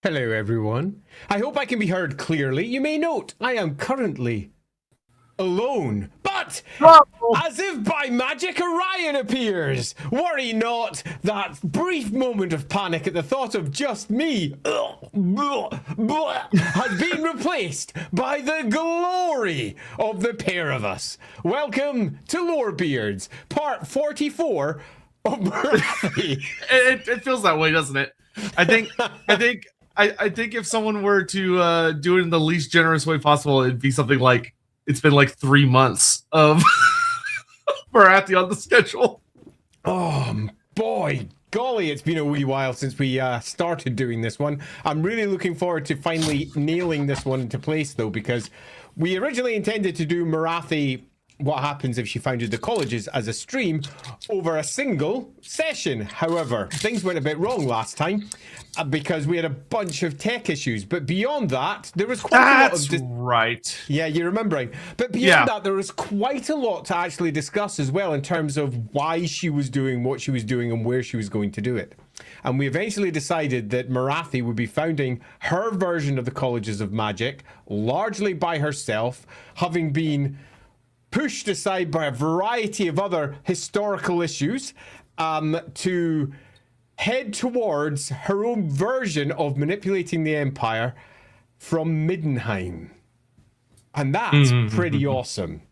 Hello, everyone. I hope I can be heard clearly. You may note I am currently alone, but as if by magic, Orion appears. Worry not, that brief moment of panic at the thought of just me has been replaced by the glory of the pair of us. Welcome to Lorebeards, part 44 of Morathi. It feels that way, doesn't it? I think if someone were to do it in the least generous way possible, it'd be something like it's been like 3 months of Morathi on the schedule. Oh boy, golly, it's been a wee while since we started doing this one. I'm really looking forward to finally nailing this one into place, though, because we originally intended to do Morathi, What Happens If She Founded the Colleges, as a stream over a single session. However, things went a bit wrong last time because we had a bunch of tech issues. But beyond that, there was quite a lot of... That's right. Yeah, you're remembering. But beyond that, there was quite a lot to actually discuss as well in terms of why she was doing what she was doing and where she was going to do it. And we eventually decided that Morathi would be founding her version of the Colleges of Magic, largely by herself, having been pushed aside by a variety of other historical issues to head towards her own version of manipulating the Empire from Middenheim. And that's pretty awesome.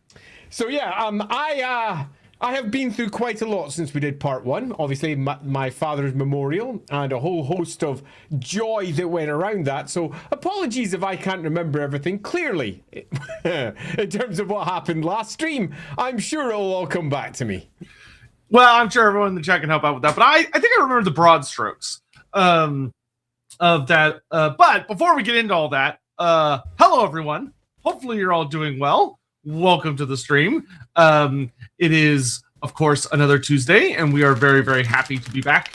So yeah, I have been through quite a lot since we did part one. Obviously, my father's memorial and a whole host of joy that went around that. So apologies if I can't remember everything clearly in terms of what happened last stream. I'm sure it'll all come back to me. Well, I'm sure everyone in the chat can help out with that, but I think I remember the broad strokes of that. But before we get into all that, hello everyone. Hopefully you're all doing well. Welcome to the stream. It is, of course, another Tuesday, and we are very, very happy to be back.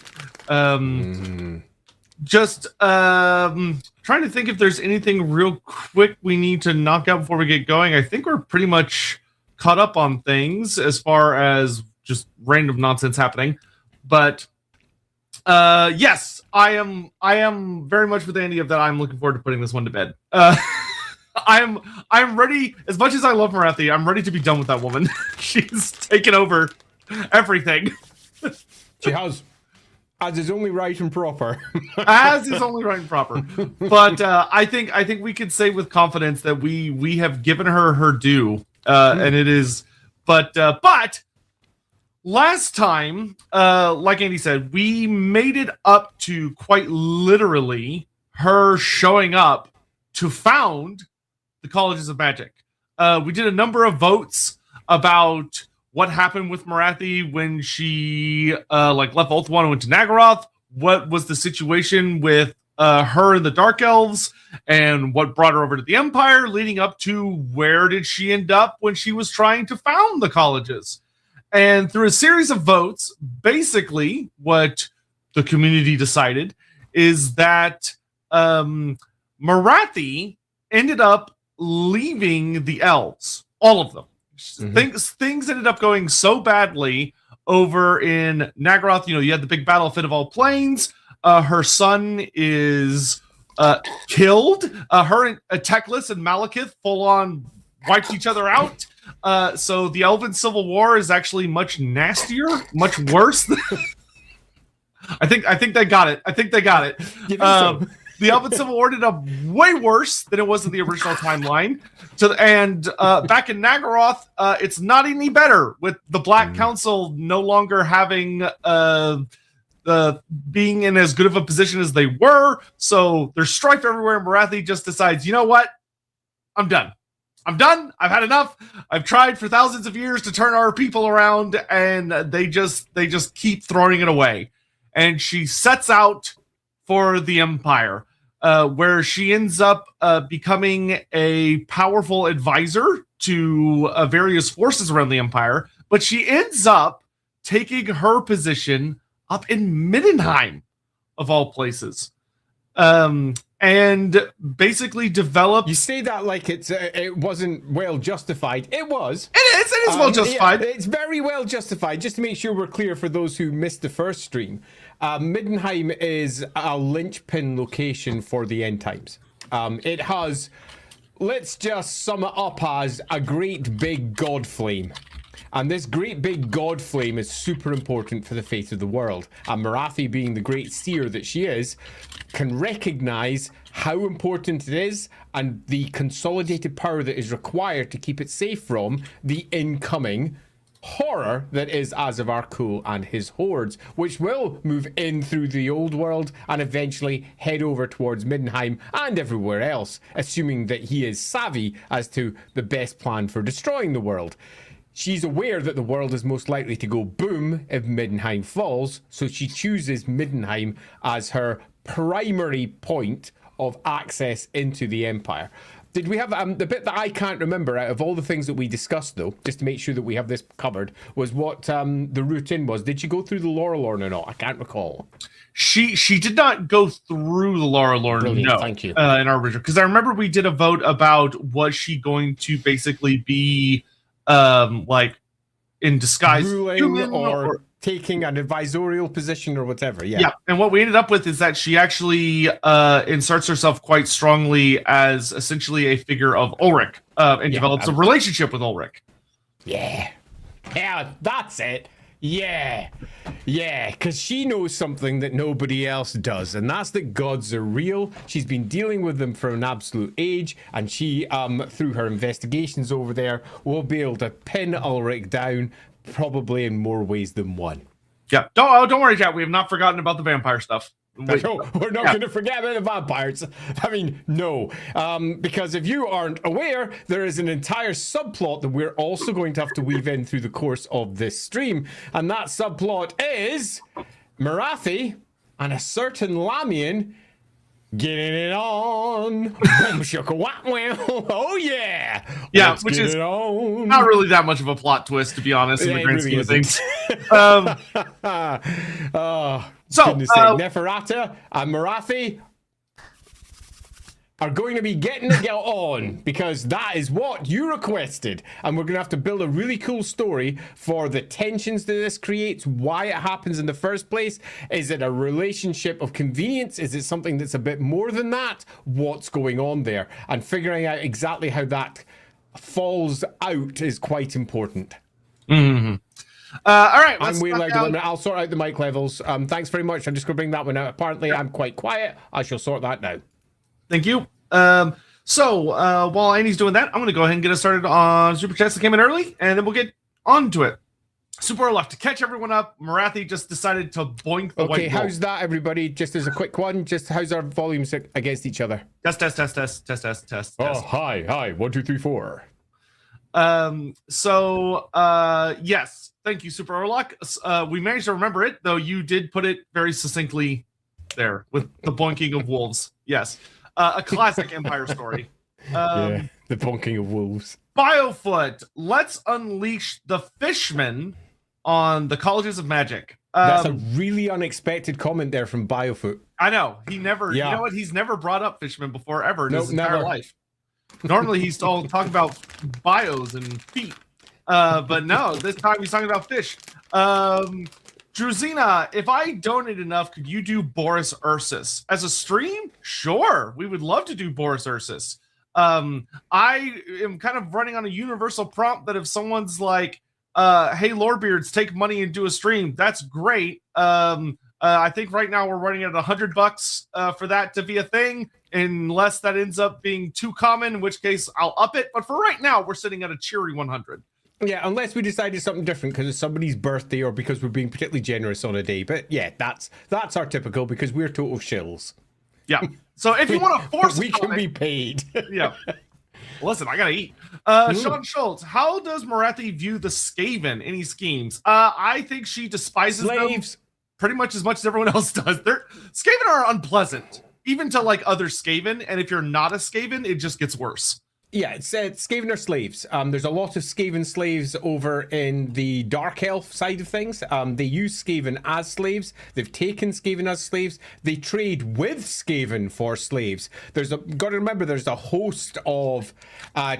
Just trying to think if there's anything real quick we need to knock out before we get going. I think we're pretty much caught up on things as far as just random nonsense happening. But yes, I am very much with Andy of that. I'm looking forward to putting this one to bed. I'm ready. As much as I love Morathi, I'm ready to be done with that woman. She's taken over everything. She has, as is only right and proper. As is only right and proper. But I think we could say with confidence that we have given her her due, and it is. But last time, like Andy said, we made it up to quite literally her showing up to found the Colleges of Magic. We did a number of votes about what happened with Morathi when she left Ulthuan and went to Nagaroth. What was the situation with her and the Dark Elves, and what brought her over to the Empire, leading up to where did she end up when she was trying to found the colleges. And through a series of votes, basically what the community decided is that Morathi ended up leaving the elves, all of them. Things ended up going so badly over in Nagaroth. You had the big battle of Fit of All Plains. Her son is killed. Her and Teclis and Malekith full on wiped each other out. So the Elven Civil War is actually much nastier, much worse. I think they got it. The Elven Civil War ended up way worse than it was in the original timeline. Back in Nagaroth, it's not any better, with the Black Council no longer having being in as good of a position as they were. So there's strife everywhere. Morathi just decides, you know what? I'm done. I've had enough. I've tried for thousands of years to turn our people around, and they just keep throwing it away. And she sets out for the Empire, where she ends up becoming a powerful advisor to various forces around the Empire, but she ends up taking her position up in Middenheim, of all places, and basically developed... You say that like it wasn't well justified. It was. It is well justified. It's very well justified. Just to make sure we're clear for those who missed the first stream, Middenheim is a linchpin location for the end times. It has, let's just sum it up as a great big god flame. And this great big god flame is super important for the fate of the world. And Morathi, being the great seer that she is, can recognize how important it is and the consolidated power that is required to keep it safe from the incoming horror that is Azavar Kul and his hordes, which will move in through the old world and eventually head over towards Middenheim and everywhere else, assuming that he is savvy as to the best plan for destroying the world. She's aware that the world is most likely to go boom if Middenheim falls, so she chooses Middenheim as her primary point of access into the Empire. Did we have the bit that I can't remember out of all the things that we discussed, though, just to make sure that we have this covered, was what the route in was? Did she go through the Lorelorn or not? I can't recall. She did not go through the Lorelorn. Brilliant, no, thank you. In our original, because I remember we did a vote about was she going to basically be like in disguise, ruling or taking an advisorial position or whatever. Yeah, and what we ended up with is that she actually inserts herself quite strongly as essentially a figure of Ulrich and develops a relationship with Ulrich. Yeah, that's it. Yeah, because she knows something that nobody else does, and that's that gods are real. She's been dealing with them for an absolute age, and she, through her investigations over there, will be able to pin Ulrich down, probably in more ways than one. Yeah, don't worry, Jack. We have not forgotten about the vampire stuff. We're not going to forget about the vampires. I mean, no. Because if you aren't aware, there is an entire subplot that we're also going to have to weave in through the course of this stream. And that subplot is Morathi and a certain Lamian getting it on. Boom, shaka, wah, wah. Oh, yeah. Yeah, Let's which get is it on. not really that much of a plot twist, to be honest, in the grand scheme of things. So, Neferata and Morathi are going to be getting it on because that is what you requested. And we're going to have to build a really cool story for the tensions that this creates, why it happens in the first place. Is it a relationship of convenience? Is it something that's a bit more than that? What's going on there? And figuring out exactly how that falls out is quite important. Mm-hmm. All right. And we like to limit. I'll sort out the mic levels. Thanks very much. I'm just going to bring that one out. Apparently, I'm quite quiet. I shall sort that now. Thank you. So while Annie's doing that, I'm going to go ahead and get us started on Super Chats that came in early, and then we'll get on to it. Super luck to catch everyone up. Morathi just decided to boink the white Okay, how's that, everybody? Just as a quick one, just how's our volumes against each other? Test. Oh, hi. 1, 2, 3, 4. Yes. Thank you, Super Orlok. We managed to remember it, though you did put it very succinctly there with the boinking of wolves. Yes. A classic Empire story. The bonking of wolves. Biofoot, let's unleash the fishmen on the colleges of magic. That's a really unexpected comment there from Biofoot. I know. He never, you know what? He's never brought up fishmen before ever in his entire life. Normally he's all talking about bios and feet. But no, this time he's talking about fish. Druzina, if I donate enough, could you do Boris Ursus as a stream? Sure, we would love to do Boris Ursus. I am kind of running on a universal prompt that if someone's like, hey, Lorebeards, take money and do a stream, that's great. I think right now we're running at $100 for that to be a thing, unless that ends up being too common, in which case I'll up it. But for right now, we're sitting at a cheery 100. Yeah, unless we decided something different because it's somebody's birthday or because we're being particularly generous on a day. But yeah, that's our typical because we're total shills. Yeah. So if you want to force we can be paid. Yeah. Listen, I gotta eat. Sean Schultz, how does Morathi view the Skaven? Any schemes? I think she despises slaves them pretty much as everyone else does. Skaven are unpleasant, even to like other Skaven, and if you're not a Skaven, it just gets worse. Yeah, it's Skaven are slaves. There's a lot of Skaven slaves over in the Dark Elf side of things. They use Skaven as slaves. They've taken Skaven as slaves. They trade with Skaven for slaves. Got to remember, there's a host of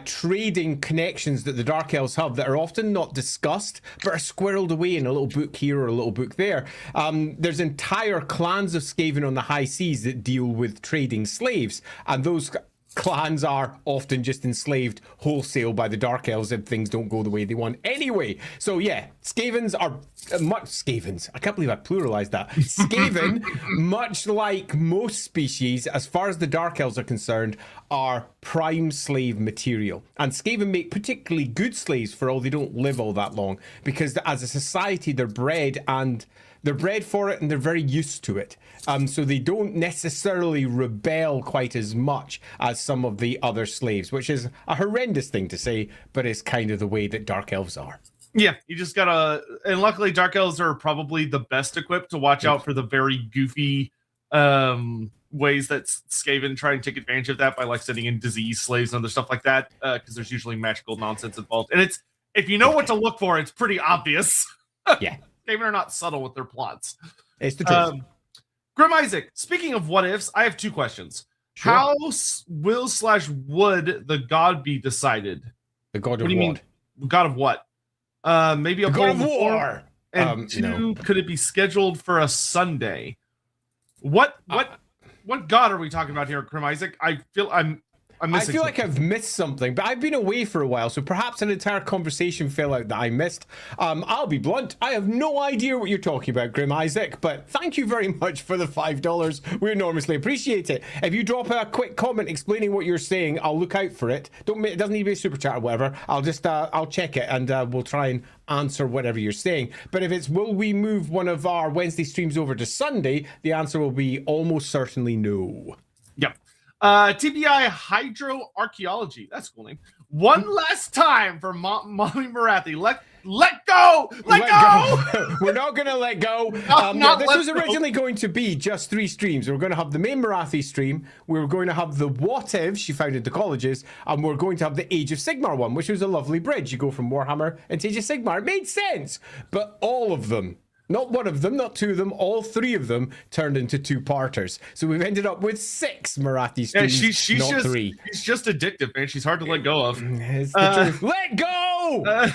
trading connections that the Dark Elves have that are often not discussed, but are squirreled away in a little book here or a little book there. There's entire clans of Skaven on the high seas that deal with trading slaves, and those clans are often just enslaved wholesale by the Dark Elves if things don't go the way they want anyway. So yeah, Skavens are Skavens. I can't believe I pluralized that. Skaven, much like most species, as far as the Dark Elves are concerned, are prime slave material. And Skaven make particularly good slaves, for all they don't live all that long, because as a society they're bred for it and they're very used to it. So they don't necessarily rebel quite as much as some of the other slaves, which is a horrendous thing to say, but it's kind of the way that Dark Elves are. Yeah, you just gotta, and luckily Dark Elves are probably the best equipped to watch out for the very goofy ways that Skaven try and take advantage of that by like sending in disease slaves and other stuff like that, because there's usually magical nonsense involved. And it's, if you know what to look for, it's pretty obvious. Yeah. Skaven are not subtle with their plots. It's the truth. Grim Isaac, speaking of what ifs, I have two questions. Sure. How will/would the god be decided? The god of what? Do you mean? God of what? Maybe a god of war. And two, no. Could it be scheduled for a Sunday? What god are we talking about here, Grim Isaac? I feel like I've missed something, but I've been away for a while, so perhaps an entire conversation fell out that I missed. I'll be blunt. I have no idea what you're talking about, Grim Isaac, but thank you very much for the $5. We enormously appreciate it. If you drop a quick comment explaining what you're saying, I'll look out for it. It doesn't need to be a super chat or whatever. I'll check it and we'll try and answer whatever you're saying. But if it's will we move one of our Wednesday streams over to Sunday, the answer will be almost certainly no. Yep. TBI Hydroarchaeology. That's a cool name. One last time for Mommy Morathi. Let go! Let go! We're not going to let go. This was originally going to be just 3 streams. We were going to have the main Morathi stream. We were going to have the What If she founded the colleges. And we're going to have the Age of Sigmar one, which was a lovely bridge. You go from Warhammer into Age of Sigmar. It made sense. But all of them, not one of them, not 2 of them, all 3 of them turned into 2-parters. So we've ended up with 6 Morathi streams, she's not just, 3. She's just addictive, man. She's hard to let go of. It's the truth. Let go!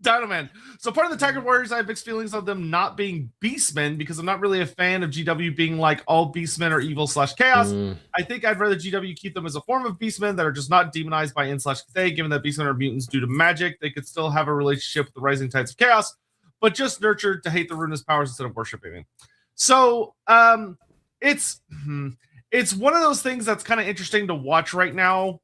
Dino Man. So part of the Tiger Warriors, I have mixed feelings of them not being beastmen because I'm not really a fan of GW being like all beastmen are evil/chaos. I think I'd rather GW keep them as a form of beastmen that are just not demonized by N/Cathay. Given that beastmen are mutants due to magic, they could still have a relationship with the rising tides of chaos, but just nurtured to hate the ruinous powers instead of worshiping them. So it's one of those things that's kind of interesting to watch right now,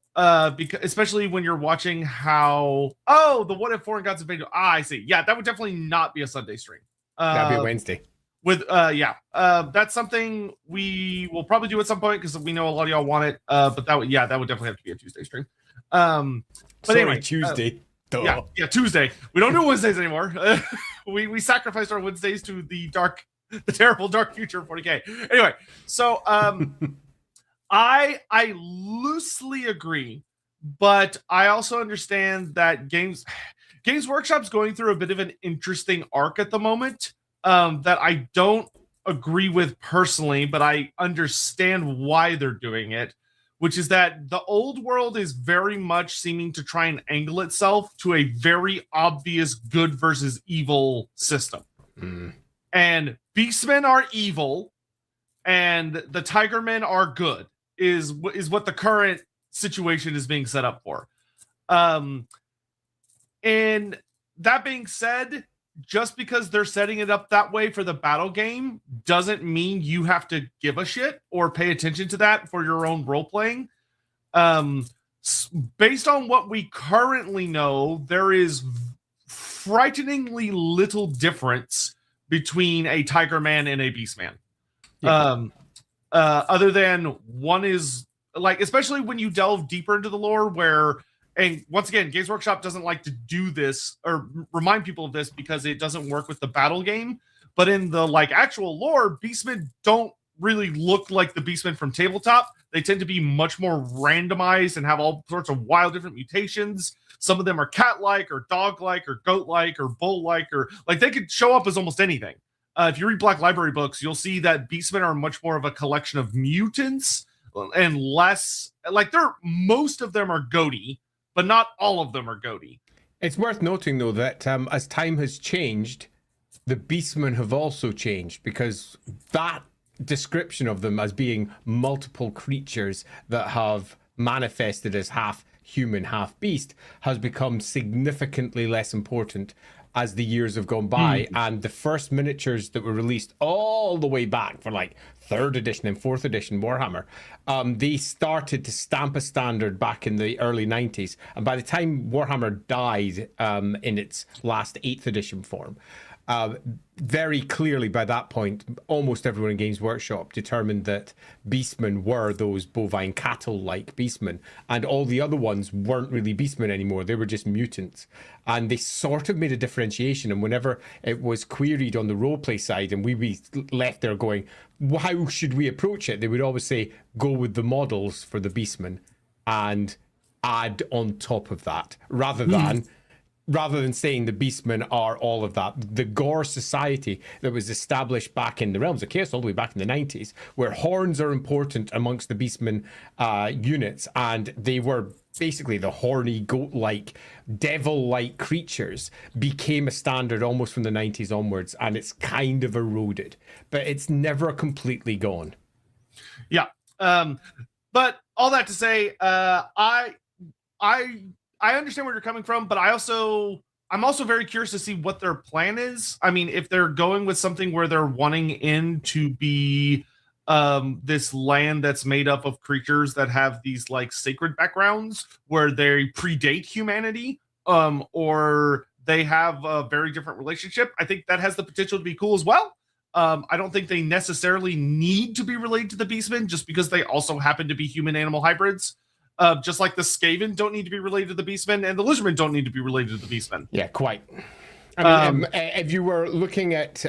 because especially when you're watching how the What If Foreign Gods Invasion. I see. Yeah, that would definitely not be a Sunday stream. That'd be a Wednesday. With that's something we will probably do at some point because we know a lot of y'all want it. But that would definitely have to be a Tuesday stream. Anyway, Tuesday. Yeah, Tuesday. We don't do Wednesdays anymore. We sacrificed our Wednesdays to the terrible dark future of 40K. Anyway, so I loosely agree, but I also understand that Games Workshop's going through a bit of an interesting arc at the moment that I don't agree with personally, but I understand why they're doing it. Which is that the old world is very much seeming to try and angle itself to a very obvious good versus evil system. And beastmen are evil and the tigermen are good is what the current situation is being set up for. And that being said, just because they're setting it up that way for the battle game doesn't mean you have to give a shit or pay attention to that for your own role playing. Based on what we currently know, there is frighteningly little difference between a Tigerman and a Beastman. Yeah. Other than one is like, especially when you delve deeper into the lore where, and once again, Games Workshop doesn't like to do this or remind people of this because it doesn't work with the battle game. But in the like actual lore, beastmen don't really look like the Beastmen from tabletop. They tend to be much more randomized and have all sorts of wild different mutations. Some of them are cat-like or dog-like or goat-like or bull-like, or like they could show up as almost anything. If you read Black Library books, you'll see that Beastmen are much more of a collection of mutants and less like most of them are goaty, but not all of them are goaty. It's worth noting though that as time has changed, the Beastmen have also changed, because that description of them as being multiple creatures that have manifested as half human, half beast has become significantly less important as the years have gone by. And the first miniatures that were released all the way back for like 3rd edition and 4th edition Warhammer, they started to stamp a standard back in the early 90s. And by the time Warhammer died in its last 8th edition form, very clearly by that point, almost everyone in Games Workshop determined that Beastmen were those bovine cattle-like Beastmen, and all the other ones weren't really Beastmen anymore. They were just mutants. And they sort of made a differentiation, and whenever it was queried on the roleplay side and we'd be left there going, how should we approach it? They would always say, go with the models for the Beastmen and add on top of that, rather than saying the Beastmen are all of that. The Gore Society that was established back in the Realms of Chaos all the way back in the 90s, where horns are important amongst the Beastmen units, and they were basically the horny, goat-like, devil-like creatures, became a standard almost from the 90s onwards, and it's kind of eroded. But it's never completely gone. Yeah. But all that to say, I understand where you're coming from, but I'm also very curious to see what their plan is. I mean, if they're going with something where they're wanting in to be this land that's made up of creatures that have these like sacred backgrounds where they predate humanity, or they have a very different relationship, I think that has the potential to be cool as well. I don't think they necessarily need to be related to the Beastmen just because they also happen to be human-animal hybrids. Just like the Skaven don't need to be related to the Beastmen, and the Lizardmen don't need to be related to the Beastmen. Yeah, quite. I mean, if you were looking at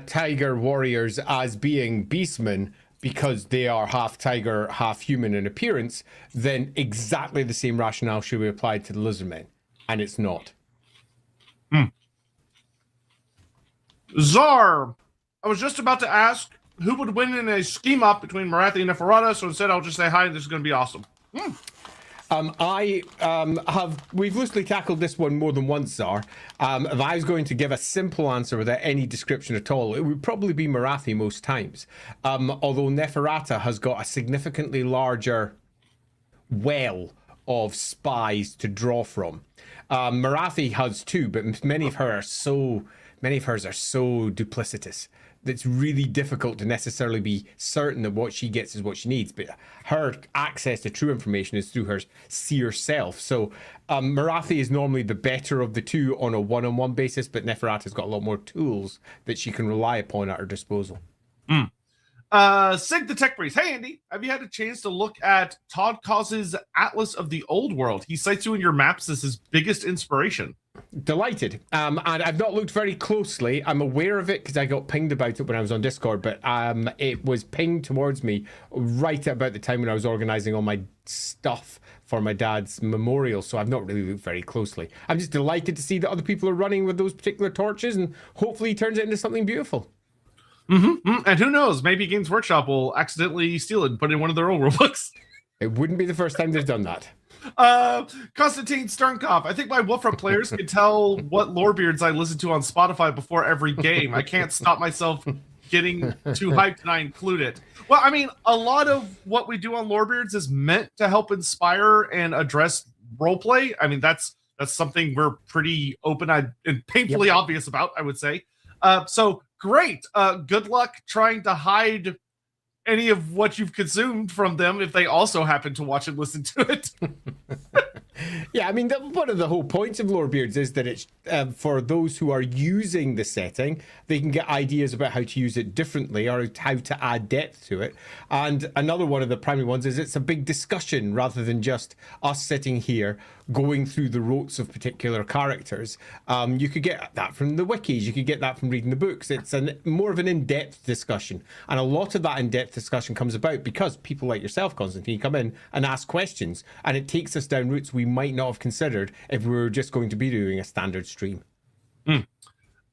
Tiger Warriors as being Beastmen because they are half tiger, half human in appearance, then exactly the same rationale should be applied to the Lizardmen, and it's not. Czar, I was just about to ask who would win in a scheme up between Morathi and Neferata, so instead I'll just say hi. This is going to be awesome. We've loosely tackled this one more than once, Czar. If I was going to give a simple answer without any description at all, it would probably be Morathi most times. Although Neferata has got a significantly larger well of spies to draw from. Morathi has too, but many of hers are so duplicitous. It's really difficult to necessarily be certain that what she gets is what she needs, but her access to true information is through her seer self. So Morathi is normally the better of the two on a one-on-one basis, but Neferata's got a lot more tools that she can rely upon at her disposal. Sig the Tech Priest. Hey, Andy, have you had a chance to look at Todd Caus's Atlas of the Old World? He cites you in your maps as his biggest inspiration. Delighted. And I've not looked very closely. I'm aware of it because I got pinged about it when I was on Discord, but it was pinged towards me right about the time when I was organizing all my stuff for my dad's memorial, so I've not really looked very closely. I'm just delighted to see that other people are running with those particular torches, and hopefully he turns it into something beautiful. And who knows, maybe Games Workshop will accidentally steal it and put it in one of their old rule books. It wouldn't be the first time they've done that. Konstantin Sternkopf. I think my Wolfram players can tell what Lorebeards I listen to on Spotify before every game. I can't stop myself getting too hyped and I include it. Well, I mean, a lot of what we do on Lorebeards is meant to help inspire and address roleplay. I mean, that's something we're pretty open and painfully obvious about, I would say. So great. Good luck trying to hide any of what you've consumed from them if they also happen to watch and listen to it. Yeah, I mean, one of the whole points of Lorebeards is that it's for those who are using the setting, they can get ideas about how to use it differently or how to add depth to it. And another one of the primary ones is it's a big discussion rather than just us sitting here going through the rotes of particular characters. You could get that from the wikis, you could get that from reading the books. It's more of an in-depth discussion. And a lot of that in-depth discussion comes about because people like yourself, Constantine, come in and ask questions. And it takes us down routes we might not have considered if we were just going to be doing a standard stream. Stephen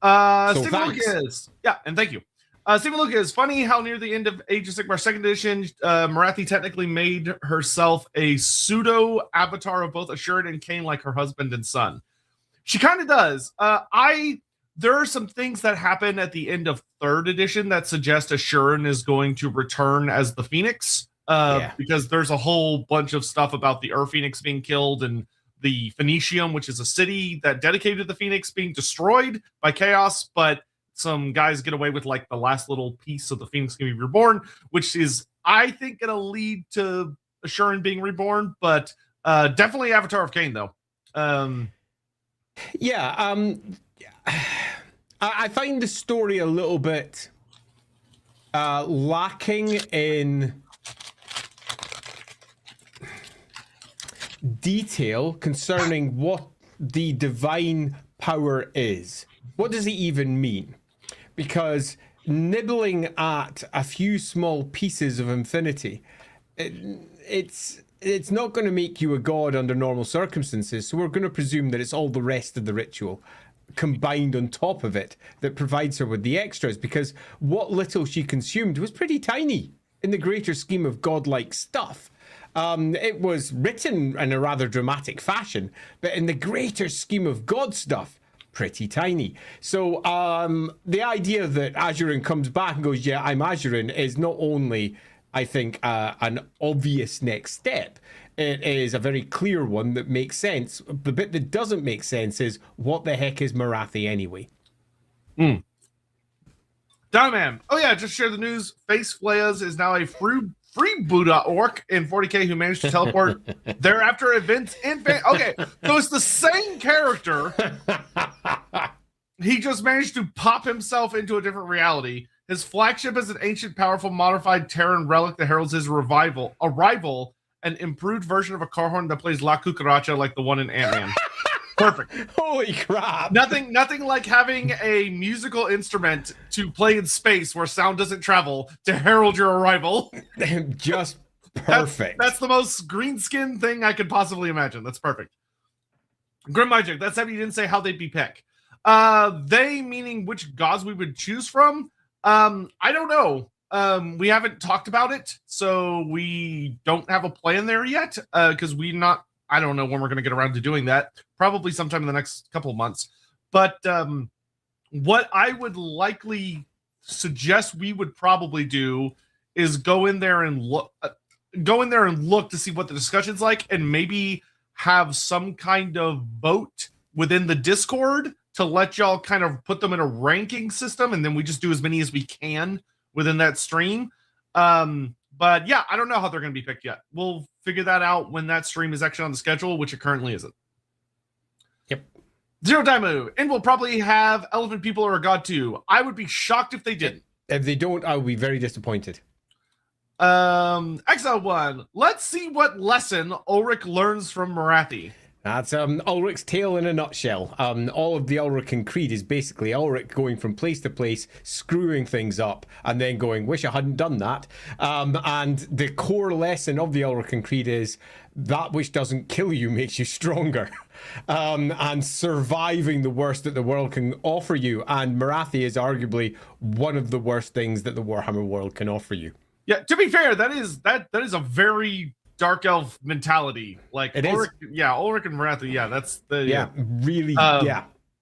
Lucas. Yeah, and thank you. Stephen Lucas, funny how near the end of Age of Sigmar 2nd Edition, Morathi technically made herself a pseudo avatar of both Assured and Kane, like her husband and son. She kind of does. There are some things that happen at the end of 3rd edition that suggest Assured is going to return as the Phoenix, because there's a whole bunch of stuff about the Phoenix being killed and the Phoenicium, which is a city that dedicated to the Phoenix, being destroyed by Chaos, but some guys get away with like the last little piece of the Phoenix can be reborn, which is, I think, going to lead to Assured being reborn, but definitely Avatar of Kane, though. I find the story a little bit lacking in detail concerning what the divine power is. What does it even mean? Because nibbling at a few small pieces of infinity, it's not going to make you a god under normal circumstances. So we're going to presume that it's all the rest of the ritual combined on top of it that provides her with the extras, because what little she consumed was pretty tiny in the greater scheme of godlike stuff. It was written in a rather dramatic fashion, but in the greater scheme of god stuff, pretty tiny. So the idea that Azurin comes back and goes, yeah, I'm Azurin, is not only, I think, an obvious next step. It is a very clear one that makes sense. The bit that doesn't make sense is, what the heck is Morathi anyway? Diamond. Oh yeah, just share the news. Face Flayas is now a free Buddha orc in 40k who managed to teleport thereafter events in okay, so it's the same character. He just managed to pop himself into a different reality. His flagship is an ancient, powerful, modified Terran relic that heralds his arrival, an improved version of a car horn that plays La Cucaracha like the one in Ant-Man. Perfect. Holy crap. Nothing like having a musical instrument to play in space where sound doesn't travel to herald your arrival. Just perfect. That's the most green skin thing I could possibly imagine. That's perfect. Grim Magic, that's heavy. You didn't say how they'd be picked. They meaning which gods we would choose from. I don't know. We haven't talked about it, so we don't have a plan there yet. Because I don't know when we're going to get around to doing that. Probably sometime in the next couple of months. But what I would likely suggest we would probably do is go in there and look to see what the discussion's like, and maybe have some kind of vote within the Discord to let y'all kind of put them in a ranking system, and then we just do as many as we can within that stream. But yeah, I don't know how they're going to be picked yet. We'll figure that out when that stream is actually on the schedule, which it currently isn't. Yep. Zero Daimu, and we'll probably have Elephant People or a God too. I would be shocked if they didn't. If they don't, I will be very disappointed. Exile 1. Let's see what lesson Ulrich learns from Morathi. That's Ulrich's tale in a nutshell. All of the Ulrican Creed is basically Ulrich going from place to place, screwing things up, and then going, wish I hadn't done that. And the core lesson of the Ulrican Creed is, that which doesn't kill you makes you stronger. And surviving the worst that the world can offer you. And Morathi is arguably one of the worst things that the Warhammer world can offer you. Yeah, to be fair, that is a very dark elf mentality. Like Ulrich, Ulrich and Morathi, that's the really I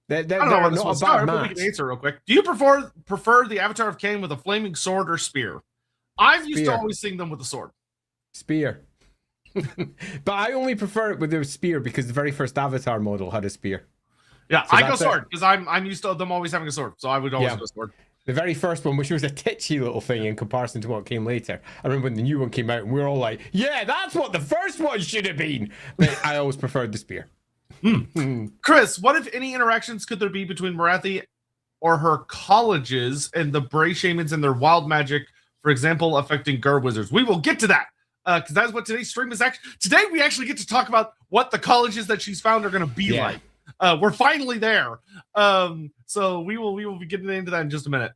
don't know where this will start, but we can answer real quick. Do you prefer the Avatar of Kane with a flaming sword or spear? I'm used to always seeing them with a sword. Spear. But I only prefer it with their spear because the very first Avatar model had a spear. Yeah, so I go sword because I'm used to them always having a sword, so I would always go sword. The very first one, which was a titchy little thing in comparison to what came later. I remember when the new one came out and we were all like, yeah, that's what the first one should have been. But I always preferred the spear. Chris, what if any interactions could there be between Morathi or her colleges and the Bray Shamans and their wild magic, for example, affecting Gur wizards? We will get to that because that's what today's stream is actually. Today we actually get to talk about what the colleges that she's found are going to be like. We're finally there. So we will be getting into that in just a minute.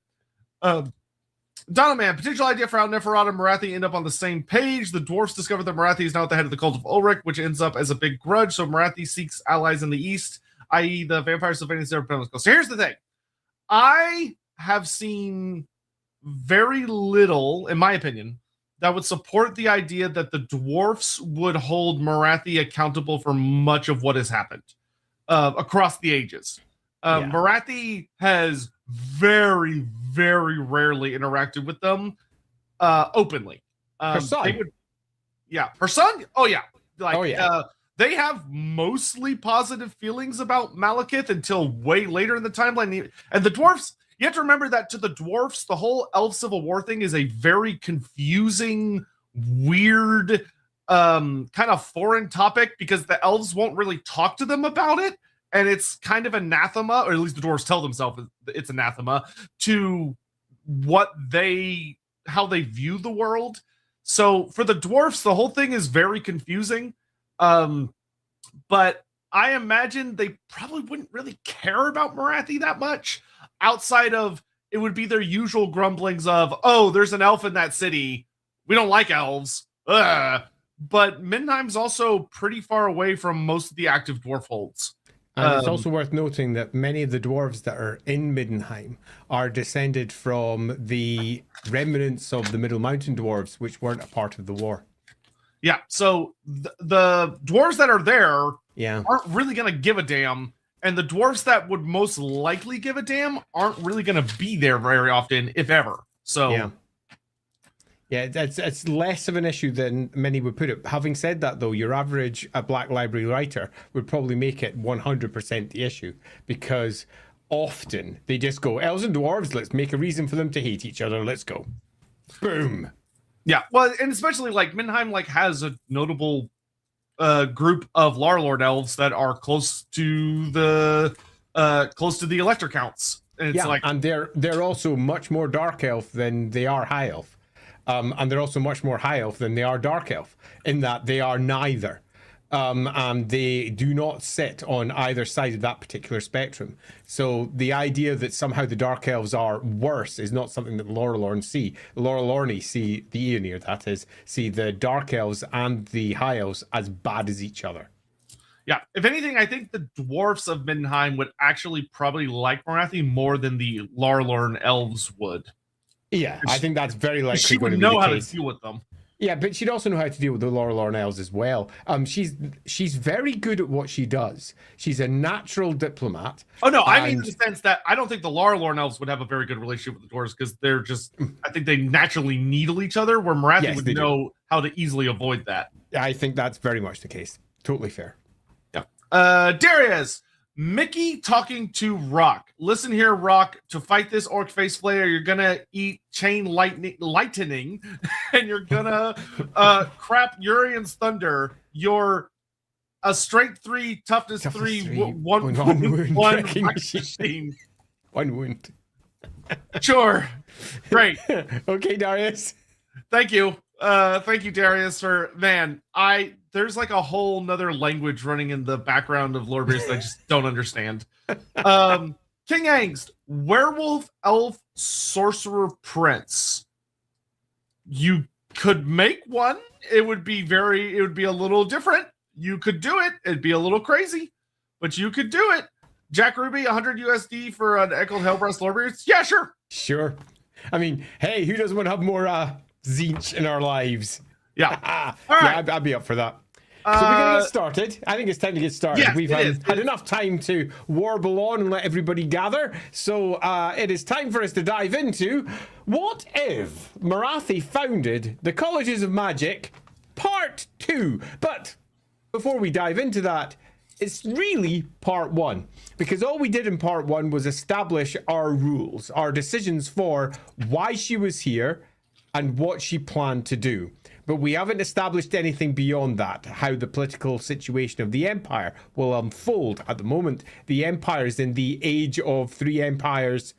Donoman, potential idea for how Neferata and Morathi end up on the same page. The dwarfs discover that Morathi is now at the head of the cult of Ulrich, which ends up as a big grudge. So Morathi seeks allies in the east, i.e. the vampires of Phoenix. So here's the thing. I have seen very little, in my opinion, that would support the idea that the dwarfs would hold Morathi accountable for much of what has happened across the ages. Morathi has very, very rarely interacted with them openly. Her son. Her son? Oh, yeah. They have mostly positive feelings about Malekith until way later in the timeline. And the dwarfs, you have to remember that to the dwarfs, the whole Elf Civil War thing is a very confusing, weird, kind of foreign topic because the elves won't really talk to them about it. And it's kind of anathema, or at least the dwarves tell themselves it's anathema to how they view the world. So for the dwarfs, the whole thing is very confusing. But I imagine they probably wouldn't really care about Morathi that much outside of it would be their usual grumblings of, oh, there's an elf in that city. We don't like elves. Ugh. But Middenheim's also pretty far away from most of the active dwarf holds. And it's also worth noting that many of the dwarves that are in Middenheim are descended from the remnants of the Middle Mountain dwarves, which weren't a part of the war. Yeah, so the dwarves that are there aren't really going to give a damn, and the dwarves that would most likely give a damn aren't really going to be there very often, if ever. So yeah, it's less of an issue than many would put it. Having said that, though, your average Black Library writer would probably make it 100% the issue, because often they just go, elves and dwarves, let's make a reason for them to hate each other, let's go. Boom. Yeah, well, and especially like Middenheim has a notable group of Larlord elves that are close to the Elector counts. And it's and they're also much more dark elf than they are high elf. And they're also much more high elf than they are dark elf, in that they are neither. And they do not sit on either side of that particular spectrum. So the idea that somehow the dark elves are worse is not something that Lorelorn see. Lorelorni see, the Aeonir that is, see the dark elves and the high elves as bad as each other. Yeah, if anything, I think the dwarfs of Middenheim would actually probably like Morathi more than the Larlorn elves would. Yeah, I think that's very likely. She would know how to deal with them. Yeah, but she'd also know how to deal with the Lorelorn elves as well. She's very good at what she does. She's a natural diplomat. Oh no, I mean in the sense that I don't think the Lorelorn elves would have a very good relationship with the dwarves because they're just, I think they naturally needle each other, where Morathi would know how to easily avoid that. I think that's very much the case. Totally fair. Yeah. Darius, Mickey talking to Rock. Listen here, Rock. To fight this orc face flayer, you're gonna eat chain lightning, and you're gonna crap Urian's thunder. You're a strength 3, toughness 3, one wound machine. One wound. Sure. Great. Okay, Darius. Thank you. Thank you, Darius, for there's like a whole nother language running in the background of Lorebeards that I just don't understand. King Angst, werewolf, elf, sorcerer, prince. You could make one. It would be a little different. You could do it. It'd be a little crazy, but you could do it. Jack Ruby, 100 USD for an Echoed Hellbreast Lorebeards. Yeah, sure. Sure. I mean, hey, who doesn't want to have more Zinch in our lives? Yeah. All right. Yeah, I'd be up for that. So we're going to get started. I think it's time to get started. Yes, We've had enough time to warble on and let everybody gather. So it is time for us to dive into what if Morathi founded the Colleges of Magic Part 2. But before we dive into that, it's really part one, because all we did in part one was establish our rules, our decisions for why she was here and what she planned to do. But we haven't established anything beyond that, how the political situation of the Empire will unfold. At the moment, the Empire is in the age of 3 empires,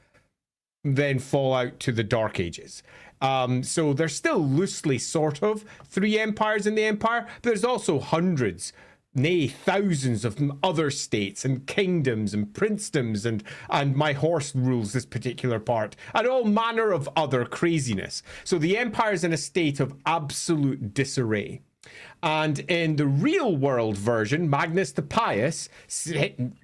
then fall out to the Dark Ages. So there's still loosely sort of 3 empires in the Empire, but there's also hundreds, nay, thousands of other states and kingdoms and princedoms, and my horse rules this particular part, and all manner of other craziness. So the Empire is in a state of absolute disarray. And in the real world version, Magnus the Pious,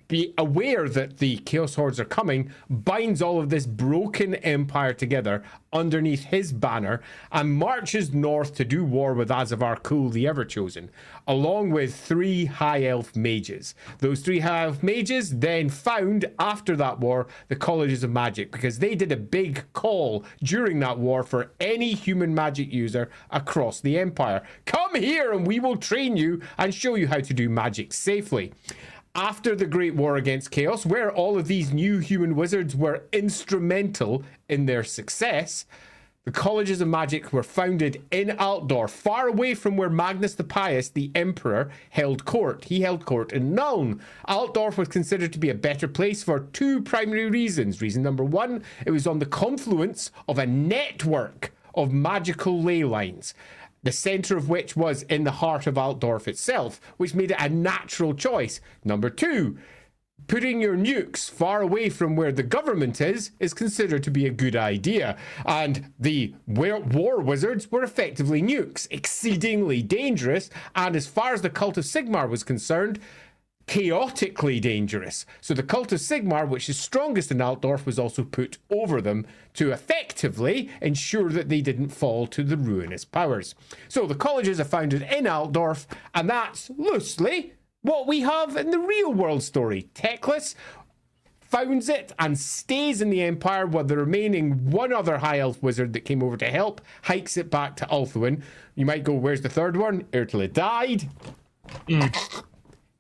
be aware that the Chaos Hordes are coming, binds all of this broken empire together underneath his banner and marches north to do war with Azavar Kul the Everchosen, along with 3 High Elf mages. Those 3 High Elf mages then found, after that war, the Colleges of Magic, because they did a big call during that war for any human magic user across the Empire. Come here and we will train you and show you how to do magic safely. After the Great War against Chaos, where all of these new human wizards were instrumental in their success, the Colleges of Magic were founded in Altdorf, far away from where Magnus the Pious, the Emperor, held court. He held court in Nuln. Altdorf was considered to be a better place for 2 primary reasons. Reason number 1, it was on the confluence of a network of magical ley lines, the centre of which was in the heart of Altdorf itself, which made it a natural choice. Number 2, putting your nukes far away from where the government is considered to be a good idea. And the war wizards were effectively nukes, exceedingly dangerous, and as far as the Cult of Sigmar was concerned, chaotically dangerous. So the Cult of Sigmar, which is strongest in Altdorf, was also put over them to effectively ensure that they didn't fall to the ruinous powers. So the colleges are founded in Altdorf, and that's loosely what we have in the real world story. Teclis founds it and stays in the Empire, while the remaining 1 other High Elf wizard that came over to help hikes it back to Ulthuan. You might go, where's the 3rd one? Ertla died.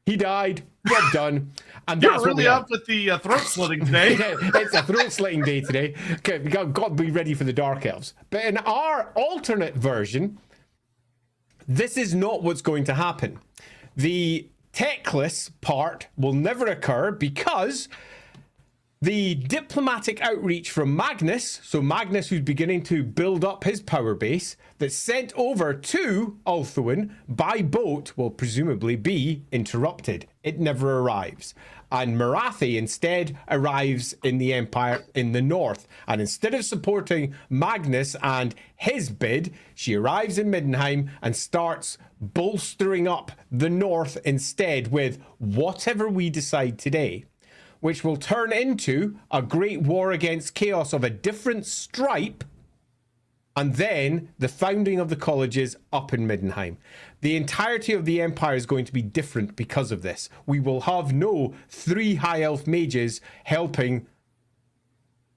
He died. Job done. And You're that's really up with the throat slitting today. It's a throat slitting day today. Okay, we got to be ready for the Dark Elves. But in our alternate version, this is not what's going to happen. The Teclis part will never occur because the diplomatic outreach from Magnus, so Magnus, who's beginning to build up his power base, that's sent over to Ulthuan by boat, will presumably be interrupted. It never arrives. And Morathi instead arrives in the Empire in the north. And instead of supporting Magnus and his bid, she arrives in Middenheim and starts bolstering up the north instead with whatever we decide today, which will turn into a great war against chaos of a different stripe, and then the founding of the colleges up in Middenheim. The entirety of the Empire is going to be different because of this. We will have no 3 High Elf mages helping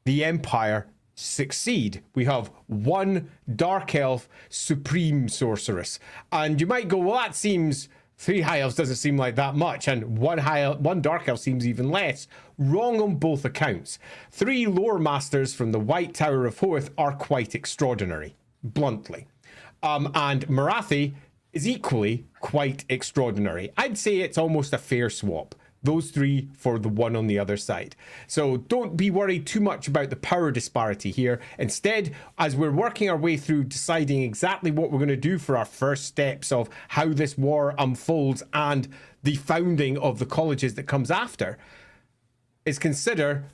the Empire succeed. We have 1 Dark Elf Supreme Sorceress. And you might go, well, that seems... 3 High Elves doesn't seem like that much, and 1 Dark Elf seems even less. Wrong on both accounts. 3 Loremasters from the White Tower of Hoth are quite extraordinary, bluntly. And Morathi is equally quite extraordinary. I'd say it's almost a fair swap. Those 3 for the 1 on the other side. So don't be worried too much about the power disparity here. Instead, as we're working our way through deciding exactly what we're going to do for our first steps of how this war unfolds and the founding of the colleges that comes after, is consider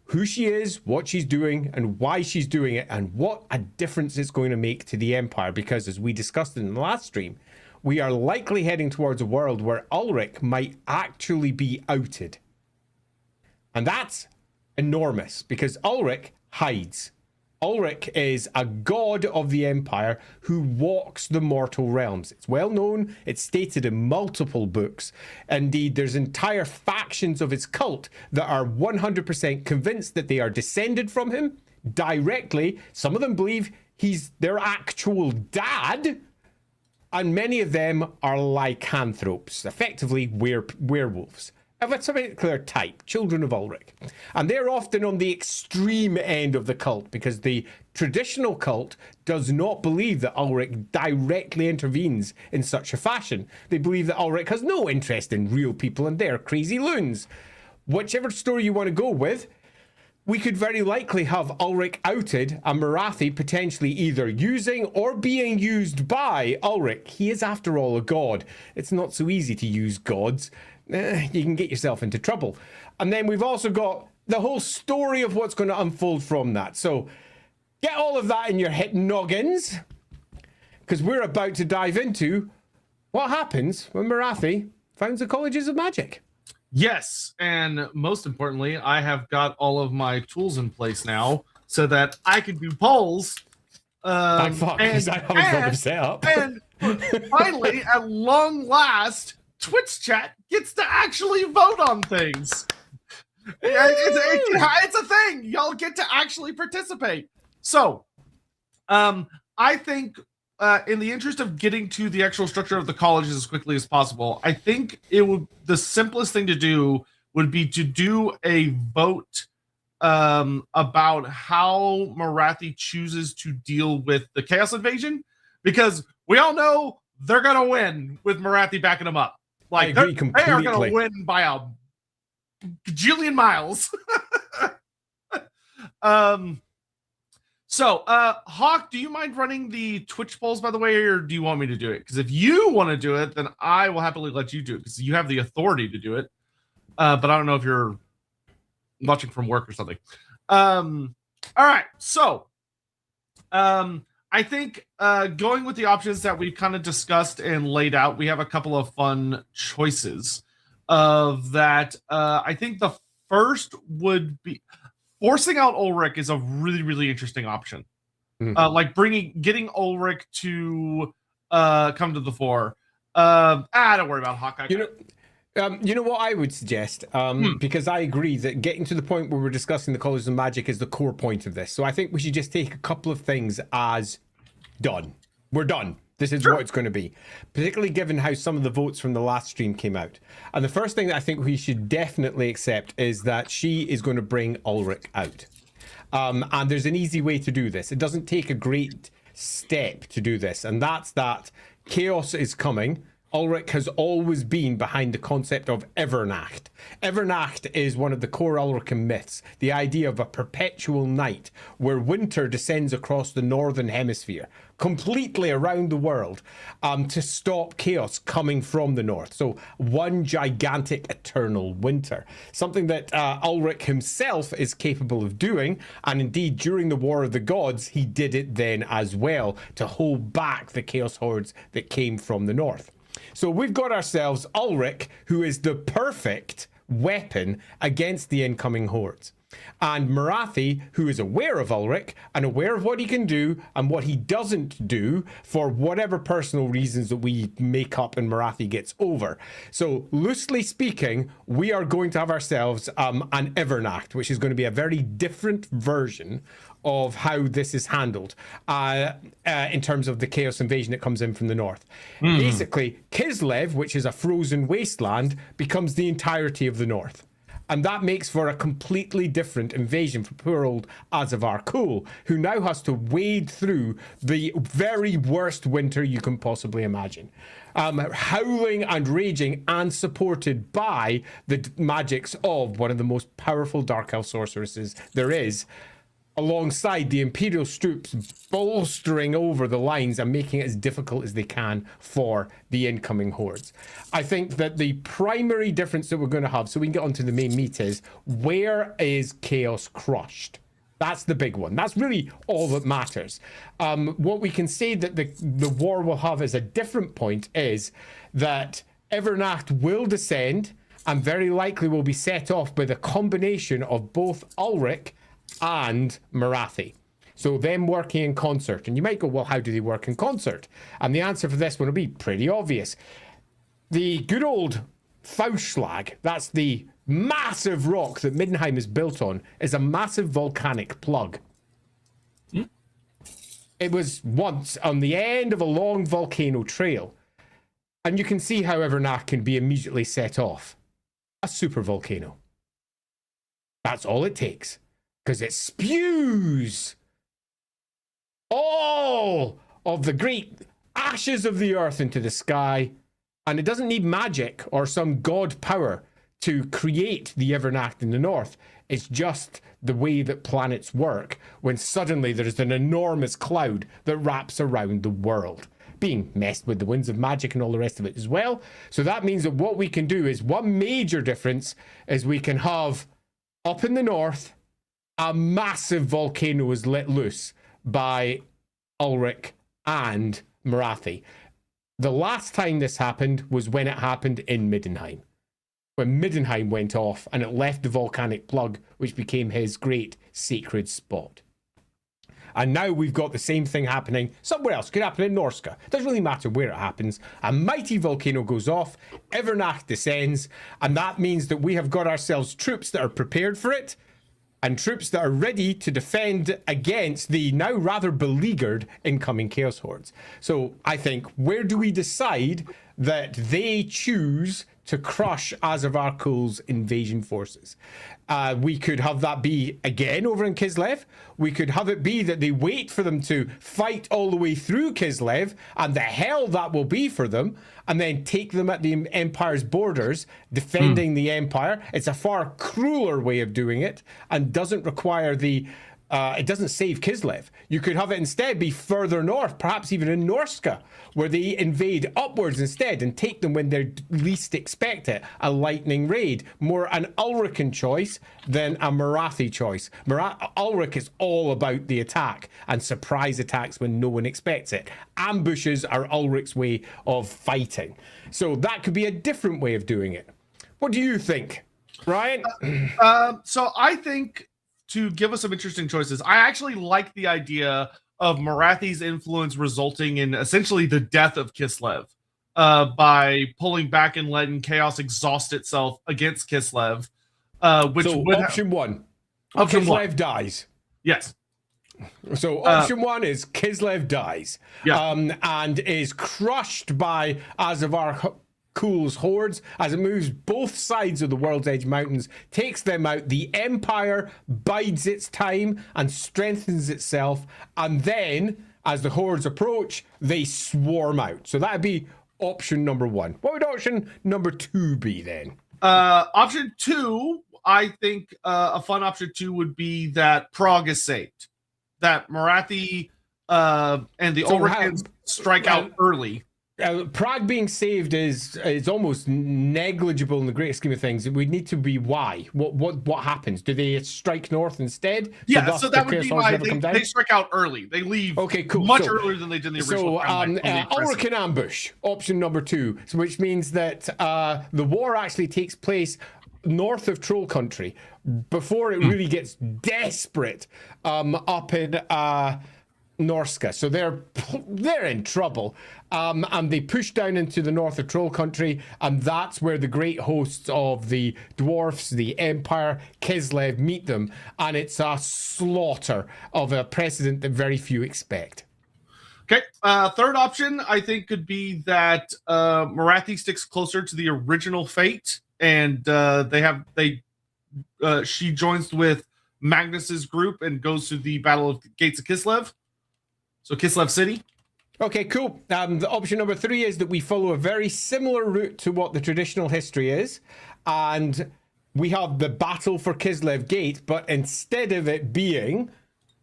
who she is, what she's doing, and why she's doing it, and what a difference it's going to make to the Empire. Because as we discussed in the last stream, we are likely heading towards a world where Ulrich might actually be outed. And that's enormous, because Ulrich hides. Ulrich is a god of the Empire who walks the mortal realms. It's well known, it's stated in multiple books. Indeed, there's entire factions of his cult that are 100% convinced that they are descended from him directly. Some of them believe he's their actual dad. and many of them are lycanthropes, effectively werewolves of a particular type, children of Ulrich. And they're often on the extreme end of the cult because the traditional cult does not believe that Ulrich directly intervenes in such a fashion. They believe that Ulrich has no interest in real people and they're crazy loons. Whichever story you want to go with, we could very likely have Ulrich outed and Morathi potentially either using or being used by Ulrich. He is, after all, a god. It's not so easy to use gods. You can get yourself into trouble. And then we've also got the whole story of what's going to unfold from that. So get all of that in your hit noggins, because we're about to dive into what happens when Morathi founds the Colleges of Magic. Yes, and most importantly, I have got all of my tools in place now so that I can do polls. I haven't got them set up. And finally, at long last, Twitch chat gets to actually vote on things. It's a thing. Y'all get to actually participate. So, I think in the interest of getting to the actual structure of the colleges as quickly as possible, I think the simplest thing to do would be to do a vote about how Morathi chooses to deal with the Chaos Invasion, because we all know they're gonna win with Morathi backing them up. Like they are gonna win by a gajillion miles. So, Hawk, do you mind running the Twitch polls, by the way, or do you want me to do it? Because if you want to do it, then I will happily let you do it, because you have the authority to do it. But I don't know if you're watching from work or something. All right, so I think going with the options that we kind of discussed and laid out, we have a couple of fun choices of that. I think the first would be forcing out Ulrich is a really, really interesting option. Mm-hmm. Like getting Ulrich to come to the fore. Don't worry about Hawkeye. You know what I would suggest, because I agree that getting to the point where we're discussing the Colleges of Magic is the core point of this. So I think we should just take a couple of things as done. We're done. This is what it's going to be, particularly given how some of the votes from the last stream came out. And the first thing that I think we should definitely accept is that she is going to bring Ulrich out. And there's an easy way to do this. It doesn't take a great step to do this. And that's that chaos is coming. Ulrich has always been behind the concept of Evernacht. Evernacht is one of the core Ulrican myths, the idea of a perpetual night where winter descends across the northern hemisphere, completely around the world, to stop chaos coming from the north. So one gigantic eternal winter, something that Ulrich himself is capable of doing. And indeed, during the War of the Gods, he did it then as well to hold back the chaos hordes that came from the north. So we've got ourselves Ulrich, who is the perfect weapon against the incoming hordes. And Morathi, who is aware of Ulrich and aware of what he can do and what he doesn't do for whatever personal reasons that we make up and Morathi gets over. So loosely speaking, we are going to have ourselves an Evernacht, which is going to be a very different version of how this is handled in terms of the chaos invasion that comes in from the north. Basically, Kislev, which is a frozen wasteland, becomes the entirety of the north. And that makes for a completely different invasion for poor old Azavar Kul, who now has to wade through the very worst winter you can possibly imagine. Howling and raging and supported by the magics of one of the most powerful Dark Elf sorceresses there is, alongside the Imperial troops bolstering over the lines and making it as difficult as they can for the incoming hordes. I think that the primary difference that we're going to have, so we can get onto the main meat, is where is chaos crushed? That's the big one. That's really all that matters. What we can say that the war will have as a different point is that Evernacht will descend and very likely will be set off by the combination of both Ulrich and Morathi. So them working in concert. And you might go, well, how do they work in concert? And the answer for this one will be pretty obvious. The good old Faustschlag, that's the massive rock that Middenheim is built on, is a massive volcanic plug. It was once on the end of a long volcano trail. And you can see how Evernacht can be immediately set off. A super volcano. That's all it takes. Because it spews all of the great ashes of the earth into the sky. And it doesn't need magic or some god power to create the Evernacht in the north. It's just the way that planets work when suddenly there's an enormous cloud that wraps around the world, being messed with the winds of magic and all the rest of it as well. So that means that what we can do is, one major difference is we can have up in the north, a massive volcano is let loose by Ulrich and Morathi. The last time this happened was when it happened in Middenheim. When Middenheim went off and it left the volcanic plug, which became his great sacred spot. And now we've got the same thing happening somewhere else. It could happen in Norska. It doesn't really matter where it happens. A mighty volcano goes off, Evernacht descends, and that means that we have got ourselves troops that are prepared for it, and troops that are ready to defend against the now rather beleaguered incoming Chaos Hordes. So I think, where do we decide that they choose to crush Azavar Kul's invasion forces? We could have that be again over in Kislev. We could have it be that they wait for them to fight all the way through Kislev and the hell that will be for them, and then take them at the Empire's borders, defending the Empire. It's a far crueler way of doing it and doesn't require the it doesn't save Kislev. You could have it instead be further north, perhaps even in Norska, where they invade upwards instead and take them when they least expect it. A lightning raid. More an Ulrican choice than a Morathi choice. Ulrich is all about the attack and surprise attacks when no one expects it. Ambushes are Ulrich's way of fighting. So that could be a different way of doing it. What do you think, Ryan? So I think, to give us some interesting choices, I actually like the idea of Morathi's influence resulting in essentially the death of Kislev by pulling back and letting Chaos exhaust itself against Kislev. Which so would option one. Option Kislev one. dies. Yes. So option one is Kislev dies. Yeah. And is crushed by Azavar Kul's hordes as it moves both sides of the World's Edge Mountains, takes them out. The Empire bides its time and strengthens itself, and then as the hordes approach, they swarm out. So that'd be option number one. What would option number two be then? Option two, I think a fun option two would be that Prague is saved, that Morathi and the Ulrichans strike out early. Prague being saved is almost negligible in the great scheme of things. We'd need to be why. What happens? Do they strike north instead? So that would be why they strike out early. They leave much earlier than they did in the original. So Ulrican ambush, option number two, which means that the war actually takes place north of Troll Country before it really gets desperate up in Norska. So they're in trouble, and they push down into the north of Troll Country, and that's where the great hosts of the dwarfs, the Empire, Kislev meet them, and it's a slaughter of a precedent that very few expect. Okay, third option I think could be that Morathi sticks closer to the original fate, and she joins with Magnus's group and goes to the Battle of the Gates of Kislev. So Kislev City. Okay, cool. The option number three is that we follow a very similar route to what the traditional history is, and we have the battle for Kislev Gate, but instead of it being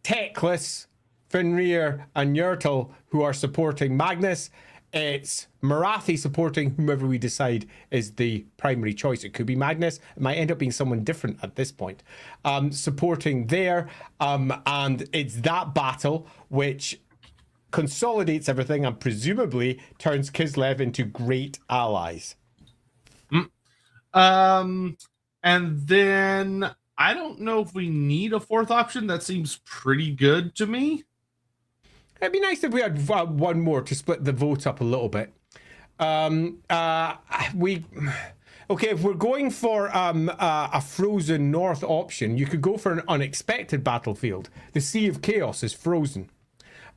Teclis, Fenrir, and Yertle who are supporting Magnus, it's Morathi supporting whomever we decide is the primary choice. It could be Magnus. It might end up being someone different at this point. Supporting there, and it's that battle which consolidates everything and presumably turns Kislev into great allies. And then I don't know if we need a fourth option. That seems pretty good to me. It'd be nice if we had one more to split the vote up a little bit. If we're going for a frozen north option, you could go for an unexpected battlefield. The Sea of Chaos is frozen.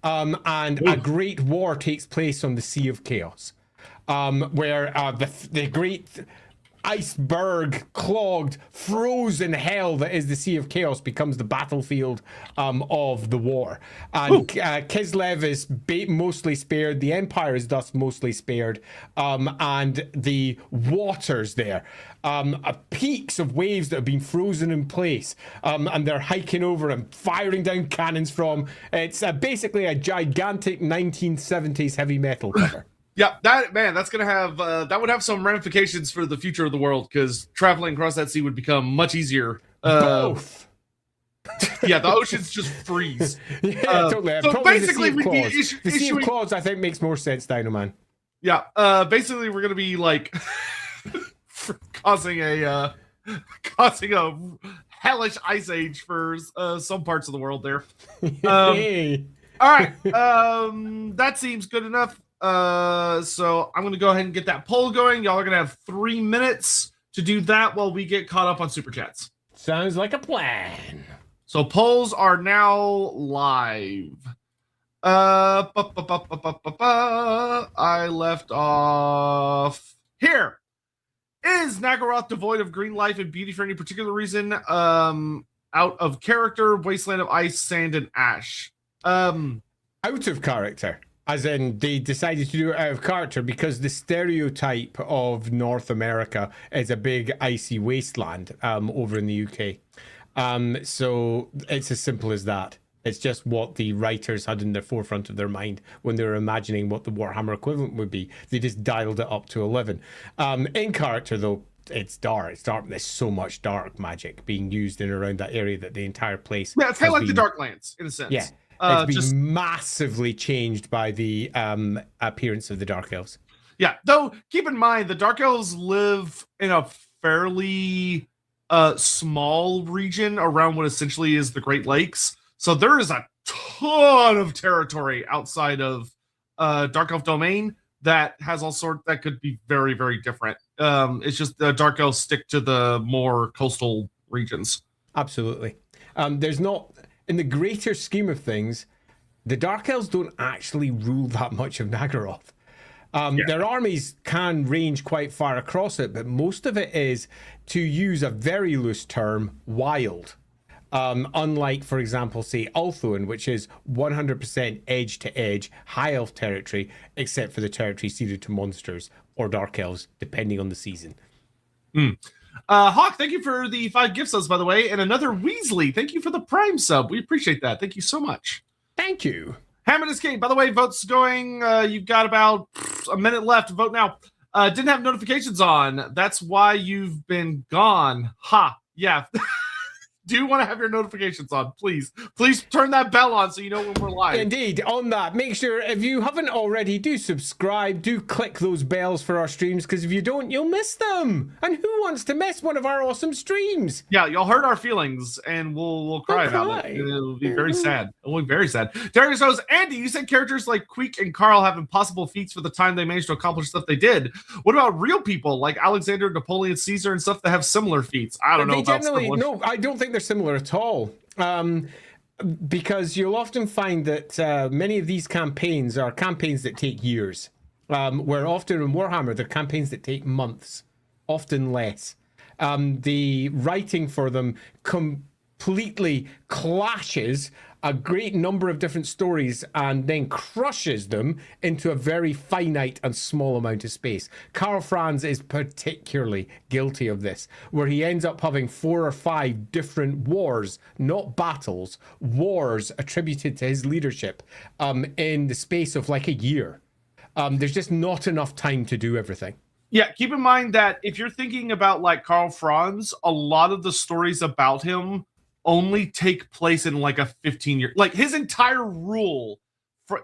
and a great war takes place on the Sea of Chaos, where the great iceberg clogged frozen hell that is the Sea of Chaos becomes the battlefield of the war, and Kislev is mostly spared, the Empire is thus mostly spared, and the waters there, peaks of waves that have been frozen in place, and they're hiking over and firing down cannons from. It's basically a gigantic 1970s heavy metal cover. Yeah, that's gonna have that would have some ramifications for the future of the world, because traveling across that sea would become much easier. Both. Yeah, the oceans just freeze. Yeah, totally. So basically, we'd be the Sea of Claws, I think, makes more sense, Dino Man. Yeah, basically, we're gonna be like causing a hellish ice age for some parts of the world there. All right, that seems good enough. So I'm gonna go ahead and get that poll going. Y'all are gonna have 3 minutes to do that while we get caught up on super chats. Sounds like a plan. So polls are now live. I left off here. Is Naggaroth devoid of green life and beauty for any particular reason? Out of character, wasteland of ice, sand, and ash. Out of character. As in, they decided to do it out of character because the stereotype of North America is a big icy wasteland over in the UK. So it's as simple as that. It's just what the writers had in the forefront of their mind when they were imagining what the Warhammer equivalent would be. They just dialed it up to 11. In character, though, it's dark. It's dark. There's so much dark magic being used in around that area that the entire place. Yeah, it's kind of like the Darklands in a sense. Yeah. It's been massively changed by the appearance of the Dark Elves. Yeah, though, keep in mind, the Dark Elves live in a fairly small region around what essentially is the Great Lakes. So there is a ton of territory outside of Dark Elf domain that has all sorts that could be very, very different. It's just the Dark Elves stick to the more coastal regions. Absolutely. There's not... In the greater scheme of things, the Dark Elves don't actually rule that much of Naggaroth. Their armies can range quite far across it, but most of it is, to use a very loose term, wild. Unlike, for example, say Ulthuan, which is 100% edge-to-edge, high elf territory, except for the territory ceded to monsters or Dark Elves, depending on the season. Hawk, thank you for the 5 gift subs, by the way, and another Weasley. Thank you for the Prime sub. We appreciate that. Thank you so much. Thank you. Hammond Escape, by the way, votes going. You've got about a minute left to vote now. Didn't have notifications on. That's why you've been gone. Ha. Yeah. Do want to have your notifications on, please turn that bell on so you know when we're live. Indeed, on that, make sure if you haven't already, do subscribe, do click those bells for our streams, because if you don't, you'll miss them. And who wants to miss one of our awesome streams? Yeah, y'all hurt our feelings, and we'll cry about it. It'll be very sad. It'll be very sad. Darius goes, Andy, you said characters like Queek and Carl have impossible feats for the time they managed to accomplish stuff they did. What about real people like Alexander, Napoleon, Caesar, and stuff that have similar feats? I don't know about similar. No, I don't think they're similar at all, because you'll often find that many of these campaigns are campaigns that take years, where often in Warhammer they're campaigns that take months, often less. The writing for them completely clashes a great number of different stories and then crushes them into a very finite and small amount of space. Karl Franz is particularly guilty of this, where he ends up having 4 or 5 different wars, not battles, wars attributed to his leadership in the space of like a year. There's just not enough time to do everything. Yeah, keep in mind that if you're thinking about like Karl Franz, a lot of the stories about him only take place in like a 15-year, like his entire rule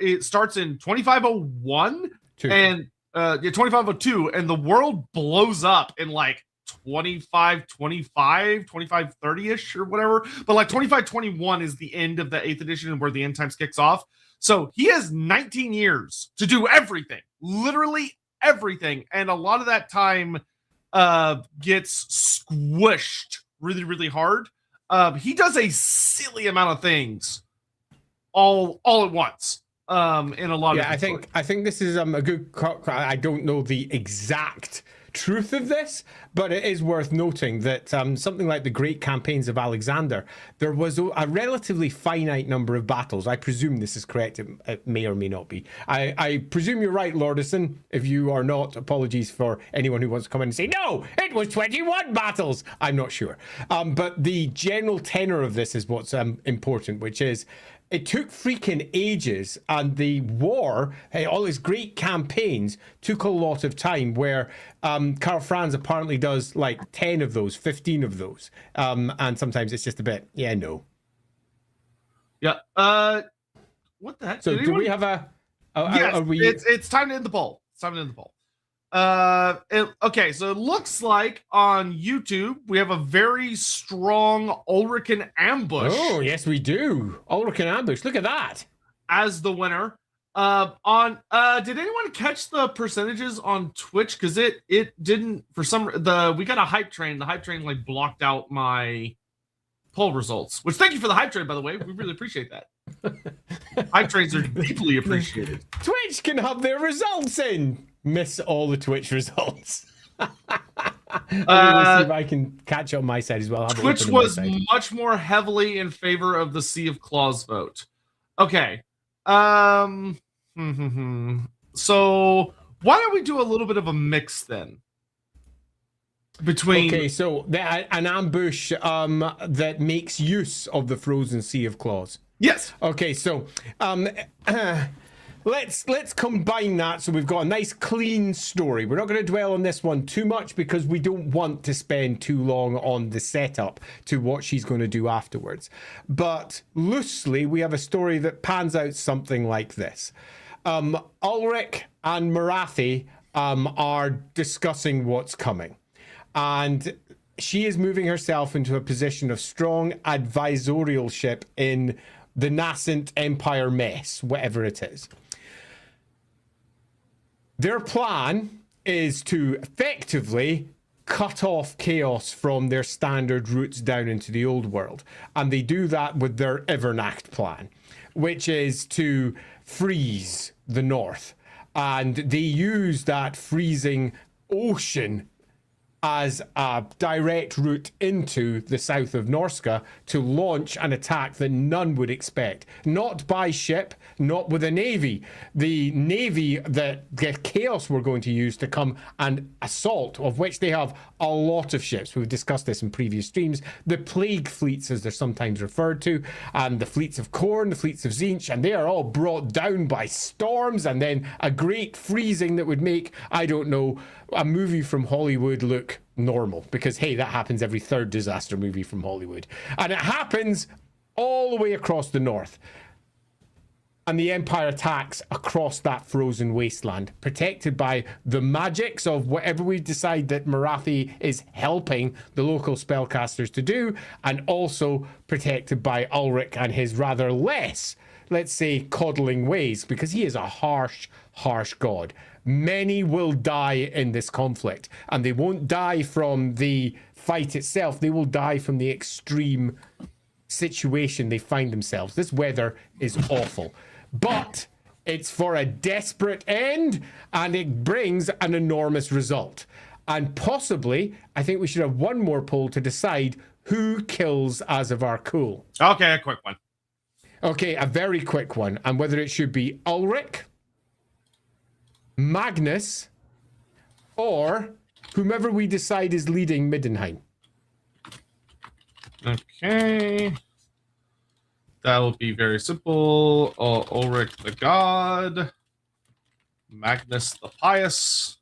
it starts in 2501 and 2502, and the world blows up in like 2530-ish or whatever, but like 2521 is the end of the 8th edition where the end times kicks off. So he has 19 years to do everything, literally everything, and a lot of that time gets squished really, really hard. He does a silly amount of things all at once. in a lot of I think this is a good. I don't know the exact truth of this, but it is worth noting that something like the Great Campaigns of Alexander, there was a relatively finite number of battles. I presume this is correct. It may or may not be. I presume you're right, Lordison. If you are not, apologies for anyone who wants to come in and say, no, it was 21 battles. I'm not sure. But the general tenor of this is what's important, which is it took freaking ages, and the war, all his great campaigns, took a lot of time, where Karl Franz apparently does like 10 of those, 15 of those. And sometimes it's just a bit, no. Yeah. What the heck? So do we have a... Yes, it's time to end the poll. It's time to end the poll. Okay, so it looks like on YouTube we have a very strong Ulrican Ambush. Oh, yes, we do. Ulrican Ambush. Look at that. As the winner. Did anyone catch the percentages on Twitch? Because it didn't, for some we got a hype train. The hype train like blocked out my poll results. Which, thank you for the hype train, by the way. We really appreciate that. Hype trains are deeply appreciated. Twitch can have their results in. Miss all the Twitch results. We'll see if I can catch up on my side as well. Twitch was much more heavily in favor of the Sea of Claws vote. Okay. So why don't we do a little bit of a mix then? Okay, so an ambush that makes use of the frozen Sea of Claws. Yes. Okay, so let's combine that so we've got a nice clean story. We're not going to dwell on this one too much because we don't want to spend too long on the setup to what she's going to do afterwards. But loosely, we have a story that pans out something like this. Ulrich and Morathi are discussing what's coming. And she is moving herself into a position of strong advisorialship in the nascent empire mess, whatever it is. Their plan is to effectively cut off chaos from their standard routes down into the old world. And they do that with their Evernacht plan, which is to freeze the north. And they use that freezing ocean as a direct route into the south of Norska to launch an attack that none would expect. Not by ship, not with a navy. The navy that the Chaos were going to use to come and assault, of which they have a lot of ships. We've discussed this in previous streams. The plague fleets, as they're sometimes referred to, and the fleets of Khorne, the fleets of Tzeentch, and they are all brought down by storms, and then a great freezing that would make, I don't know, a movie from Hollywood look normal, because hey, that happens every third disaster movie from Hollywood, and it happens all the way across the north, and the Empire attacks across that frozen wasteland, protected by the magics of whatever we decide that Morathi is helping the local spellcasters to do, and also protected by Ulrich and his rather less, let's say, coddling ways, because he is a harsh god. Many will die in this conflict, and they won't die from the fight itself. They will die from the extreme situation they find themselves. This weather is awful, but it's for a desperate end, and it brings an enormous result. And possibly, I think we should have one more poll to decide who kills Azavar Kul. Okay, a quick one. Okay, a very quick one. And whether it should be Ulrich, Magnus, or whomever we decide is leading Middenheim. Okay. That'll be very simple. Ulrich the God. Magnus the Pious.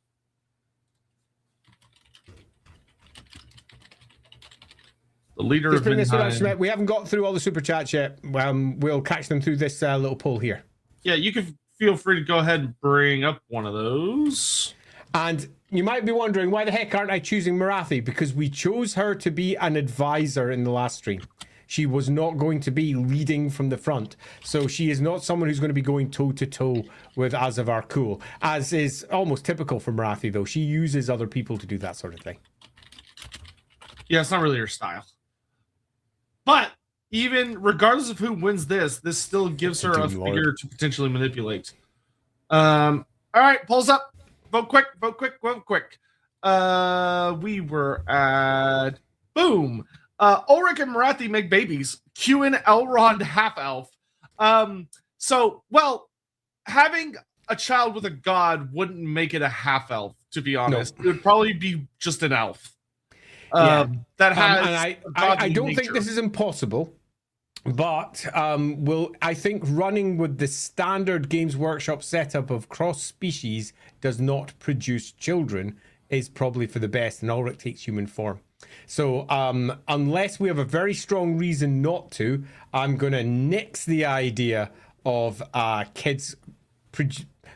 The leader of Middenheim. We haven't got through all the super chats yet. We'll catch them through this little poll here. Yeah, you can feel free to go ahead and bring up one of those. And you might be wondering, why the heck aren't I choosing Morathi? Because we chose her to be an advisor in the last stream. She was not going to be leading from the front. So she is not someone who's going to be going toe-to-toe with Azavar Kul, as is almost typical for Morathi, though. She uses other people to do that sort of thing. Yeah, it's not really her style. But even regardless of who wins this still gives her a figure to potentially manipulate. All right, polls up. Vote quick, vote quick, vote quick. We were at boom. Ulrich and Morathi make babies. Qin Elrond half elf. So well, having a child with a god wouldn't make it a half elf, to be honest. It would probably be just an elf. That has and I don't think this is impossible, but I think running with the standard Games Workshop setup of cross species does not produce children is probably for the best, and Ulrich takes human form. So unless we have a very strong reason not to, I'm going to nix the idea of kids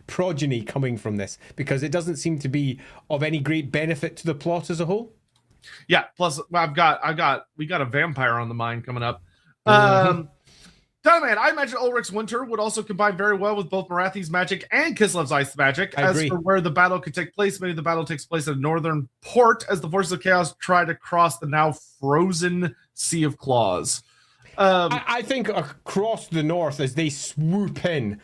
progeny coming from this, because it doesn't seem to be of any great benefit to the plot as a whole. Yeah, plus we got a vampire on the mind coming up. Man, I imagine Ulrich's Winter would also combine very well with both Morathi's magic and Kislev's ice magic. As for where the battle could take place, maybe the battle takes place at a northern port as the forces of chaos try to cross the now frozen Sea of Claws. I think across the north as they swoop in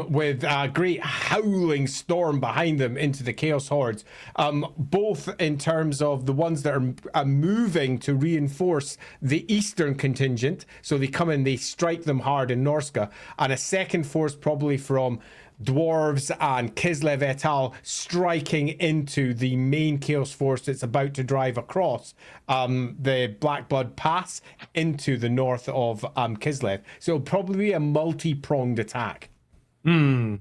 with a great howling storm behind them into the Chaos Hordes, both in terms of the ones that are moving to reinforce the eastern contingent. So they come in, they strike them hard in Norska, and a second force probably from dwarves and Kislev et al. Striking into the main Chaos Force that's about to drive across the Blackblood Pass into the north of Kislev. So it'll probably be a multi-pronged attack. Konstantin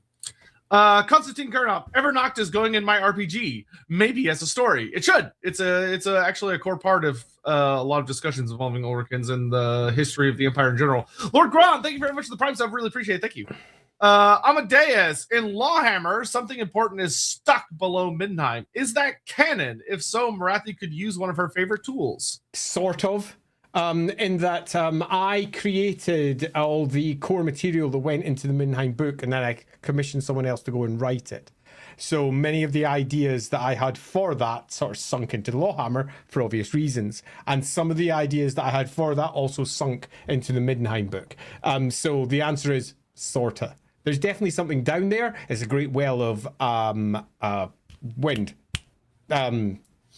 Gernop, Evernoct is going in my RPG. Maybe as a story. It should. It's actually a core part of a lot of discussions involving Ulrichans and the history of the Empire in general. Lord Gron, thank you very much for the Prime sub. Really appreciate it. Thank you. Amadeus, in Lawhammer, something important is stuck below Middenheim. Is that canon? If so, Morathi could use one of her favorite tools. Sort of. In that I created all the core material that went into the Middenheim book, and then I commissioned someone else to go and write it. So many of the ideas that I had for that sort of sunk into the Lawhammer for obvious reasons. And some of the ideas that I had for that also sunk into the Middenheim book. So the answer is sorta. There's definitely something down there. It's a great well of wind.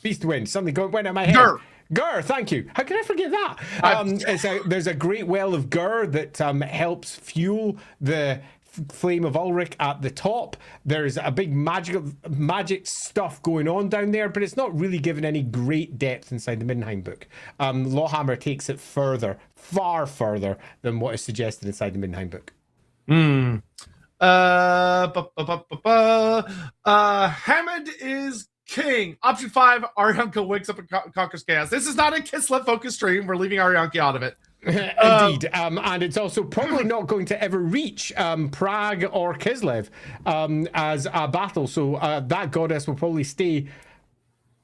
Beast wind. Something went out of my head. Gur, thank you. How can I forget that? There's a great well of Gur that helps fuel the flame of Ulrich at the top. There's a big magic stuff going on down there, but it's not really given any great depth inside the Middenheim book. Lawhammer takes it further, far further than what is suggested inside the Middenheim book. Hammond is king. Option 5, Arianka wakes up and conquers chaos. This is not a Kislev focus stream. We're leaving Arianka out of it. Indeed. And it's also probably not going to ever reach Prague or Kislev as a battle. So that goddess will probably stay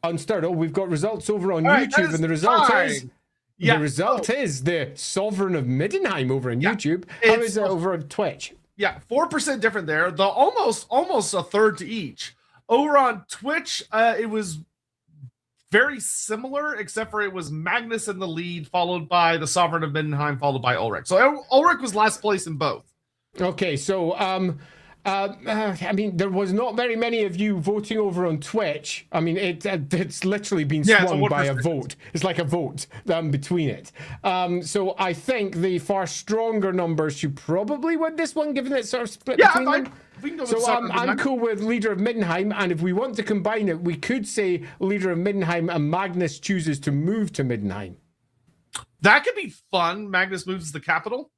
unstirred. Oh, we've got results over on YouTube, and the result is... Yeah. The result is the Sovereign of Middenheim over on YouTube. How is it over on Twitch? Yeah, 4% different there. The almost a third to each. Over on Twitch, it was very similar, except for it was Magnus in the lead, followed by the Sovereign of Middenheim, followed by Ulrich. So Ulrich was last place in both. Okay, so I mean, there was not very many of you voting over on Twitch. I mean, it's literally been swung by a vote. It's like a vote between it. So I think the far stronger numbers should probably win this one, given it's sort of split between them. So I'm cool with Leader of Middenheim, and if we want to combine it, we could say Leader of Middenheim and Magnus chooses to move to Middenheim. That could be fun. Magnus moves to the capital.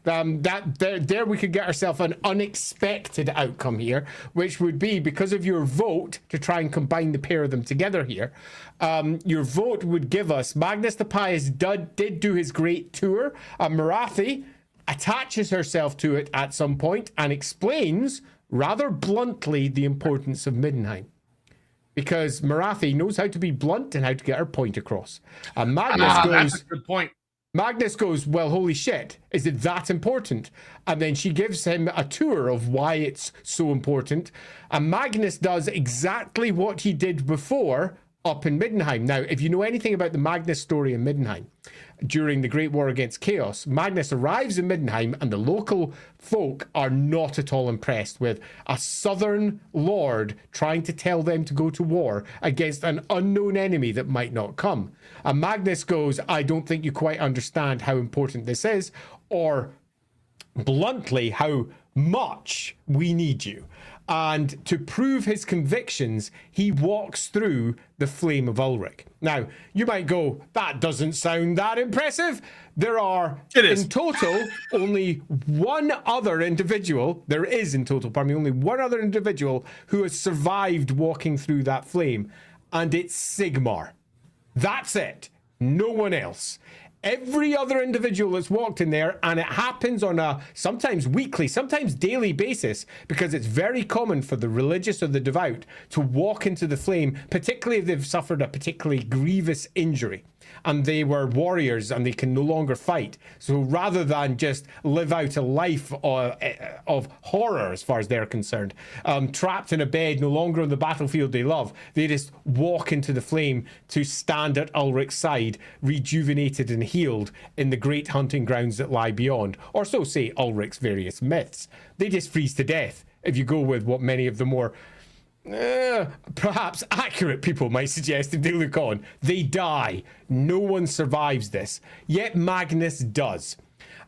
There we could get ourselves an unexpected outcome here, which would be, because of your vote to try and combine the pair of them together here, your vote would give us Magnus the Pious did do his great tour. Morathi attaches herself to it at some point and explains rather bluntly the importance of Middenheim. Because Morathi knows how to be blunt and how to get her point across. And Magnus goes... That's a good point. Magnus goes, well, holy shit, is it that important? And then she gives him a tour of why it's so important. And Magnus does exactly what he did before, up in Middenheim. Now, if you know anything about the Magnus story in Middenheim, during the Great War Against Chaos, Magnus arrives in Middenheim and the local folk are not at all impressed with a southern lord trying to tell them to go to war against an unknown enemy that might not come. And Magnus goes, I don't think you quite understand how important this is, or bluntly, how much we need you. And to prove his convictions, he walks through the flame of Ulrich. Now, you might go, that doesn't sound that impressive. There are, in total, only one other individual, only one other individual who has survived walking through that flame, and it's Sigmar. That's it. No one else. Every other individual that's walked in there, and it happens on a sometimes weekly, sometimes daily basis, because it's very common for the religious or the devout to walk into the flame, particularly if they've suffered a particularly grievous injury and they were warriors and they can no longer fight. So rather than just live out a life of horror, as far as they're concerned, trapped in a bed, no longer on the battlefield they love, they just walk into the flame to stand at Ulrich's side, rejuvenated and healed in the great hunting grounds that lie beyond. Or so say Ulrich's various myths. They just freeze to death, if you go with what many of the more perhaps accurate people might suggest if they look on. They die. No one survives this. Yet Magnus does.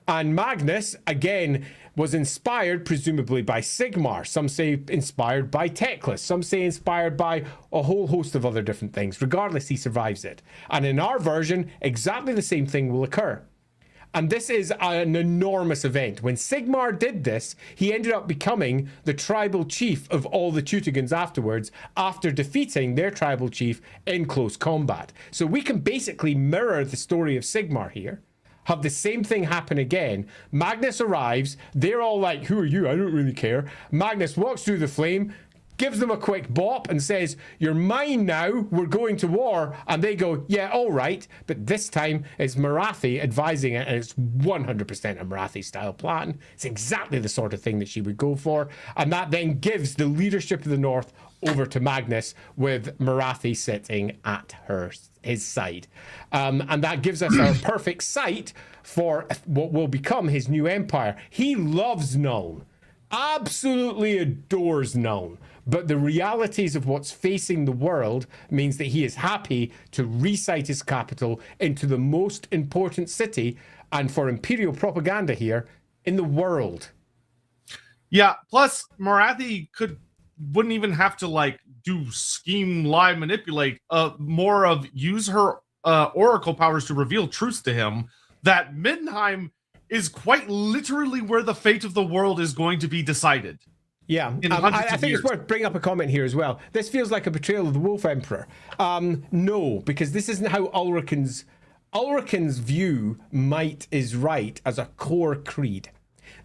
And Magnus, again, was inspired presumably by Sigmar. Some say inspired by Teclis. Some say inspired by a whole host of other different things. Regardless, he survives it. And in our version, exactly the same thing will occur. And this is an enormous event. When Sigmar did this, he ended up becoming the tribal chief of all the Teutogens afterwards, after defeating their tribal chief in close combat. So we can basically mirror the story of Sigmar here, have the same thing happen again. Magnus arrives, they're all like, who are you? I don't really care. Magnus walks through the flame, gives them a quick bop and says, you're mine now, we're going to war. And they go, yeah, all right. But this time it's Morathi advising it, and it's 100% a Morathi style plan. It's exactly the sort of thing that she would go for. And that then gives the leadership of the North over to Magnus, with Morathi sitting at his side. And that gives us our perfect site for what will become his new empire. He loves Nuln. Absolutely adores Nuln. But the realities of what's facing the world means that he is happy to resite his capital into the most important city, and for imperial propaganda here, in the world. Yeah, plus Morathi wouldn't even have to like do scheme, lie, manipulate, more of use her oracle powers to reveal truths to him, that Middenheim is quite literally where the fate of the world is going to be decided. Yeah, I think it's worth bringing up a comment here as well. This feels like a betrayal of the Wolf Emperor. No, because this isn't how Ulrich's view might is right as a core creed.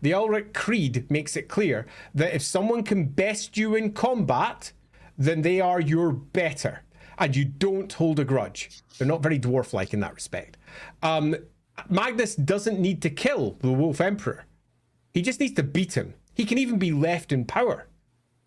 The Ulrich creed makes it clear that if someone can best you in combat, then they are your better, and you don't hold a grudge. They're not very dwarf-like in that respect. Magnus doesn't need to kill the Wolf Emperor. He just needs to beat him. He can even be left in power,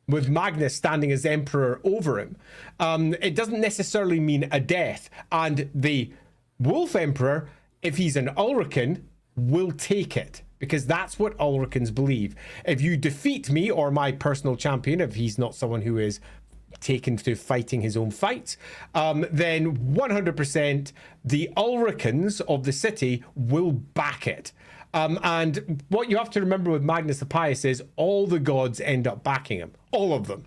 with Magnus standing as emperor over him. It doesn't necessarily mean a death. And the Wolf Emperor, if he's an Ulrican, will take it, because that's what Ulricans believe. If you defeat me or my personal champion, if he's not someone who is taken to fighting his own fights, then 100% the Ulricans of the city will back it. And what you have to remember with Magnus the Pious is all the gods end up backing him. All of them.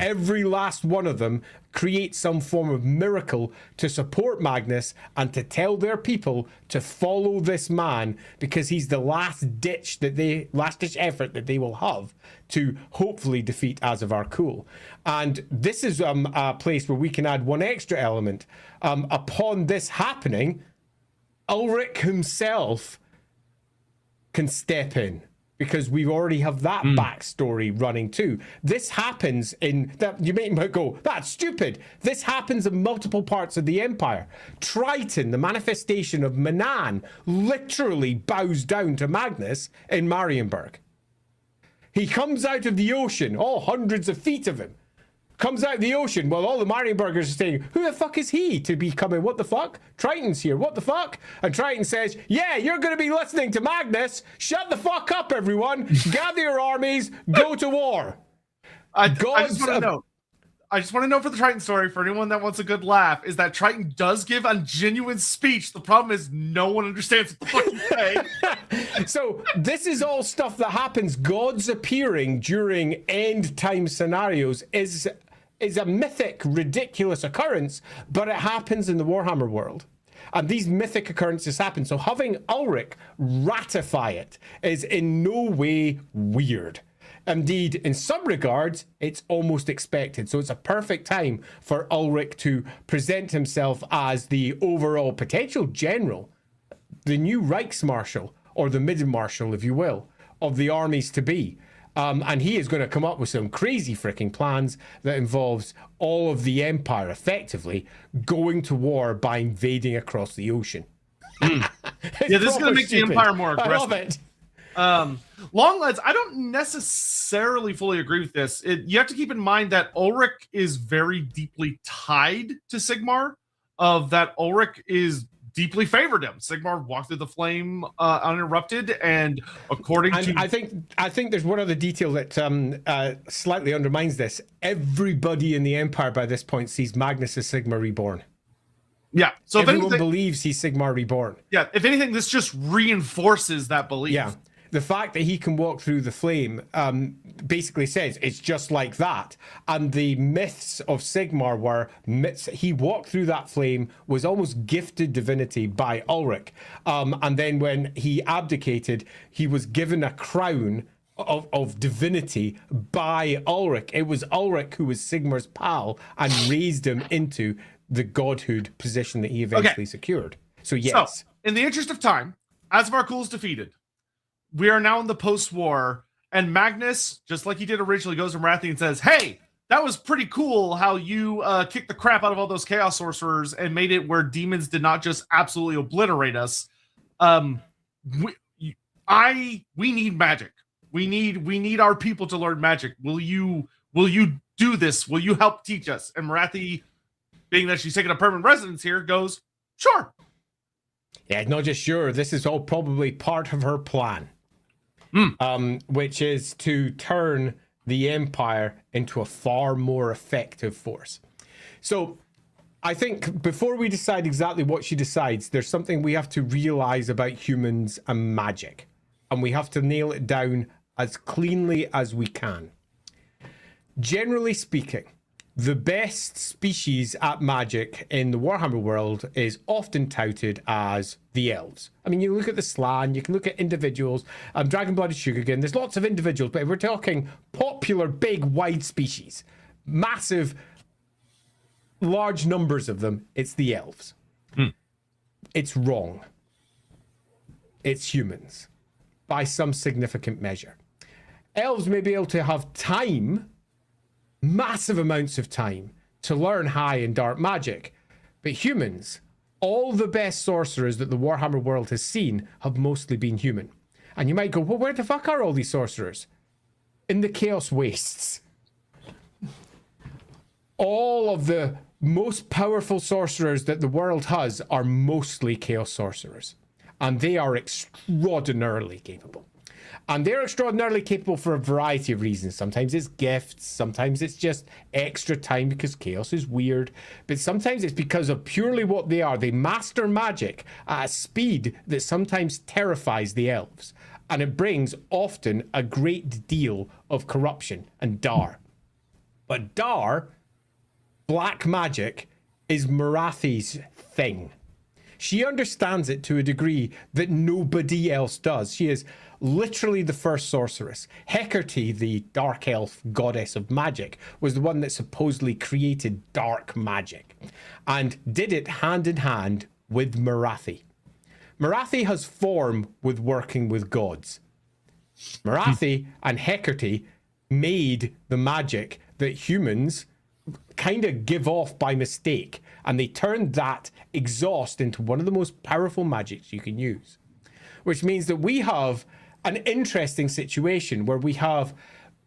Every last one of them creates some form of miracle to support Magnus and to tell their people to follow this man, because he's the last ditch effort that they will have to hopefully defeat Azavar Kul. And this is a place where we can add one extra element. Upon this happening, Ulrich himself can step in, because we already have that backstory running too. This happens in that, you might go, that's stupid. This happens in multiple parts of the empire. Triton, the manifestation of Manan, literally bows down to Magnus in Marienburg. He comes out of the ocean, all hundreds of feet of him, comes out of the ocean while all the Marienburgers are saying, who the fuck is he to be coming? What the fuck? Triton's here. What the fuck? And Triton says, yeah, you're going to be listening to Magnus. Shut the fuck up, everyone. Gather your armies. Go to war. I just want to know. I just want to know for the Triton story, for anyone that wants a good laugh, is that Triton does give a genuine speech. The problem is no one understands what the fuck he's saying. So this is all stuff that happens. Gods appearing during end time scenarios is a mythic, ridiculous occurrence, but it happens in the Warhammer world. And these mythic occurrences happen. So having Ulrich ratify it is in no way weird. Indeed, in some regards, it's almost expected. So it's a perfect time for Ulrich to present himself as the overall potential general, the new Reichsmarshal, or the Middenmarschall, if you will, of the armies to be. And he is going to come up with some crazy freaking plans that involves all of the Empire effectively going to war by invading across the ocean. Yeah, this is going to make the Empire more aggressive. I love it. Longlegs, I don't necessarily fully agree with this. You have to keep in mind that Ulrich is very deeply tied to Sigmar, that Ulrich is deeply favored him. Sigmar walked through the flame uninterrupted, and according to... I think there's one other detail that slightly undermines this. Everybody in the Empire by this point sees Magnus as Sigmar reborn. Yeah, so everyone believes he's Sigmar reborn. Yeah, if anything, this just reinforces that belief. Yeah. The fact that he can walk through the flame basically says it's just like that. And the myths of Sigmar were he walked through that flame, was almost gifted divinity by Ulrich. And then when he abdicated, he was given a crown of divinity by Ulrich. It was Ulrich who was Sigmar's pal and raised him into the godhood position that he eventually secured. So yes. So, in the interest of time, as Varkul is defeated, we are now in the post-war, and Magnus, just like he did originally, goes to Morathi and says, hey, that was pretty cool how you kicked the crap out of all those Chaos Sorcerers and made it where demons did not just absolutely obliterate us. We need magic. We need our people to learn magic. Will you do this? Will you help teach us? And Morathi, being that she's taking a permanent residence here, goes, sure. Yeah, not just sure. This is all probably part of her plan. Which is to turn the Empire into a far more effective force. So I think before we decide exactly what she decides, there's something we have to realize about humans and magic. And we have to nail it down as cleanly as we can. Generally speaking, the best species at magic in the Warhammer world is often touted as the elves. I mean, you look at the Slan, you can look at individuals, Dragon-Blooded Sugarkin, there's lots of individuals, but if we're talking popular, big, wide species, massive, large numbers of them, it's the elves. It's wrong. It's humans, by some significant measure. Elves may be able to have time, massive amounts of time, to learn high and dark magic. But humans, all the best sorcerers that the Warhammer world has seen have mostly been human. And you might go, well, where the fuck are all these sorcerers? In the Chaos Wastes. All of the most powerful sorcerers that the world has are mostly Chaos Sorcerers. And they are extraordinarily capable. And they're extraordinarily capable for a variety of reasons. Sometimes it's gifts, sometimes it's just extra time because chaos is weird, but sometimes it's because of purely what they are. They master magic at a speed that sometimes terrifies the elves, and it brings often a great deal of corruption and dar. But dar, black magic, is Morathi's thing. She understands it to a degree that nobody else does. She is literally the first sorceress. Hecate, the dark elf goddess of magic, was the one that supposedly created dark magic and did it hand in hand with Morathi. Morathi has form with working with gods. Morathi and Hecate made the magic that humans kind of give off by mistake, and they turned that exhaust into one of the most powerful magics you can use, which means that we have an interesting situation where we have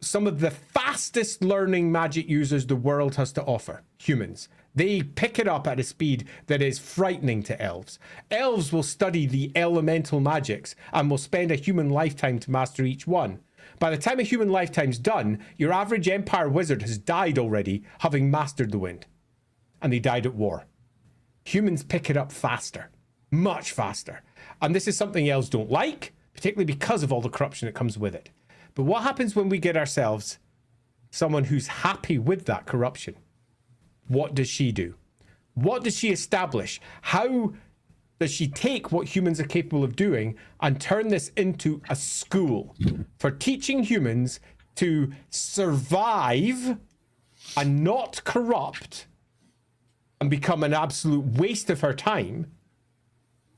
some of the fastest learning magic users the world has to offer, humans. They pick it up at a speed that is frightening to elves. Elves will study the elemental magics and will spend a human lifetime to master each one. By the time a human lifetime's done, your average Empire wizard has died already, having mastered the wind. And they died at war. Humans pick it up faster, much faster. And this is something elves don't like, particularly because of all the corruption that comes with it. But what happens when we get ourselves someone who's happy with that corruption? What does she do? What does she establish? How does she take what humans are capable of doing and turn this into a school for teaching humans to survive and not corrupt and become an absolute waste of her time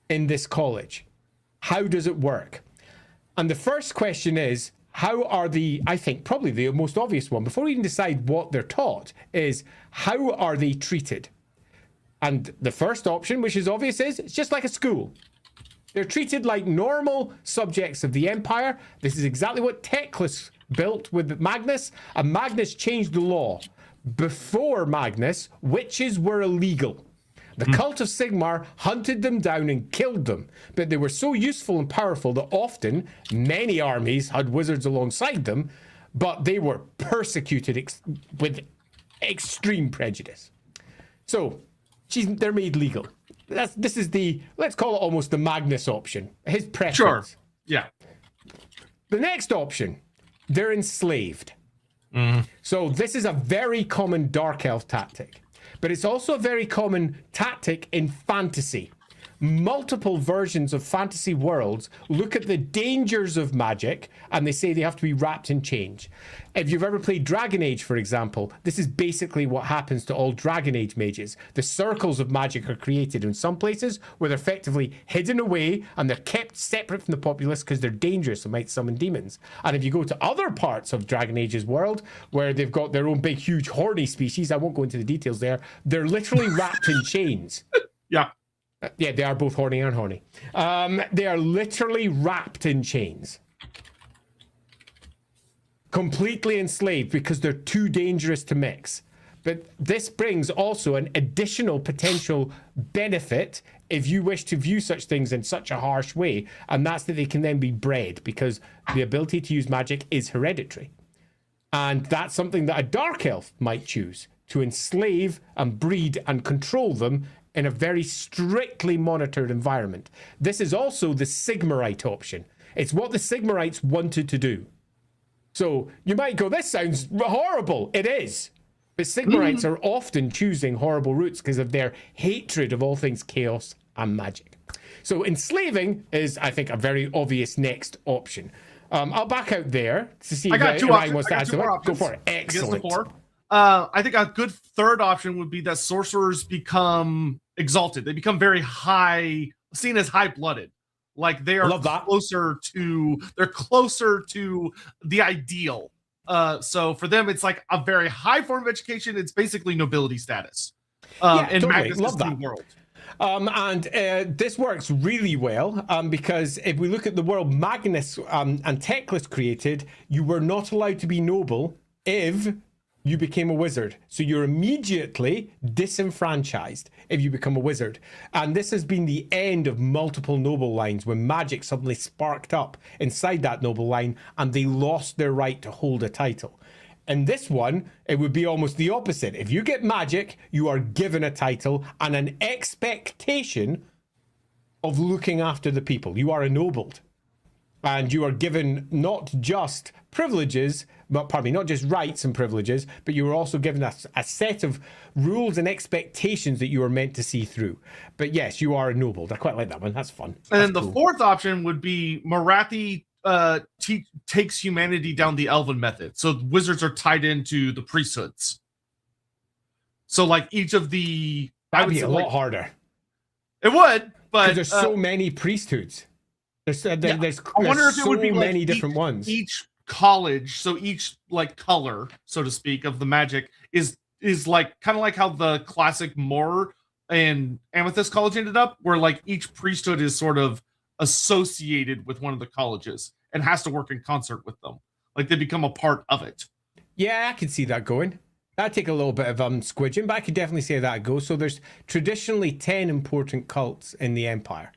in this college? How does it work? And the first question is, how are I think probably the most obvious one, before we even decide what they're taught, is how are they treated? And the first option, which is obvious, is it's just like a school. They're treated like normal subjects of the Empire. This is exactly what Teclis built with Magnus, and Magnus changed the law. Before Magnus, witches were illegal. The cult of Sigmar hunted them down and killed them, but they were so useful and powerful that often many armies had wizards alongside them, but they were persecuted with extreme prejudice. So they're made legal. This is let's call it almost the Magnus option, his preference. Sure. Yeah. The next option, they're enslaved. So this is a very common dark elf tactic. But it's also a very common tactic in fantasy. Multiple versions of fantasy worlds look at the dangers of magic and they say they have to be wrapped in chains. If you've ever played Dragon Age, for example, this is basically what happens to all Dragon Age mages. The circles of magic are created in some places where they're effectively hidden away and they're kept separate from the populace because they're dangerous and might summon demons. And if you go to other parts of Dragon Age's world where they've got their own big, huge, horny species, I won't go into the details there, they're literally wrapped in chains. Yeah. Yeah, they are both horny and horny. They are literally wrapped in chains. Completely enslaved because they're too dangerous to mix. But this brings also an additional potential benefit if you wish to view such things in such a harsh way, and that's that they can then be bred because the ability to use magic is hereditary. And that's something that a dark elf might choose, to enslave and breed and control them in a very strictly monitored environment. This is also the Sigmarite option. It's what the Sigmarites wanted to do. So you might go, this sounds horrible. It is. But Sigmarites are often choosing horrible routes because of their hatred of all things chaos and magic. So enslaving is, I think, a very obvious next option. I'll back out there to see I got if two Ryan options. wants to add something. Go for it. Excellent. Excellent. I think a good third option would be that sorcerers become exalted. They become very high, seen as high-blooded. Like they are closer to the ideal. So for them, it's like a very high form of education. It's basically nobility status. In totally. Magnus' Love that. world. And this works really well because if we look at the world Magnus and Teclis created, you were not allowed to be noble if you became a wizard. So you're immediately disenfranchised if you become a wizard. And this has been the end of multiple noble lines when magic suddenly sparked up inside that noble line and they lost their right to hold a title. In this one, it would be almost the opposite. If you get magic, you are given a title and an expectation of looking after the people. You are ennobled. And you are given not just privileges, but pardon me, not just rights and privileges, but you are also given a set of rules and expectations that you are meant to see through. But yes, you are ennobled. I quite like that one. That's fun. And then the fourth option would be Morathi takes humanity down the elven method. So wizards are tied into the priesthoods. So like each of the... That'd be a lot harder. It would, but... There's so many priesthoods. There's I wonder if it would be many like different ones. Each college, so each like color, so to speak, of the magic is like kind of like how the classic Moor and Amethyst College ended up, where like each priesthood is sort of associated with one of the colleges and has to work in concert with them. Like they become a part of it. Yeah, I could see that going. That'd take a little bit of squidging, but I could definitely see that go. So there's traditionally 10 important cults in the Empire.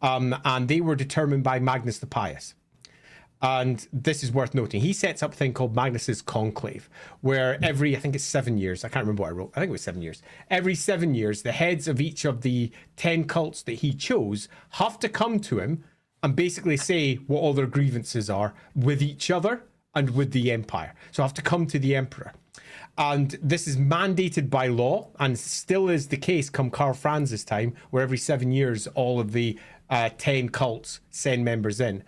And they were determined by Magnus the Pious. And this is worth noting. He sets up a thing called Magnus's Conclave, where I think it's 7 years. I can't remember what I wrote. I think it was 7 years. Every 7 years, the heads of each of the 10 cults that he chose have to come to him and basically say what all their grievances are with each other and with the Empire. So have to come to the Emperor. And this is mandated by law, and still is the case come Karl Franz's time, where every 7 years, all of the 10 cults send members in.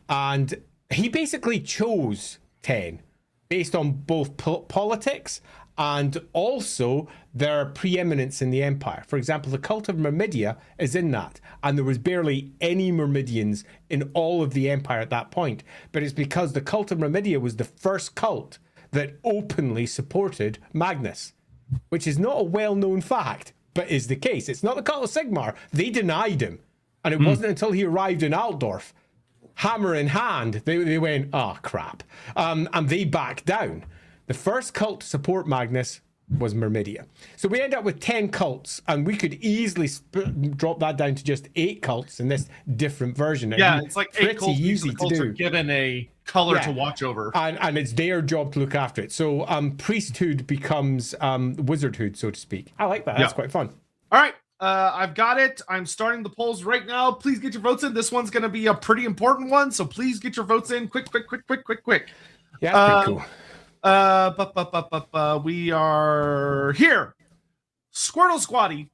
And he basically chose 10 based on both politics and also their preeminence in the Empire. For example, the cult of Myrmidia is in that, and there was barely any Myrmidians in all of the Empire at that point. But it's because the cult of Myrmidia was the first cult that openly supported Magnus, which is not a well-known fact, but is the case. It's not the cult of Sigmar. They denied him. And it wasn't until he arrived in Altdorf, hammer in hand, they went, oh, crap. And they backed down. The first cult to support Magnus was Myrmidia. So we end up with 10 cults, and we could easily drop that down to just 8 cults in this different version. Yeah, it's like 8 cults. Easy The cults are given a color to watch over. And it's their job to look after it. So priesthood becomes wizardhood, so to speak. I like that. That's quite fun. All right. I've got it. I'm starting the polls right now. Please get your votes in. This one's going to be a pretty important one, so please get your votes in. Quick. Yeah, that's pretty cool. We are here. Squirtle Squatty.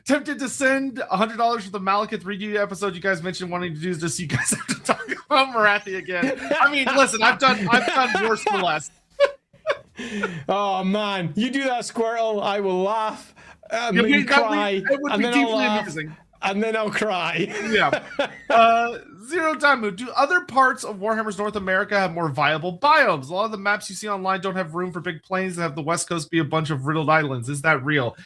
Tempted to send $100 for the Malekith redo episode you guys mentioned wanting to do just so you guys have to talk about Morathi again. I mean, listen, I've done worse for less. Oh man, you do that, Squirtle, I will laugh, maybe cry, and then I'll laugh, amusing. And then I'll cry. Yeah. Zero Damu. Do other parts of Warhammer's North America have more viable biomes? A lot of the maps you see online don't have room for big plains and have the West Coast be a bunch of riddled islands. Is that real?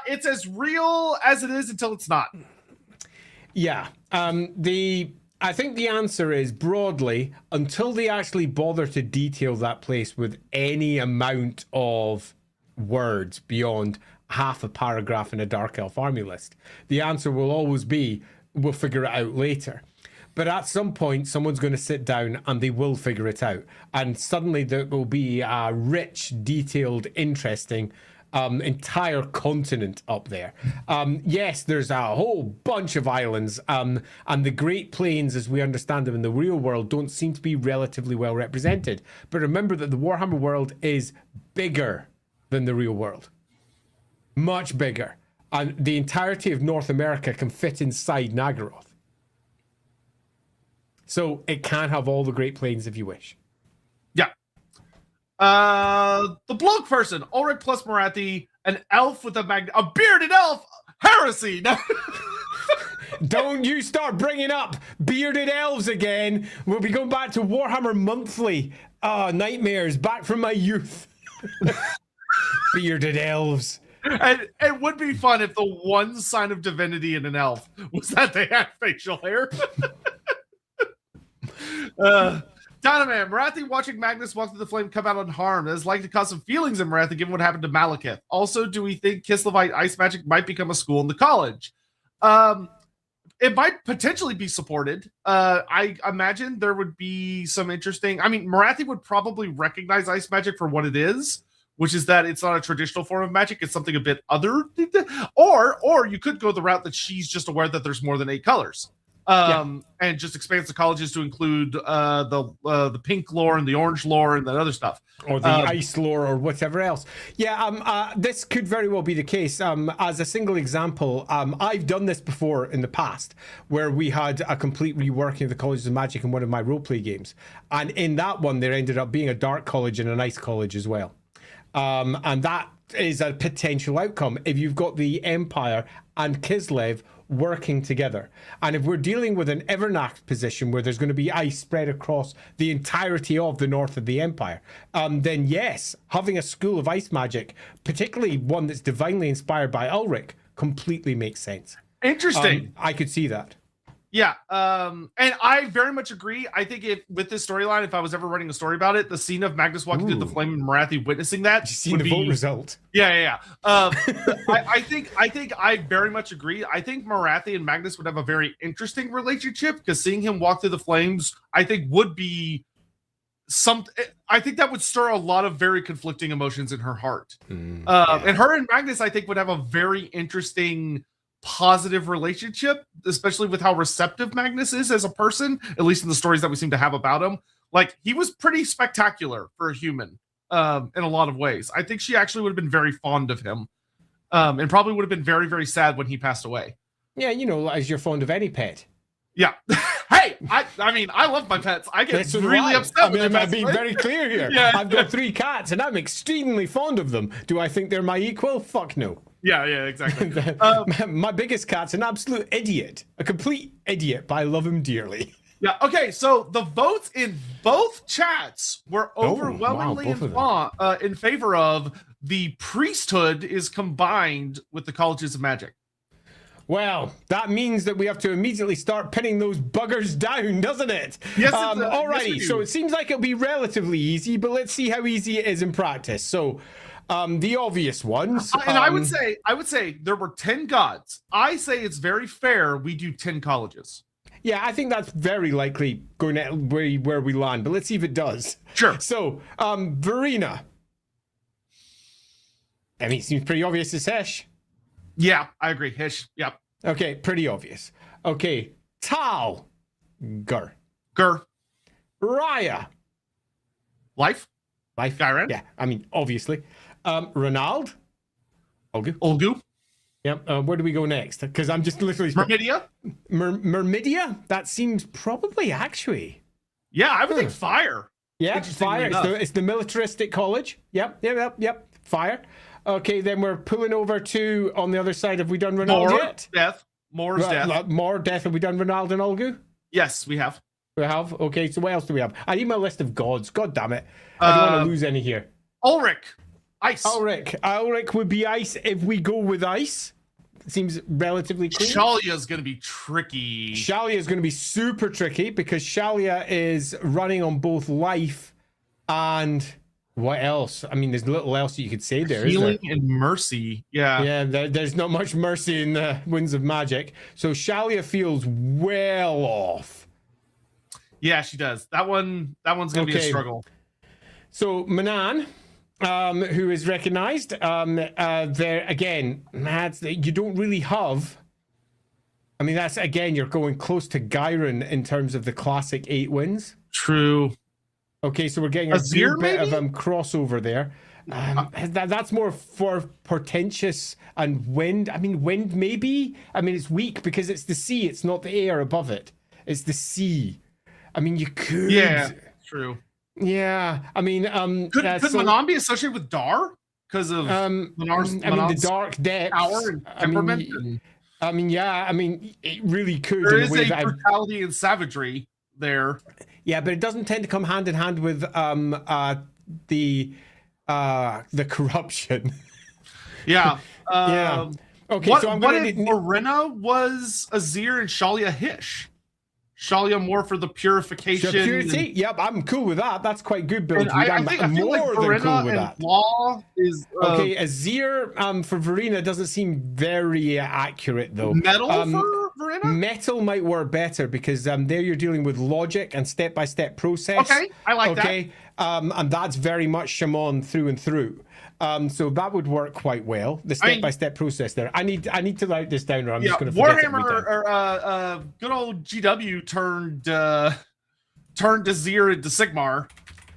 It's as real as it is until it's not. Yeah. I think the answer is broadly, until they actually bother to detail that place with any amount of words beyond half a paragraph in a Dark Elf army list, the answer will always be, we'll figure it out later. But at some point, someone's going to sit down and they will figure it out. And suddenly there will be a rich, detailed, interesting entire continent up there. Yes, there's a whole bunch of islands, and the Great Plains, as we understand them in the real world, don't seem to be relatively well represented. But remember that the Warhammer world is bigger than the real world. Much bigger. And the entirety of North America can fit inside Nagaroth. So it can have all the Great Plains if you wish. Yeah. The blog person, Ulrich plus Morathi, an elf with a bearded elf, heresy. Don't you start bringing up bearded elves again. We'll be going back to Warhammer Monthly. Nightmares, back from my youth. Bearded elves. And it would be fun if the one sign of divinity in an elf was that they had facial hair. Donovan, Morathi watching Magnus walk through the flame come out unharmed. That is likely to cause some feelings in Morathi given what happened to Malekith. Also, do we think Kislevite ice magic might become a school in the college? It might potentially be supported. I imagine there would be some interesting... I mean, Morathi would probably recognize ice magic for what it is, which is that it's not a traditional form of magic. It's something a bit other. Or you could go the route that she's just aware that there's more than 8 colors. And just expands the colleges to include the pink lore and the orange lore and that other stuff, or the ice lore or whatever else. This could very well be the case. As a single example, I've done this before in the past, where we had a complete reworking of the Colleges of Magic in one of my roleplay games, and in that one there ended up being a dark college and an ice college as well, and that is a potential outcome if you've got the Empire and Kislev working together. And if we're dealing with an Evernacht position where there's going to be ice spread across the entirety of the north of the Empire, then yes, having a school of ice magic, particularly one that's divinely inspired by Ulrich, completely makes sense. Interesting. I could see that. Yeah, and I very much agree. I think with this storyline, if I was ever writing a story about it, the scene of Magnus walking through the flame and Morathi witnessing that Seen the vote result. Yeah. I think I very much agree. I think Morathi and Magnus would have a very interesting relationship because seeing him walk through the flames, I think would be I think that would stir a lot of very conflicting emotions in her heart. And her and Magnus, I think, would have a very interesting, positive relationship, especially with how receptive Magnus is as a person, at least in the stories that we seem to have about him. Like, he was pretty spectacular for a human in a lot of ways. I think she actually would have been very fond of him and probably would have been very, very sad when he passed away. Yeah, you know, as you're fond of any pet. Yeah. Hey, I mean, I love my pets. I get really upset. I mean, I'm being very clear here. Yeah. I've got 3 cats and I'm extremely fond of them. Do I think they're my equal? Fuck no. Yeah, exactly. My biggest cat's an absolute idiot, a complete idiot, but I love him dearly. Yeah. Okay. So the votes in both chats were overwhelmingly in favor of the priesthood is combined with the colleges of magic. Well, that means that we have to immediately start pinning those buggers down, doesn't it? Yes. Alrighty. Yes, so it seems like it'll be relatively easy, but let's see how easy it is in practice. So, the obvious ones. And I would say there were 10 gods. I say it's very fair we do 10 colleges. Yeah, I think that's very likely going to where we land, but let's see if it does. Sure. So, Verena. I mean, it seems pretty obvious it's Hesh. Yeah, I agree. Hish. Yep. Okay, pretty obvious. Okay, Tal. Gur. Raya. Life. Gyren. Yeah, I mean, obviously. Ronald. Olgu. Yep. Where do we go next? Because I'm just literally... Mermidia. Mermidia? That seems probably actually... Yeah, I would think fire. Yeah, fire. It's the militaristic college. Yep. Fire. Okay, then we're pulling over to, on the other side, have we done Ronald yet? Moore's death. More death. Have we done Ronald and Olgu? Yes, we have. We have? Okay, so what else do we have? I need my list of gods. God damn it. I don't want to lose any here. Ulrich. Ice. Ulrich would be ice if we go with ice. Seems relatively clean. Shalia's going to be tricky. Shalia is going to be super tricky because Shalia is running on both life and... What else? I mean, there's little else that you could say there. Healing and mercy. Yeah. There's not much mercy in the Winds of Magic. So Shalia feels well off. Yeah, she does. That one's going to be a struggle. So Manan, who is recognized, there again, you don't really have. I mean, that's again, you're going close to Gyren in terms of the classic 8 wins. True. Okay, so we're getting a good bit of crossover there. That's more for portentous and wind. I mean, wind maybe. I mean, it's weak because it's the sea. It's not the air above it. It's the sea. I mean, you could. Yeah, true. Yeah, I mean, could Manan be associated with Dar because of Manar's the dark depths, power and temperament? It really could. There is a brutality and savagery there. Yeah, but it doesn't tend to come hand in hand with the corruption. Yeah. Yeah. Okay. What, so I'm what if Morena was Azir and Shalia Hish? Shalia more for the purification. Purity? Yep, I'm cool with that. That's quite good, Bill. I feel like Verena and Law is okay. Azir for Verena doesn't seem very accurate though. Metal for Verena? Metal might work better because there you're dealing with logic and step-by-step process. Okay, I like that. Okay, and that's very much shaman through and through. So that would work quite well. The step-by-step process there. I need to write this down, or I'm just going to forget Warhammer or good old GW turned Azir into Sigmar.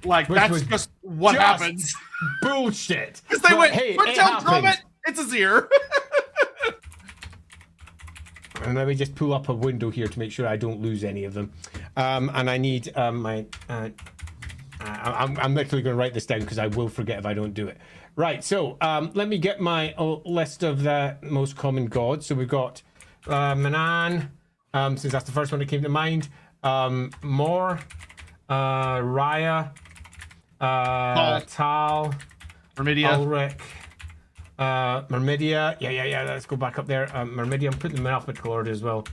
Like that's just what happens. Bullshit. Because they went, it's Azir. And let me just pull up a window here to make sure I don't lose any of them. And I need my. I'm literally going to write this down because I will forget if I don't do it. Right, so let me get my list of the most common gods. So we've got Manan, since that's the first one that came to mind. Mor, Raya, Tal, Mermidia, Ulrich, Mermidia. Yeah. Let's go back up there. Mermidia. I'm putting them in alphabetical order as well.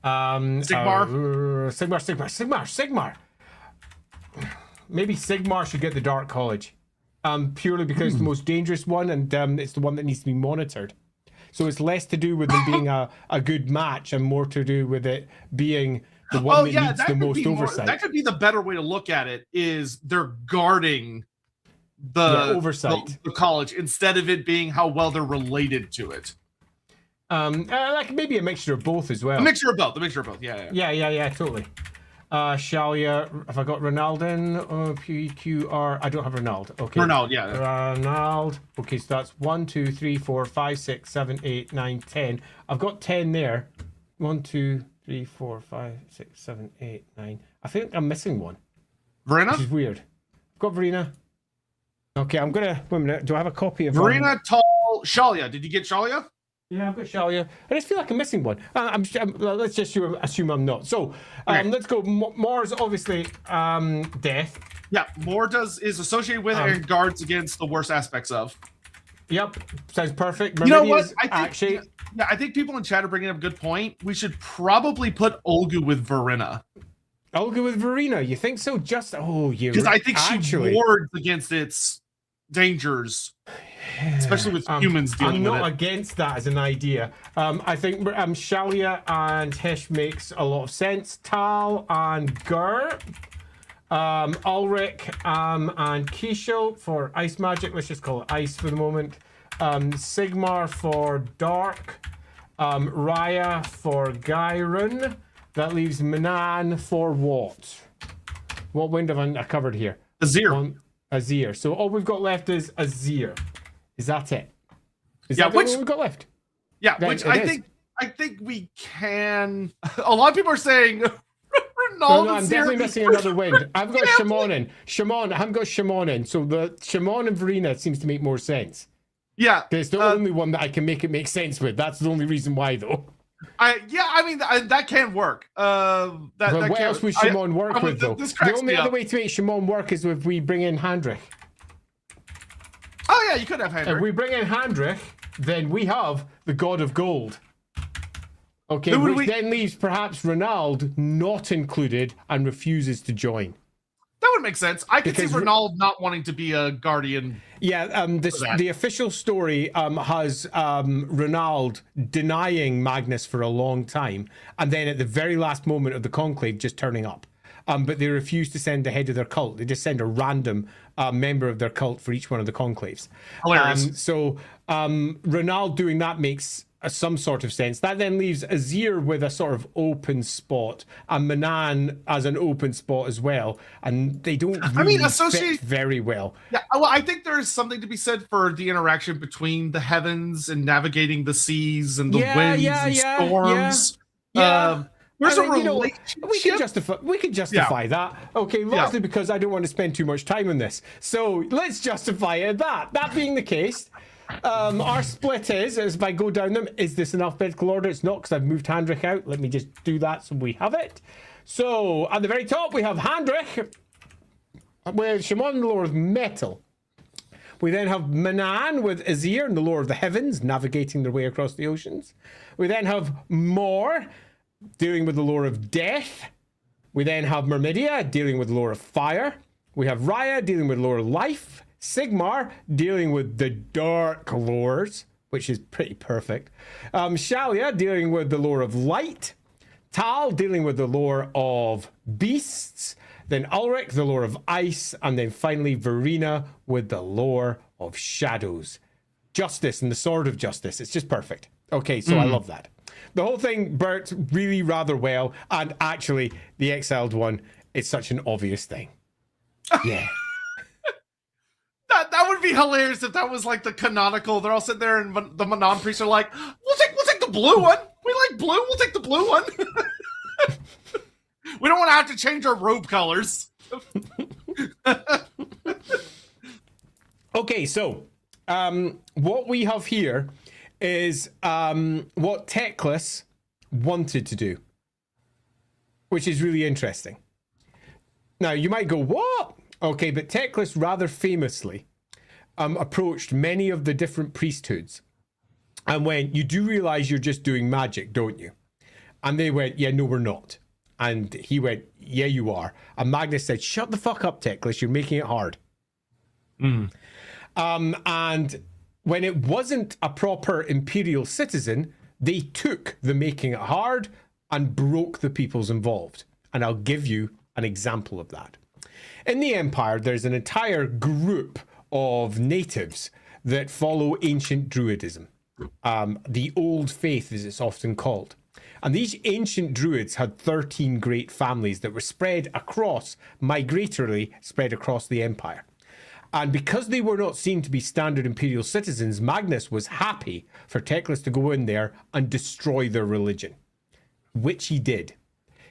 Sigmar. Maybe Sigmar should get the Dark College. Purely because it's the most dangerous one, and it's the one that needs to be monitored. So it's less to do with them being a good match and more to do with it being the one that needs the most oversight. That could be the better way to look at it, is they're guarding the oversight, the college, instead of it being how well they're related to it. Like maybe a mixture of both as well. A mixture of both, yeah. Totally. Shalia, have I got Ronaldin? PQR. I don't have Ronald. Okay. Ronald, yeah. Ronald. Okay, so that's 1, 2, 3, 4, 5, 6, 7, 8, 9, 10. I've got 10 there. 1, 2, 3, 4, 5, 6, 7, 8, 9. I think I'm missing one. Verena? Which is weird. I've got Verena. Okay, I'm gonna. Wait a minute. Do I have a copy of Verena, Tall, Shalia? Did you get Shalia? Yeah, I've got Shalia. I just feel like I'm missing one. Let's just assume I'm not. So, let's go. Mor's obviously death. Yeah, Mor is associated with and guards against the worst aspects of. Yep, sounds perfect. You know what? I think people in chat are bringing up a good point. We should probably put Olga with Verena. Olga with Verena, you think so? Because I think she wards against its dangers. Especially with humans dealing with it. I'm not against that as an idea. I think Shalia and Hesh makes a lot of sense. Tal and Gur. Ulrich and Kishel for ice magic. Let's just call it ice for the moment. Sigmar for dark. Raya for Gyrun. That leaves Manan for what? What wind have I covered here? Azir. Azir. So all we've got left is Azir. Is that it? Is that what we've got left? Yeah, which I think we can. A lot of people are saying No, I'm definitely missing another wind. I've got Shimon in. I haven't got Shimon in. So the Shimon and Verena seems to make more sense. Yeah. It's the only one that I can make it make sense with. That's the only reason why, though. That can work. What else would Shimon work with, though? The only other way to make Shimon work is if we bring in Handrich. Oh, yeah, you could have Handrich. If we bring in Handrich, then we have the God of Gold. Okay, which then leaves perhaps Ronald not included and refuses to join. That would make sense. I could see Ronald not wanting to be a guardian. Yeah, the official story has Ronald denying Magnus for a long time, and then at the very last moment of the conclave just turning up. But they refuse to send the head of their cult. They just send a random member of their cult for each one of the conclaves. Hilarious. So Ronald doing that makes some sort of sense. That then leaves Azir with a sort of open spot, and Manan as an open spot as well. And they don't really fit very well. Yeah, well, I think there is something to be said for the interaction between the heavens and navigating the seas and the winds and storms. Yeah. There's a relationship. We can justify that. Okay, largely because I don't want to spend too much time on this. So let's justify it. That being the case, our split is, if I go down them, is this in alphabetical order? It's not, because I've moved Handrich out. Let me just do that so we have it. So at the very top, we have Handrich with Shimon in the lore of metal. We then have Manan with Azir in the lore of the heavens, navigating their way across the oceans. We then have Mor dealing with the lore of death. We then have Myrmidia dealing with the lore of fire. We have Raya dealing with lore of life. Sigmar dealing with the dark lores, which is pretty perfect. Shalia dealing with the lore of light. Tal dealing with the lore of beasts. Then Ulrich, the lore of ice. And then finally Verena with the lore of shadows. Justice and the sword of justice. It's just perfect. Okay, so I love that. The whole thing worked really rather well. And actually, the exiled one, it's such an obvious thing. Yeah. That would be hilarious if that was like the canonical. They're all sitting there and the Manon priests are like, we'll take the blue one. We like blue. We'll take the blue one. We don't want to have to change our robe colors. Okay, so what we have here is what Teclis wanted to do, which is really interesting. Now, you might go, what? Okay, but Teclis rather famously approached many of the different priesthoods and went, you do realize you're just doing magic, don't you? And they went, yeah, no, we're not. And he went, yeah, you are. And Magnus said, shut the fuck up, Teclis, you're making it hard. And when it wasn't a proper imperial citizen, they took the making it hard and broke the peoples involved. And I'll give you an example of that. In the Empire, there's an entire group of natives that follow ancient Druidism. The Old Faith, as it's often called. And these ancient Druids had 13 great families that were migratorily spread across the Empire. And because they were not seen to be standard imperial citizens, Magnus was happy for Teclis to go in there and destroy their religion, which he did.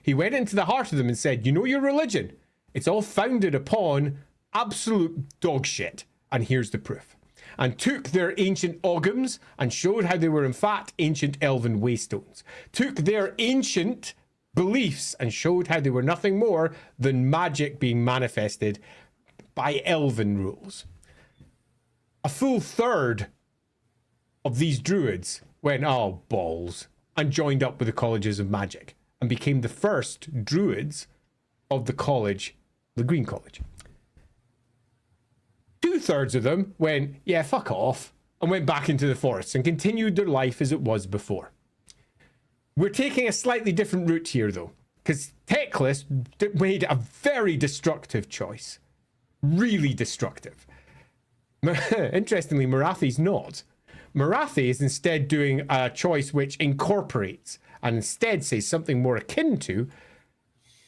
He went into the heart of them and said, you know your religion? It's all founded upon absolute dog shit. And here's the proof. And took their ancient oghams and showed how they were in fact ancient elven waystones. Took their ancient beliefs and showed how they were nothing more than magic being manifested by elven rules. A full third of these druids went, oh, balls, and joined up with the colleges of magic and became the first druids of the college, the Green College. 2/3 of them went, yeah, fuck off, and went back into the forests and continued their life as it was before. We're taking a slightly different route here, though, because Teclis made a very destructive choice. Really destructive. Interestingly, Morathi's not. Morathi is instead doing a choice which incorporates and instead says something more akin to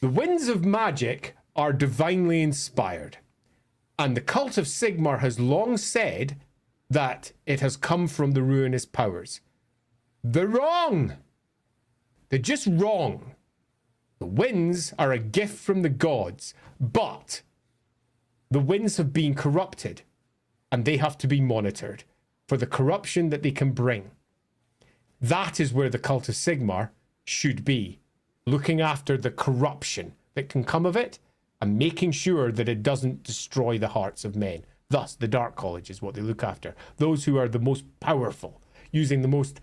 the winds of magic are divinely inspired. And the cult of Sigmar has long said that it has come from the ruinous powers. They're wrong. They're just wrong. The winds are a gift from the gods, but the winds have been corrupted and they have to be monitored for the corruption that they can bring. That is where the cult of Sigmar should be, looking after the corruption that can come of it and making sure that it doesn't destroy the hearts of men. Thus, the Dark College is what they look after. Those who are the most powerful, using the most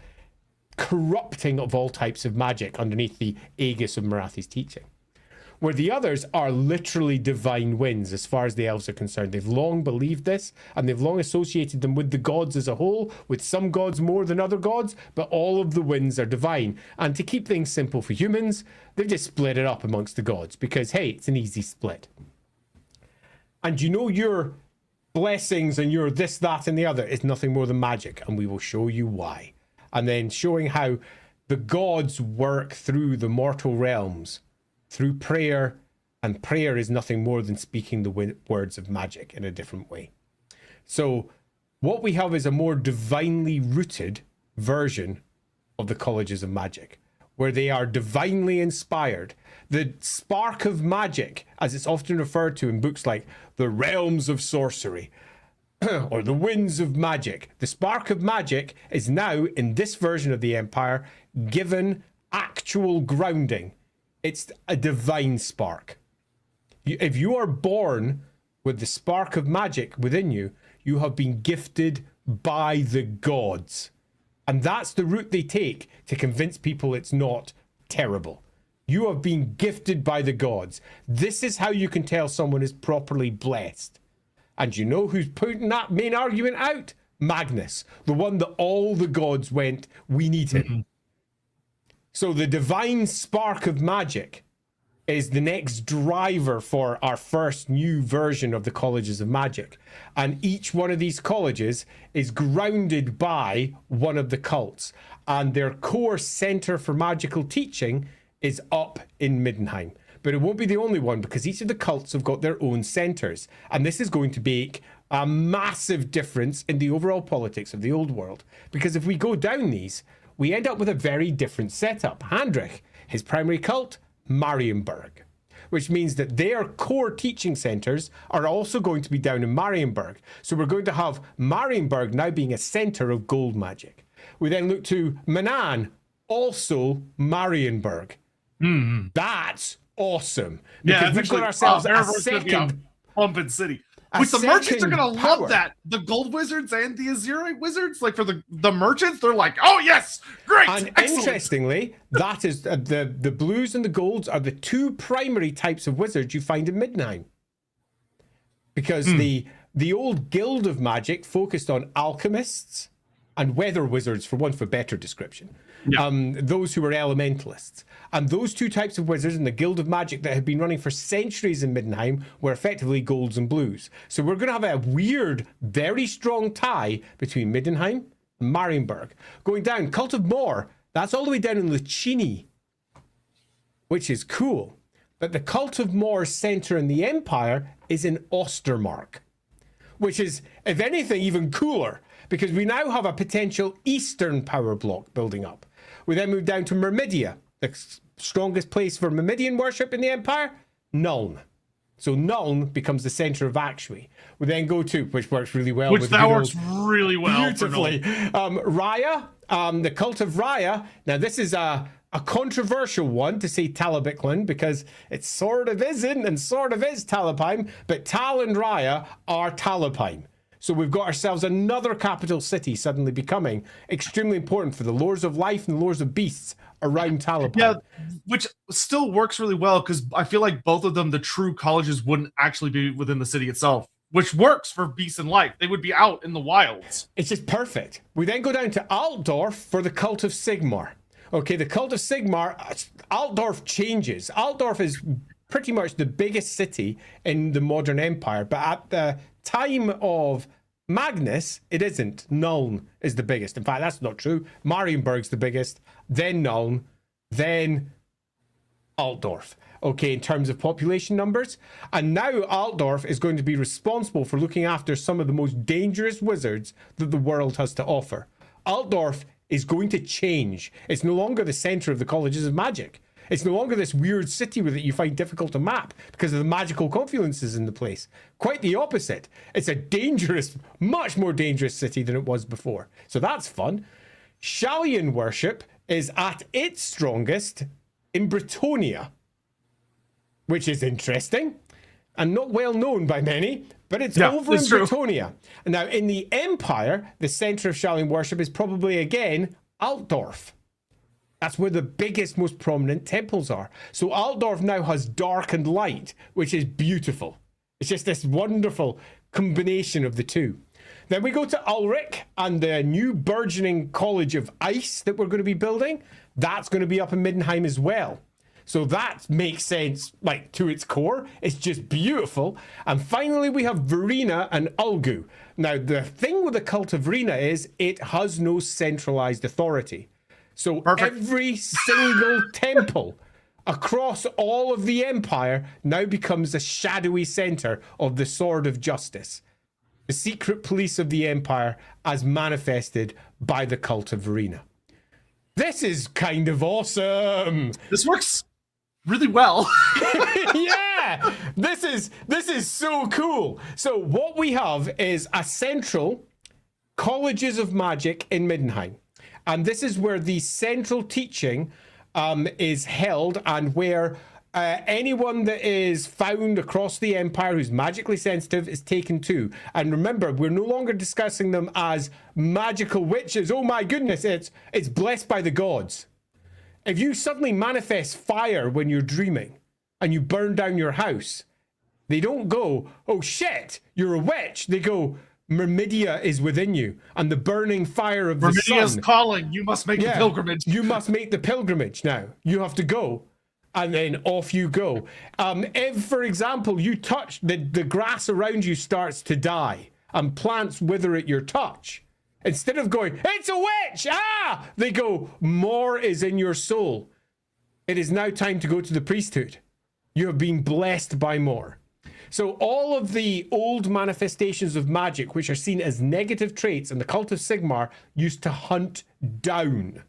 corrupting of all types of magic underneath the aegis of Morathi's teaching. Where the others are literally divine winds as far as the elves are concerned. They've long believed this, and they've long associated them with the gods as a whole, with some gods more than other gods, but all of the winds are divine. And to keep things simple for humans, they've just split it up amongst the gods, because, hey, it's an easy split. And you know your blessings and your this, that, and the other is nothing more than magic, and we will show you why. And then showing how the gods work through the mortal realms through prayer, and prayer is nothing more than speaking the words of magic in a different way. So what we have is a more divinely rooted version of the colleges of magic, where they are divinely inspired. The spark of magic, as it's often referred to in books like The Realms of Sorcery, or The Winds of Magic. The spark of magic is now, in this version of the Empire, given actual grounding. It's a divine spark. If you are born with the spark of magic within you, you have been gifted by the gods. And that's the route they take to convince people it's not terrible. You have been gifted by the gods. This is how you can tell someone is properly blessed. And you know who's putting that main argument out? Magnus, the one that all the gods went, we need him. Mm-hmm. So the divine spark of magic is the next driver for our first new version of the colleges of magic. And each one of these colleges is grounded by one of the cults. And their core center for magical teaching is up in Middenheim. But it won't be the only one, because each of the cults have got their own centers. And this is going to make a massive difference in the overall politics of the old world. Because if we go down these, we end up with a very different setup. Handrich, his primary cult, Marienburg, which means that their core teaching centers are also going to be down in Marienburg. So we're going to have Marienburg now being a center of gold magic. We then look to Manan, also Marienburg. That's awesome. Yeah, because we've got ourselves a second pumping city. Which the merchants are going to power. love that. The gold wizards and the azurite wizards, like for the merchants, they're like, oh yes, great. And excellent. Interestingly, that is the blues and the golds are the two primary types of wizards you find in Middenheim. Because the old guild of magic focused on alchemists and weather wizards, for one for better description. Yeah. Those who were elementalists. And those two types of wizards in the Guild of Magic that had been running for centuries in Middenheim were effectively golds and blues. So we're going to have a weird, very strong tie between Middenheim and Marienburg. Going down, Cult of Mor, that's all the way down in Lucchini, which is cool. But the Cult of Mor's center in the Empire is in Ostermark, which is, if anything, even cooler, because we now have a potential Eastern power block building up. We then move down to Myrmidia, the strongest place for Myrmidian worship in the Empire, Nuln. So Nuln becomes the center of Actui. We then go to, which works really well. Which that works really well. Beautifully. Raya, the Cult of Raya. Now this is a controversial one, to say Talabiclan, because it sort of isn't and sort of is Talabheim, but Tal and Raya are Talabheim. So we've got ourselves another capital city suddenly becoming extremely important for the lores of life and the lores of beasts around Talabheim. Yeah, which still works really well, because I feel like both of them, the true colleges, wouldn't actually be within the city itself, which works for beasts and life. They would be out in the wilds. It's just perfect. We then go down to Altdorf for the Cult of Sigmar. Okay, the Cult of Sigmar, Altdorf changes. Altdorf is pretty much the biggest city in the modern empire, but at the time of Magnus, it isn't. Nuln is the biggest. In fact, that's not true. Marienburg's the biggest, then Nuln, then Altdorf. Okay, in terms of population numbers. And now Altdorf is going to be responsible for looking after some of the most dangerous wizards that the world has to offer. Altdorf is going to change. It's no longer the center of the colleges of magic. It's no longer this weird city that you find difficult to map because of the magical confluences in the place. Quite the opposite. It's a dangerous, much more dangerous city than it was before. So that's fun. Shalian worship is at its strongest in Bretonia, which is interesting and not well known by many, but it's over in Bretonia. Now, in the Empire, the center of Shalian worship is probably, again, Altdorf. That's where the biggest, most prominent temples are. So Altdorf now has dark and light, which is beautiful. It's just this wonderful combination of the two. Then we go to Ulrich and the new burgeoning College of Ice that we're going to be building. That's going to be up in Middenheim as well. So that makes sense, like, to its core. It's just beautiful. And finally, we have Verena and Ulgu. Now, the thing with the cult of Verena is it has no centralized authority. So every single temple across all of the empire now becomes a shadowy center of the Sword of Justice, the secret police of the empire as manifested by the cult of Verena. This is kind of awesome. This works really well. Yeah, this is so cool. So what we have is a central colleges of magic in Middenheim. And this is where the central teaching is held, and where anyone that is found across the empire who's magically sensitive is taken to. And remember, we're no longer discussing them as magical witches. Oh my goodness, it's blessed by the gods. If you suddenly manifest fire when you're dreaming and you burn down your house, they don't go, oh shit, you're a witch. They go, Myrmidia is within you, and the burning fire of the sun. Myrmidia's calling. You must make the pilgrimage. You must make the pilgrimage now. You have to go, and then off you go. If, for example, you touch the grass around you starts to die and plants wither at your touch, instead of going, it's a witch, they go, more is in your soul. It is now time to go to the priesthood. You have been blessed by more. So all of the old manifestations of magic, which are seen as negative traits and the cult of Sigmar used to hunt down,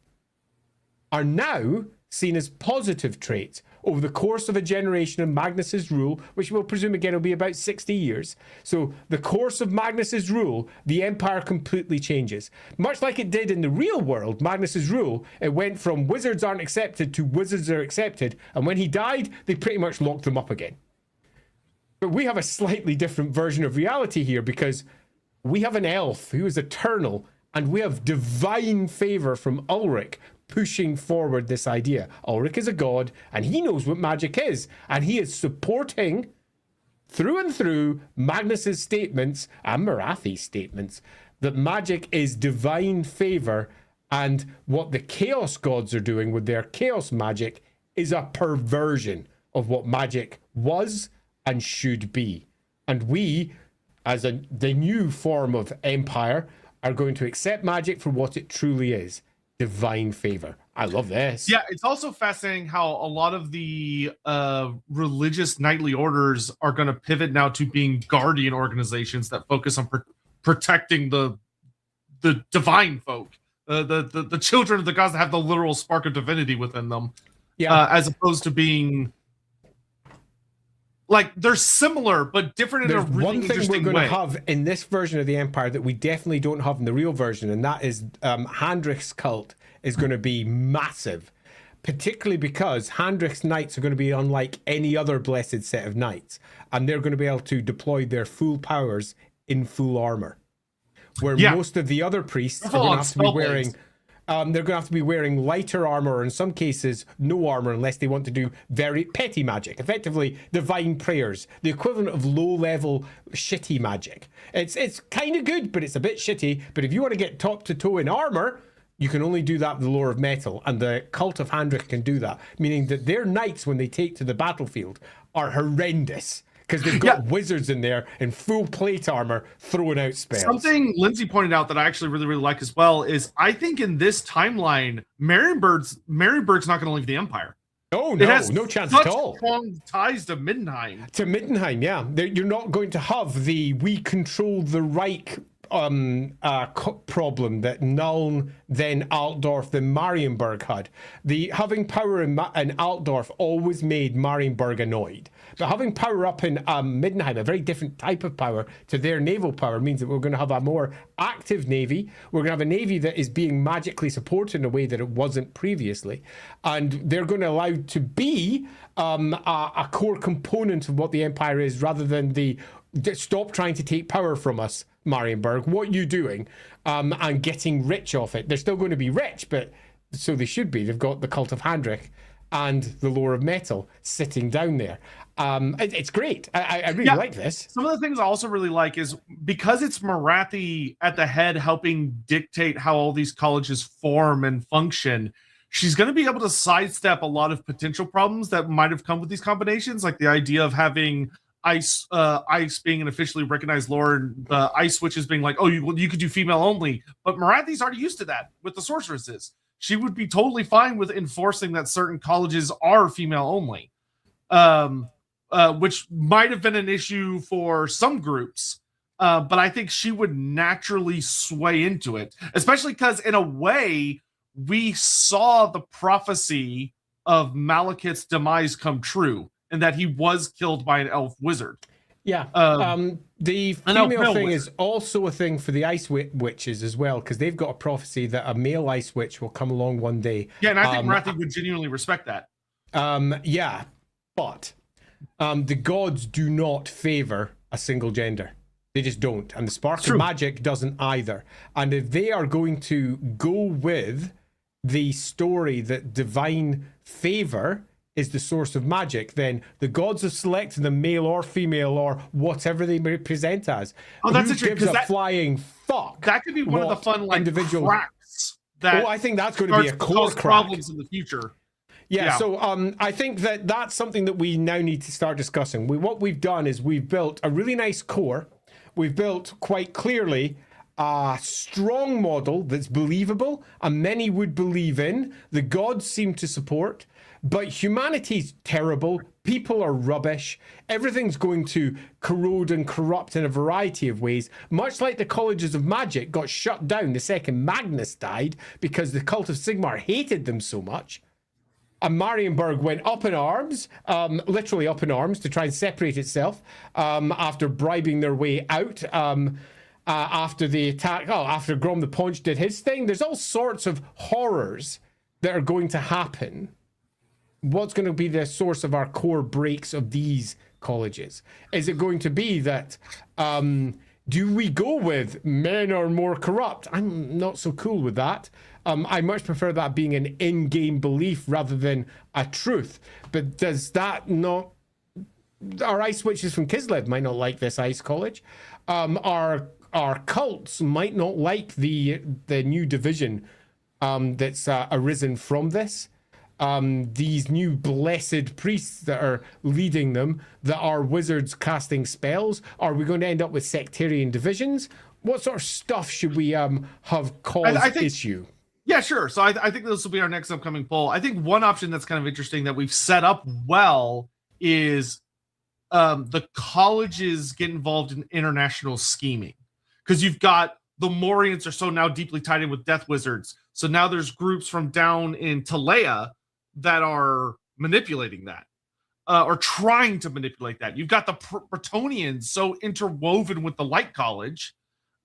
are now seen as positive traits over the course of a generation of Magnus's rule, which we'll presume again will be about 60 years. So the course of Magnus's rule, the empire completely changes. Much like it did in the real world, Magnus's rule, it went from wizards aren't accepted to wizards are accepted. And when he died, they pretty much locked them up again. But we have a slightly different version of reality here because we have an elf who is eternal, and we have divine favor from Ulrich pushing forward this idea. Ulrich is a god, and he knows what magic is, and he is supporting through and through Magnus's statements and Morathi's statements that magic is divine favor, and what the chaos gods are doing with their chaos magic is a perversion of what magic was and should be. And we, as the new form of empire, are going to accept magic for what it truly is, divine favor. I love this. Yeah, it's also fascinating how a lot of the religious knightly orders are going to pivot now to being guardian organizations that focus on protecting the divine folk, the children of the gods that have the literal spark of divinity within them. Yeah, as opposed to being like they're similar but different in a really one thing interesting we're going way. to have in this version of the Empire that we definitely don't have in the real version, and that is Handrich's cult is going to be massive, particularly because Handrich's knights are going to be unlike any other blessed set of knights, and they're going to be able to deploy their full powers in full armor, where most of the other priests are going to have to be wearing. They're going to have to be wearing lighter armor, or in some cases, no armor, unless they want to do very petty magic. Effectively, divine prayers, the equivalent of low-level shitty magic. It's kind of good, but it's a bit shitty. But if you want to get top to toe in armor, you can only do that with the lore of metal, and the cult of Handrich can do that, meaning that their knights, when they take to the battlefield, are horrendous. Because they've got wizards in there in full plate armor throwing out spells. Something Lindsay pointed out that I actually really, really like as well is I think in this timeline, Marienburg's not going to leave the Empire. Oh, it no, has no chance such at all. Strong ties to Middenheim. To Middenheim, yeah. You're not going to have the we control the Reich problem that Nuln, then Altdorf, then Marienburg had. The having power in Altdorf always made Marienburg annoyed. But having power up in Middenheim, a very different type of power to their naval power, means that we're going to have a more active navy. We're going to have a navy that is being magically supported in a way that it wasn't previously. And they're going to allow to be a core component of what the Empire is, rather than the stop trying to take power from us, Marienburg. What are you doing? And getting rich off it. They're still going to be rich, but so they should be. They've got the cult of Handrich and the lore of metal sitting down there. It's great. I really like this. Some of the things I also really like is because it's Morathi at the head helping dictate how all these colleges form and function, she's going to be able to sidestep a lot of potential problems that might have come with these combinations, like the idea of having ice being an officially recognized lore, and the ice switches being like, oh, you could do female only. But Morathi's already used to that with the sorceresses. She would be totally fine with enforcing that certain colleges are female only, which might have been an issue for some groups. But I think she would naturally sway into it, especially because in a way we saw the prophecy of Malekith's demise come true, and that he was killed by an elf wizard. Yeah. The female thing is also a thing for the ice witches as well, because they've got a prophecy that a male ice witch will come along one day. Yeah, and I think Morathi would genuinely respect that. Yeah, but the gods do not favor a single gender. They just don't. And the spark of magic doesn't either. And if they are going to go with the story that divine favor is the source of magic, then the gods have selected them, male or female or whatever they represent as. Oh, that's interesting. Gives a flying fuck. That could be one of the fun individual cracks. I think that's going to be a core crack. Problems in the future. Yeah, so I think that's something that we now need to start discussing. What we've done is we've built a really nice core. We've built quite clearly a strong model that's believable and many would believe in. The gods seem to support. But humanity's terrible. People are rubbish. Everything's going to corrode and corrupt in a variety of ways. Much like the colleges of magic got shut down the second Magnus died because the cult of Sigmar hated them so much. And Marienburg went up in arms, literally up in arms, to try and separate itself after bribing their way out. After the attack, after Grom the Paunch did his thing. There's all sorts of horrors that are going to happen. What's going to be the source of our core breaks of these colleges? Is it going to be that do we go with men are more corrupt? I'm not so cool with that. I much prefer that being an in-game belief rather than a truth. But does that not... Our ice witches from Kislev might not like this ice college. Our cults might not like the new division that's arisen from this. These new blessed priests that are leading them, that are wizards casting spells. Are we going to end up with sectarian divisions? What sort of stuff should we have caused I think, issue? Yeah, sure. So I think this will be our next upcoming poll. I think one option that's kind of interesting that we've set up well is the colleges get involved in international scheming. Because you've got the Morians are so now deeply tied in with Death Wizards. So now there's groups from down in Talea that are manipulating that, or trying to manipulate that. You've got the Bretonnians so interwoven with the Light College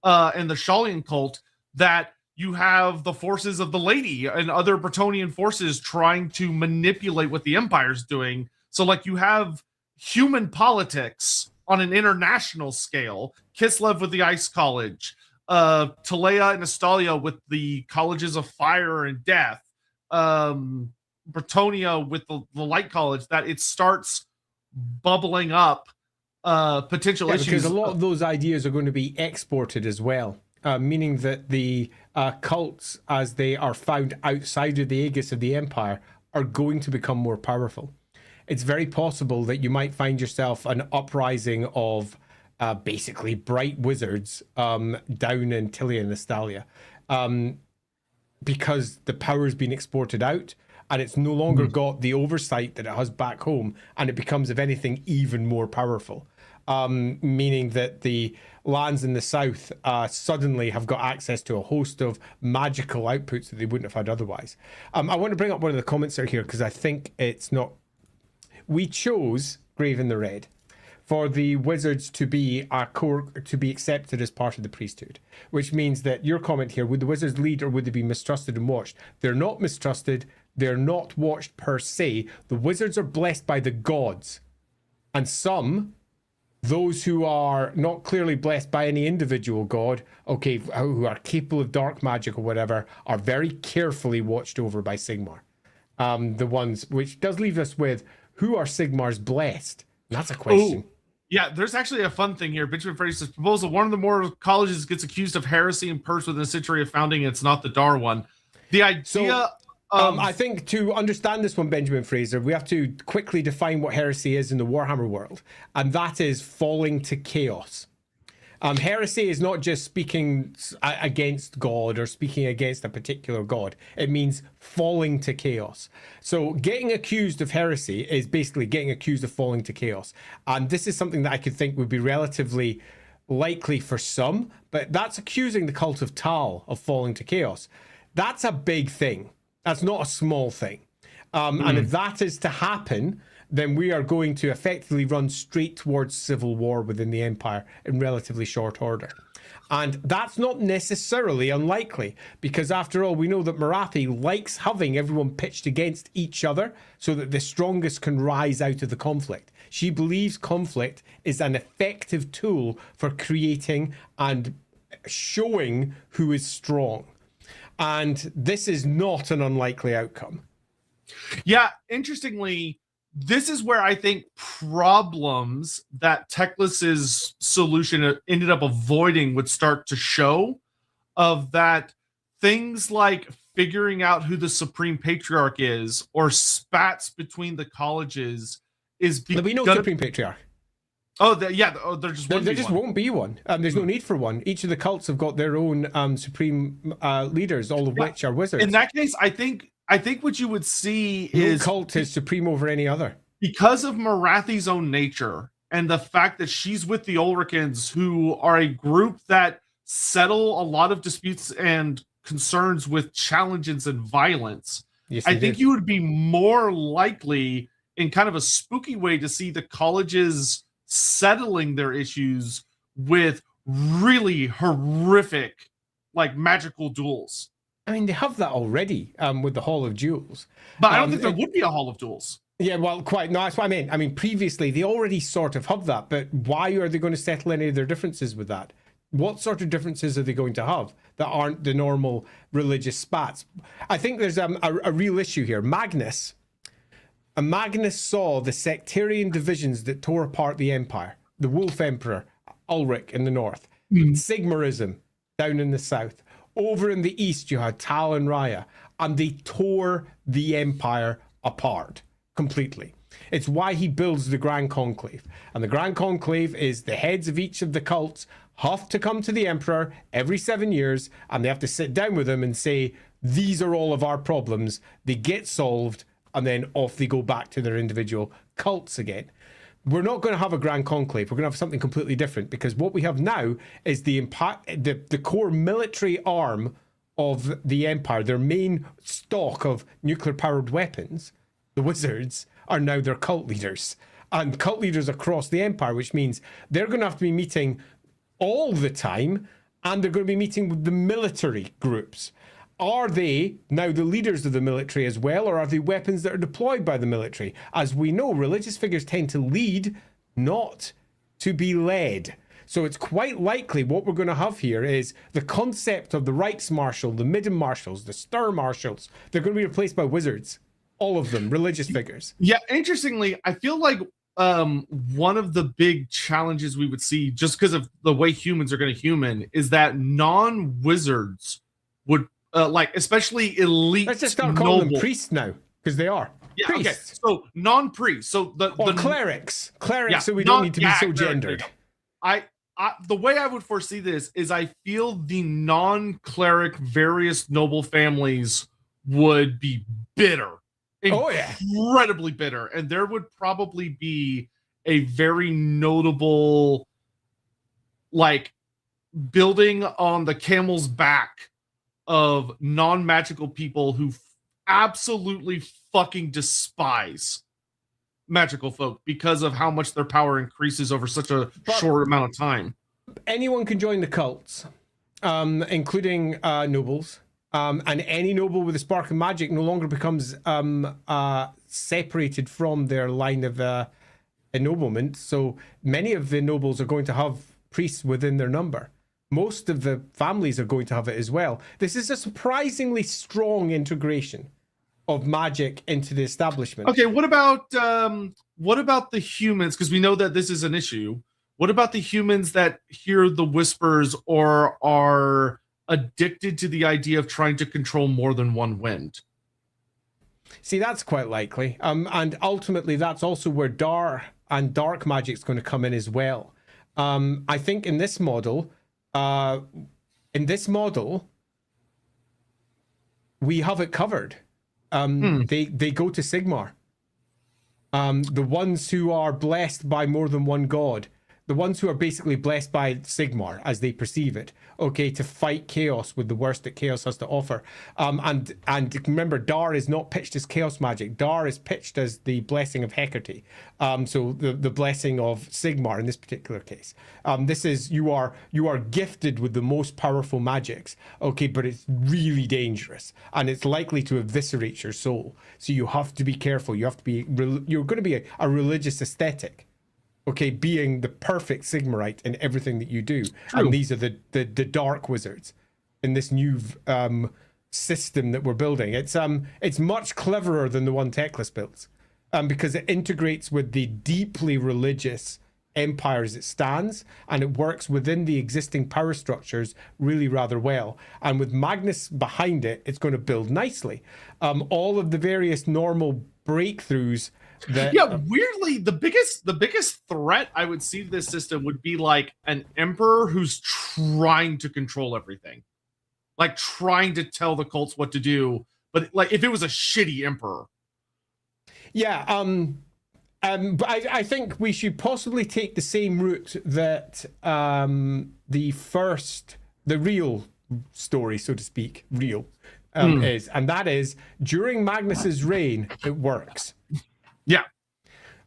and the Shalian cult that you have the forces of the Lady and other Bretonnian forces trying to manipulate what the Empire's doing. So like you have human politics on an international scale, Kislev with the Ice College, Talea and Astalia with the colleges of fire and death, Bretonia with the Light College, that it starts bubbling up potential issues. Because a lot of those ideas are going to be exported as well, meaning that the cults, as they are found outside of the aegis of the Empire, are going to become more powerful. It's very possible that you might find yourself an uprising of basically bright wizards down in Tilia and Astalia, because the power's been exported out and it's no longer got the oversight that it has back home, and it becomes, if anything, even more powerful. Meaning that the lands in the south suddenly have got access to a host of magical outputs that they wouldn't have had otherwise. I want to bring up one of the comments that are here because I think it's not... We chose Graven the Red for the wizards to be to be accepted as part of the priesthood, which means that your comment here, would the wizards lead or would they be mistrusted and watched? They're not mistrusted. They're not watched per se. The wizards are blessed by the gods, and some, those who are not clearly blessed by any individual god, okay, who are capable of dark magic or whatever, are very carefully watched over by Sigmar. The ones, which does leave us with, who are Sigmar's blessed? That's a question. Ooh. Yeah, there's actually a fun thing here. Benjamin Fraser's says, proposal, one of the more colleges gets accused of heresy and purged within a century of founding. It's not the Dar one. The idea... I think to understand this one, Benjamin Fraser, we have to quickly define what heresy is in the Warhammer world. And that is falling to chaos. Heresy is not just speaking against God or speaking against a particular god. It means falling to chaos. So getting accused of heresy is basically getting accused of falling to chaos. And this is something that I could think would be relatively likely for some, but that's accusing the cult of Tal of falling to chaos. That's a big thing. That's not a small thing. And if that is to happen, then we are going to effectively run straight towards civil war within the Empire in relatively short order. And that's not necessarily unlikely, because after all, we know that Morathi likes having everyone pitched against each other so that the strongest can rise out of the conflict. She believes conflict is an effective tool for creating and showing who is strong. And this is not an unlikely outcome. Yeah, interestingly, this is where I think problems that Teclis's solution ended up avoiding would start to show, of that things like figuring out who the Supreme Patriarch is or spats between the colleges is... There'll be no Supreme Patriarch. Oh, there just won't be there just one. won't be one. There's no need for one. Each of the cults have got their own supreme leaders, all of which are wizards. In that case, I think what you would see is no cult is supreme over any other. Because of Morathi's own nature and the fact that she's with the Ulricans, who are a group that settle a lot of disputes and concerns with challenges and violence. Yes, I think you would be more likely, in kind of a spooky way, to see the colleges settling their issues with really horrific, like, magical duels. I mean, they have that already with the Hall of Duels. But I don't think there would be a Hall of Duels. Yeah, well, quite. No, that's what I mean. I mean, previously they already sort of have that, but why are they going to settle any of their differences with that? What sort of differences are they going to have that aren't the normal religious spats? I think there's a real issue here. Magnus saw the sectarian divisions that tore apart the empire. The Wolf Emperor, Ulrich in the north, Sigmarism down in the south. Over in the east, you had Tal and Raya, and they tore the empire apart completely. It's why he builds the Grand Conclave. And the Grand Conclave is the heads of each of the cults have to come to the emperor every 7 years, and they have to sit down with him and say, these are all of our problems. They get solved, and then off they go back to their individual cults again. We're not going to have a Grand Conclave. We're going to have something completely different, because what we have now is the core military arm of the empire. Their main stock of nuclear-powered weapons, the wizards, are now their cult leaders. And cult leaders across the empire, which means they're going to have to be meeting all the time, and they're going to be meeting with the military groups. Are they now the leaders of the military as well, or are they weapons that are deployed by the military? As we know, religious figures tend to lead, not to be led. So it's quite likely what we're going to have here is the concept of the Reichsmarschall, the Midden Marshals, the Sturmarschals. They're going to be replaced by wizards. All of them, religious figures. Yeah, interestingly, I feel like one of the big challenges we would see, just because of the way humans are going to human, is that non-wizards would, like, especially elite. Let's just start calling them priests now, because they are. Yeah, priests. Okay. So non-priests. So the clerics. Clerics, so we don't need to be so gendered. The way I would foresee this is I feel the non-cleric various noble families would be bitter. Incredibly bitter. And there would probably be a very notable, like, building on the camel's back of non-magical people who absolutely fucking despise magical folk because of how much their power increases over such a short amount of time. Anyone can join the cults, including nobles. And any noble with a spark of magic no longer becomes separated from their line of ennoblement. So many of the nobles are going to have priests within their number. Most of the families are going to have it as well. This is a surprisingly strong integration of magic into the establishment. Okay, what about the humans? Because we know that this is an issue. What about the humans that hear the whispers or are addicted to the idea of trying to control more than one wind? See, that's quite likely. And ultimately, that's also where dark magic is going to come in as well. I think in this model, we have it covered. They go to Sigmar. The ones who are blessed by more than one god, the ones who are basically blessed by Sigmar as they perceive it, okay, to fight chaos with the worst that chaos has to offer. And remember, Dar is not pitched as chaos magic. Dar is pitched as the blessing of Hecate. So the blessing of Sigmar in this particular case. This is you are gifted with the most powerful magics, okay, but it's really dangerous and it's likely to eviscerate your soul. So you have to be careful. You have to be. You're going to be a religious aesthetic. Okay, being the perfect Sigmarite in everything that you do. True. And these are the dark wizards in this new system that we're building. It's much cleverer than the one Teclis built, because it integrates with the deeply religious empire as it stands, and it works within the existing power structures really rather well. And with Magnus behind it, it's going to build nicely. All of the various normal breakthroughs weirdly, the biggest threat I would see to this system would be like an emperor who's trying to control everything, like trying to tell the cults what to do, but like if it was a shitty emperor. But I think we should possibly take the same route that the real story, so to speak, is, and that is during Magnus's reign, it works. Yeah.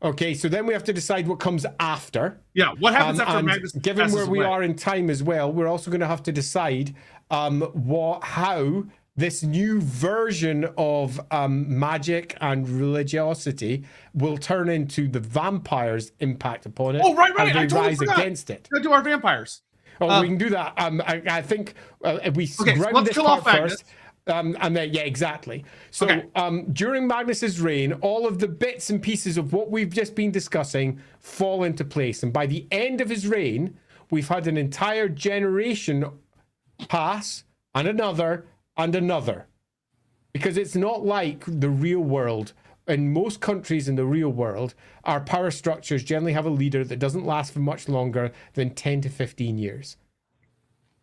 Okay, so then we have to decide what comes after. Yeah, what happens after Magnus? Given where we are in time as well, we're also going to have to decide how this new version of magic and religiosity will turn into the vampires' impact upon it. Oh, right. And they I totally rise forgot. against it. We're gonna do our vampires. Oh, we can do that. I think if we ground let's this kill part off Magnus. first. And then, yeah, exactly. So Okay. during Magnus's reign, all of the bits and pieces of what we've just been discussing fall into place. And by the end of his reign, we've had an entire generation pass, and another, and another. Because it's not like the real world. In most countries in the real world, our power structures generally have a leader that doesn't last for much longer than 10 to 15 years.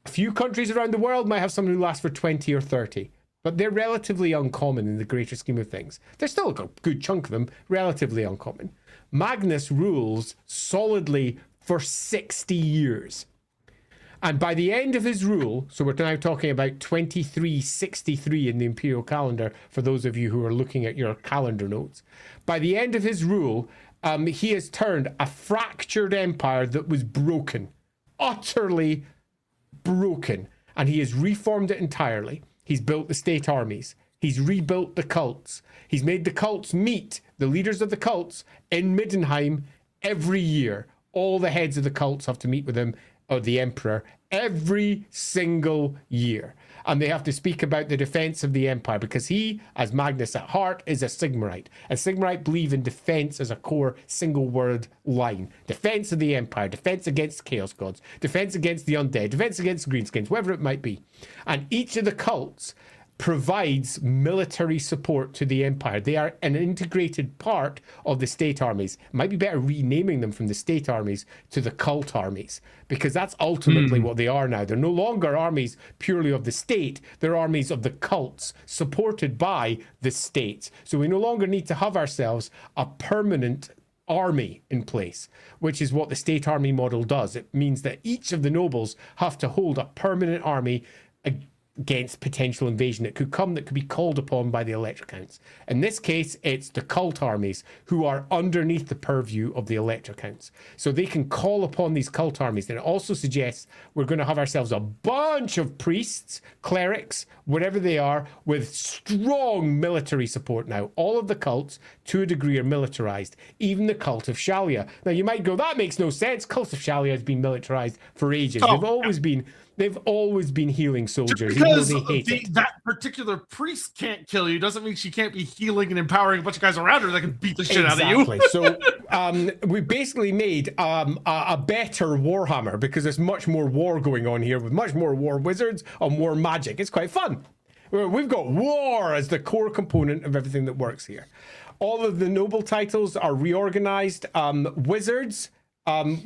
A few countries around the world might have someone who lasts for 20 or 30, but they're relatively uncommon in the greater scheme of things. There's still a good chunk of them, relatively uncommon. Magnus rules solidly for 60 years. And by the end of his rule, so we're now talking about 2363 in the imperial calendar, for those of you who are looking at your calendar notes. By the end of his rule, he has turned a fractured empire that was broken, utterly broken, and he has reformed it entirely. He's built the state armies. He's rebuilt the cults. He's made the cults meet the leaders of the cults in Middenheim every year. All the heads of the cults have to meet with him, or the emperor, every single year. And they have to speak about the defense of the empire, because he, as Magnus at heart, is a Sigmarite. And Sigmarite believe in defense as a core single word line. Defense of the empire, defense against chaos gods, defense against the undead, defense against greenskins, whatever it might be. And each of the cults provides military support to the empire. They are an integrated part of the state armies. It might be better renaming them from the state armies to the cult armies, because that's ultimately what they are now. They're no longer armies purely of the state. They're armies of the cults supported by the state. So we no longer need to have ourselves a permanent army in place, which is what the state army model does. It means that each of the nobles have to hold a permanent army against potential invasion that could come, that could be called upon by the elector counts. In this case, it's the cult armies who are underneath the purview of the elector counts. So they can call upon these cult armies. And it also suggests we're going to have ourselves a bunch of priests, clerics, whatever they are, with strong military support now. All of the cults, to a degree, are militarized. Even the cult of Shalia. Now, you might go, that makes no sense. Cult of Shalia has been militarized for ages. They've always been healing soldiers. Because even though they hate it. that particular priest can't kill you doesn't mean she can't be healing and empowering a bunch of guys around her that can beat the shit out of you. So we basically made a better Warhammer, because there's much more war going on here, with much more war wizards and war magic. It's quite fun. We've got war as the core component of everything that works here. All of the noble titles are reorganized. Wizards,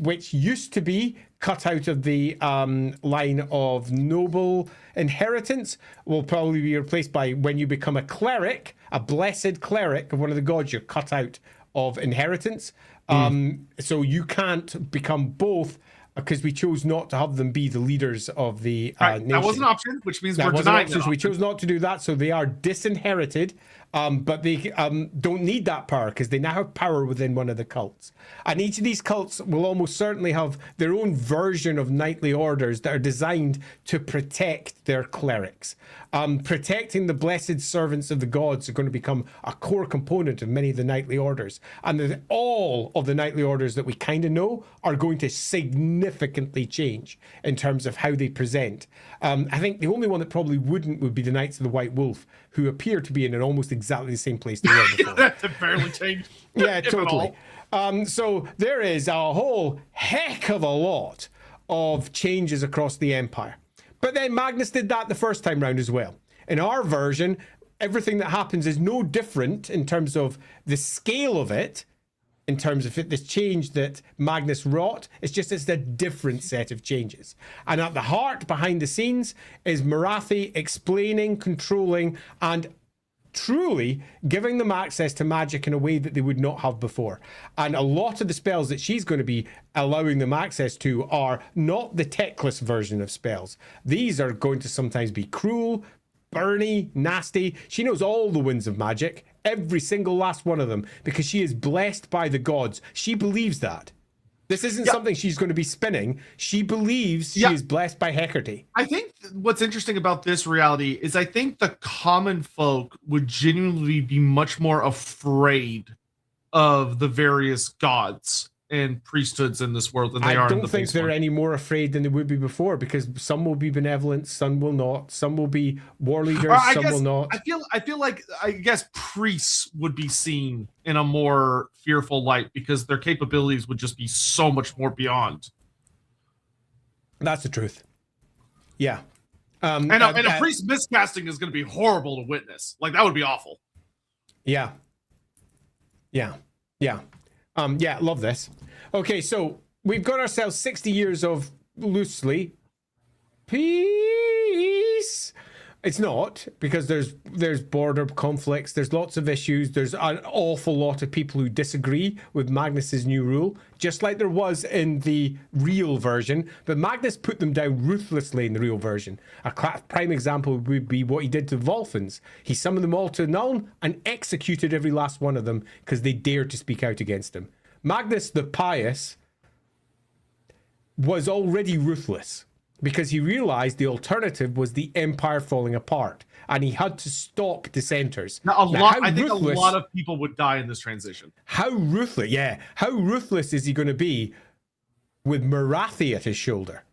which used to be cut out of the line of noble inheritance, will probably be replaced by, when you become a cleric, a blessed cleric of one of the gods, you're cut out of inheritance. So you can't become both, because we chose not to have them be the leaders of the nation. That was an option, which means we're That was an denying option, that so we chose not to do that. So they are disinherited, but they don't need that power, because they now have power within one of the cults. And each of these cults will almost certainly have their own version of knightly orders that are designed to protect their clerics. Protecting the blessed servants of the gods are going to become a core component of many of the knightly orders. And all of the knightly orders that we kind of know are going to significantly change in terms of how they present. I think the only one that probably wouldn't would be the Knights of the White Wolf, who appear to be in almost exactly the same place they were before. That barely changed. Yeah, totally. So there is a whole heck of a lot of changes across the empire. But then Magnus did that the first time round as well. In our version, everything that happens is no different in terms of the scale of it, in terms of this change that Magnus wrought. It's a different set of changes. And at the heart, behind the scenes, is Morathi explaining, controlling, and truly giving them access to magic in a way that they would not have before. And a lot of the spells that she's going to be allowing them access to are not the techless version of spells. These are going to sometimes be cruel, burny, nasty. She knows all the winds of magic, every single last one of them, because she is blessed by the gods. She believes that. This isn't something she's going to be spinning. She believes she is blessed by Hecate. I think what's interesting about this reality is I think the common folk would genuinely be much more afraid of the various gods and priesthoods in this world than they are in the I don't think they're any more afraid than they would be before, because some will be benevolent, some will not. Some will be war leaders, some will not. I feel like I guess priests would be seen in a more fearful light because their capabilities would just be so much more beyond. That's the truth. Yeah. And a priest miscasting is going to be horrible to witness. Like, that would be awful. Yeah. Yeah. Yeah. Love this. Okay, so we've got ourselves 60 years of loosely peace. It's not, because there's border conflicts, there's lots of issues, there's an awful lot of people who disagree with Magnus's new rule, just like there was in the real version, but Magnus put them down ruthlessly in the real version. A prime example would be what he did to Volfins. He summoned them all to Nuln and executed every last one of them because they dared to speak out against him. Magnus the Pious was already ruthless because he realized the alternative was the empire falling apart, and he had to stop dissenters. I think a lot of people would die in this transition. How ruthless is he going to be with Morathi at his shoulder?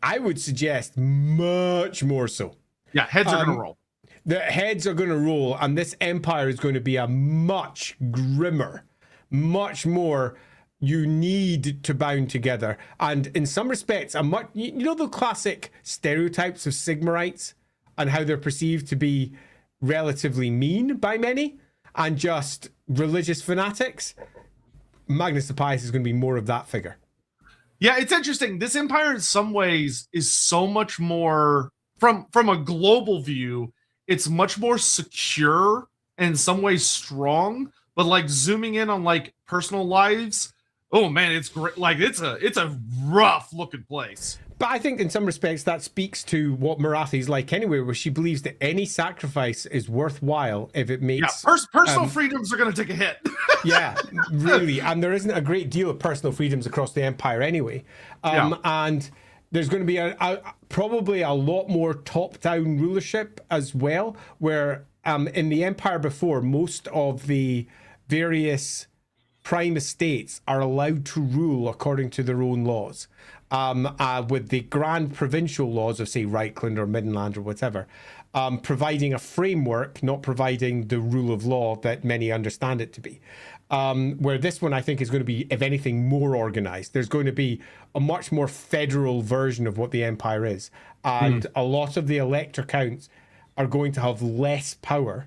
I would suggest much more so. Yeah, heads are going to roll. The heads are going to roll, and this empire is going to be a much grimmer, much more you need to bound together. And in some respects, you know the classic stereotypes of Sigmarites and how they're perceived to be relatively mean by many and just religious fanatics? Magnus the Pious is going to be more of that figure. Yeah, it's interesting. This empire in some ways is so much more, from a global view, it's much more secure and in some ways strong, but like zooming in on like personal lives, oh man, it's great. Like it's a rough looking place. But I think in some respects that speaks to what Morathi's like anyway, where she believes that any sacrifice is worthwhile if it makes... Yeah, personal freedoms are going to take a hit. Yeah, really. And there isn't a great deal of personal freedoms across the empire anyway. And there's going to be probably a lot more top-down rulership as well, where in the empire before, most of the various prime estates are allowed to rule according to their own laws, with the grand provincial laws of, say, Reichland or Middenland or whatever, providing a framework, not providing the rule of law that many understand it to be. Where this one, I think, is going to be, if anything, more organized. There's going to be a much more federal version of what the empire is. And a lot of the elector counts are going to have less power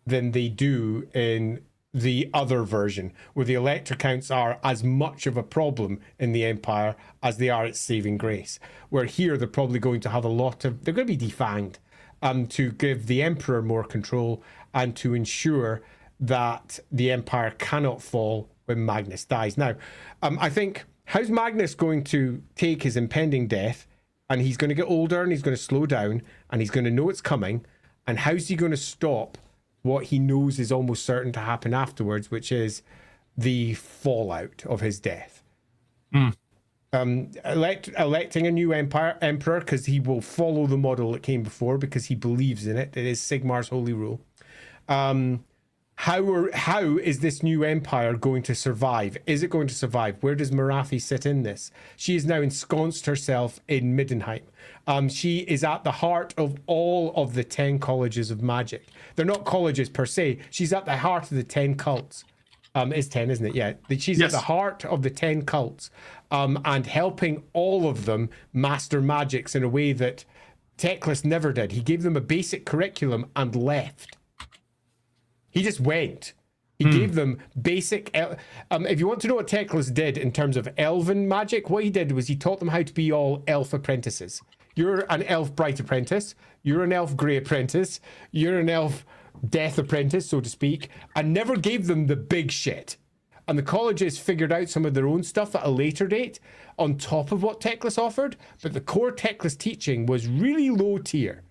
than they do in the other version, where the elector counts are as much of a problem in the empire as they are its saving grace. Where here they're probably going to have they're going to be defanged to give the emperor more control and to ensure that the empire cannot fall when Magnus dies. Now, I think, how's Magnus going to take his impending death? And he's going to get older and he's going to slow down and he's going to know it's coming. And how's he going to stop what he knows is almost certain to happen afterwards, which is the fallout of his death? Electing a new emperor, because he will follow the model that came before, because he believes in it. It is Sigmar's holy rule. How is this new empire going to survive? Is it going to survive? Where does Morathi sit in this? She has now ensconced herself in Middenheim. She is at the heart of all of the 10 colleges of magic. They're not colleges per se. She's at the heart of the 10 cults. It's 10, isn't it? Yeah. She's at the heart of the 10 cults, and helping all of them master magics in a way that Teclis never did. He gave them a basic curriculum and left. He just went. He gave them basic... if you want to know what Teclis did in terms of elven magic, what he did was he taught them how to be all elf apprentices. You're an elf bright apprentice. You're an elf grey apprentice. You're an elf death apprentice, so to speak, and never gave them the big shit. And the colleges figured out some of their own stuff at a later date on top of what Teclis offered, but the core Teclis teaching was really low tier.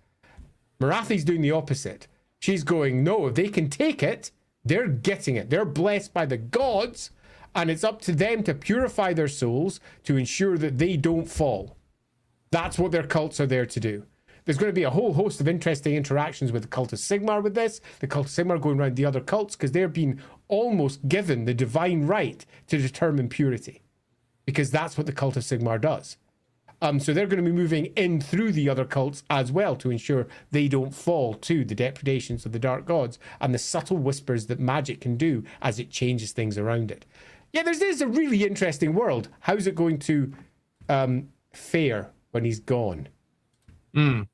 Morathi's doing the opposite. She's going, no, if they can take it, they're getting it. They're blessed by the gods, And it's up to them to purify their souls to ensure that they don't fall. That's what their cults are there to do. There's going to be a whole host of interesting interactions with the cult of Sigmar with this. The cult of Sigmar going around the other cults because they're being almost given the divine right to determine purity. Because that's what the cult of Sigmar does. So they're going to be moving in through the other cults as well to ensure they don't fall to the depredations of the dark gods and the subtle whispers that magic can do as it changes things around it. Yeah, this is a really interesting world. How's it going to fare when he's gone? I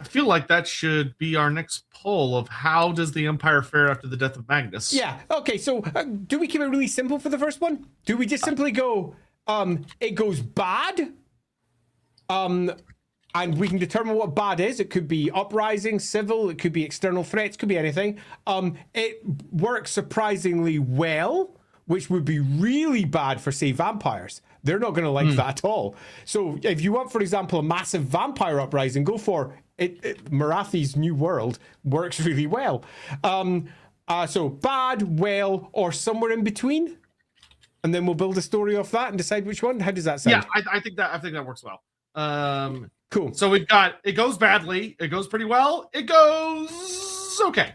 feel like that should be our next poll of how does the Empire fare after the death of Magnus? Yeah, okay, so do we keep it really simple for the first one? Do we just simply go, it goes bad? And we can determine what bad is. It could be uprising, civil, it could be external threats, could be anything. It works surprisingly well, which would be really bad for, say, vampires. They're not going to like that at all. So if you want, for example, a massive vampire uprising, go for it. Morathi's New World works really well. So bad, well, or somewhere in between. And then we'll build a story off that and decide which one. How does that sound? Yeah, I think that works well. Cool. So we've got, it goes badly, it goes pretty well, it goes okay.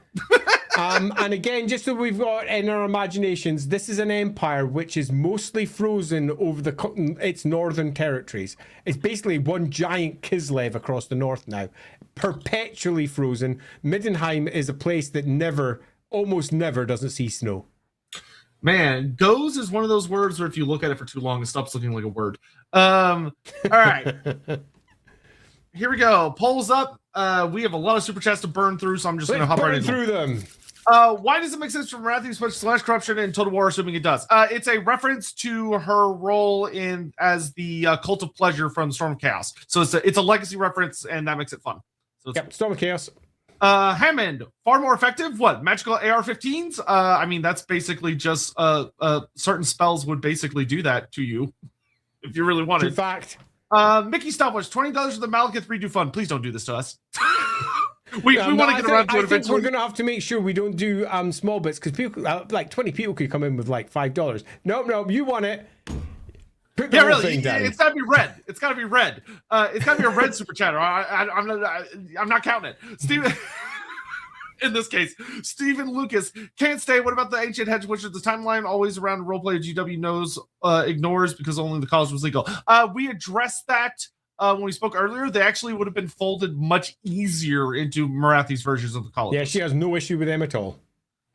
And again, just so we've got in our imaginations, this is an empire which is mostly frozen over its northern territories. It's basically one giant Kislev across the north now, perpetually frozen. Middenheim is a place that almost never doesn't see snow. Man, goes is one of those words where if you look at it for too long, it stops looking like a word. All right. Here we go. Polls up. We have a lot of super chats to burn through, so I'm just going to hop right in through them. Why does it make sense for Morathi to switch slash corruption in Total War, assuming it does? It's a reference to her role as the Cult of Pleasure from Storm of Chaos. So it's a legacy reference, and that makes it fun. So yep, Storm of Chaos. Hammond, far more effective. What, magical AR-15s? I mean, that's basically just certain spells would basically do that to you if you really wanted. In fact. Mickey Stopwatch, $20 for the Malekith redo fund. Please don't do this to us. we want to get around to it eventually. We're going to have to make sure we don't do small bits because people, like 20 people could come in with like $5. No, you want it. Put the whole thing down. It's got to be red. It's got to be red. It's got to be a red super chatter. I'm not counting it. Steven, in this case, Stephen Lucas can't stay. What about the ancient hedge wizard? The timeline always around roleplay GW knows ignores because only the cause was legal. We addressed that when we spoke earlier. They actually would have been folded much easier into Morathi's versions of the college. Yeah, she has no issue with them at all.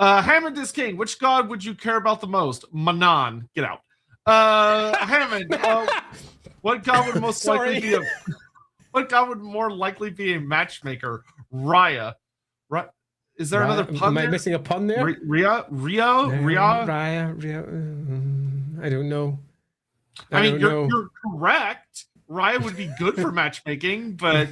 Hammond is king. Which god would you care about the most? Manon, get out. Hammond, what god would most likely be what god would more likely be a matchmaker? Raya. Is there another pun? Am I missing a pun there? Raya. I don't know. I mean, you're correct. Raya would be good for matchmaking, but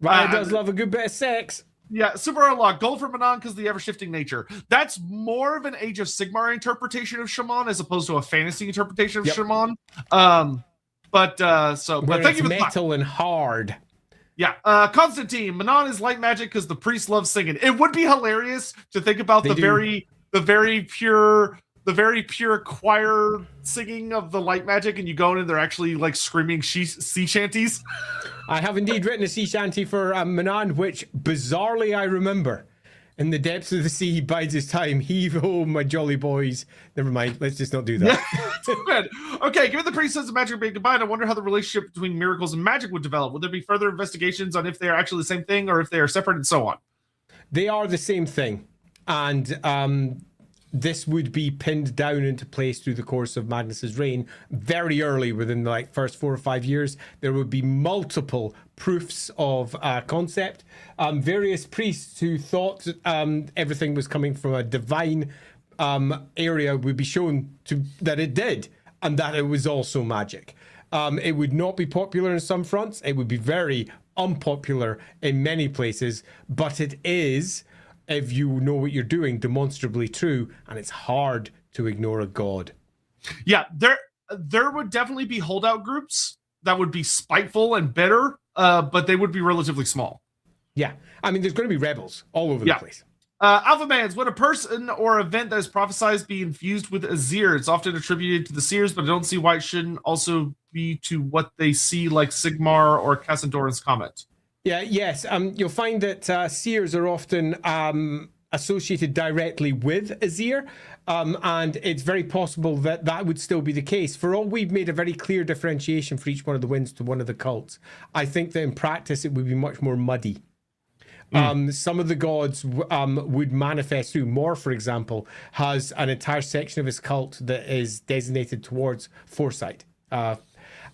Raya does love a good bit of sex. Yeah, Super Unlock, gold for Manon because of the ever-shifting nature. That's more of an Age of Sigmar interpretation of Shaman as opposed to a fantasy interpretation of Shaman. But thank you for metal and hard. Yeah, Constantine, Manon is light magic because the priest loves singing. It would be hilarious to think about the very pure choir singing of the light magic, and you go in and they're actually like screaming sea shanties. I have indeed written a sea shanty for Manon, which bizarrely I remember. In the depths of the sea, he bides his time. Heave ho, my jolly boys. Never mind. Let's just not do that. Okay, given the priesthood and magic being combined, I wonder how the relationship between miracles and magic would develop. Would there be further investigations on if they are actually the same thing or if they are separate and so on? They are the same thing. And this would be pinned down into place through the course of Magnus's reign. Very early, within the first 4 or 5 years, there would be multiple proofs of concept. Various priests who thought everything was coming from a divine area would be shown that it did, and that it was also magic. It would not be popular in some fronts. It would be very unpopular in many places, but it is, if you know what you're doing, demonstrably true, and it's hard to ignore a god. Yeah, there would definitely be holdout groups that would be spiteful and bitter, but they would be relatively small. Yeah, I mean, there's going to be rebels all over the place. Alpha Mans, when a person or event that is prophesized be infused with Azir, it's often attributed to the Seers, but I don't see why it shouldn't also be to what they see, like Sigmar or Cassandoran's Comet. Yes. You'll find that Seers are often associated directly with Azir, and it's very possible that that would still be the case. For all we've made a very clear differentiation for each one of the winds to one of the cults, I think that in practice it would be much more muddy. Some of the gods would manifest through. Mor, for example, has an entire section of his cult that is designated towards foresight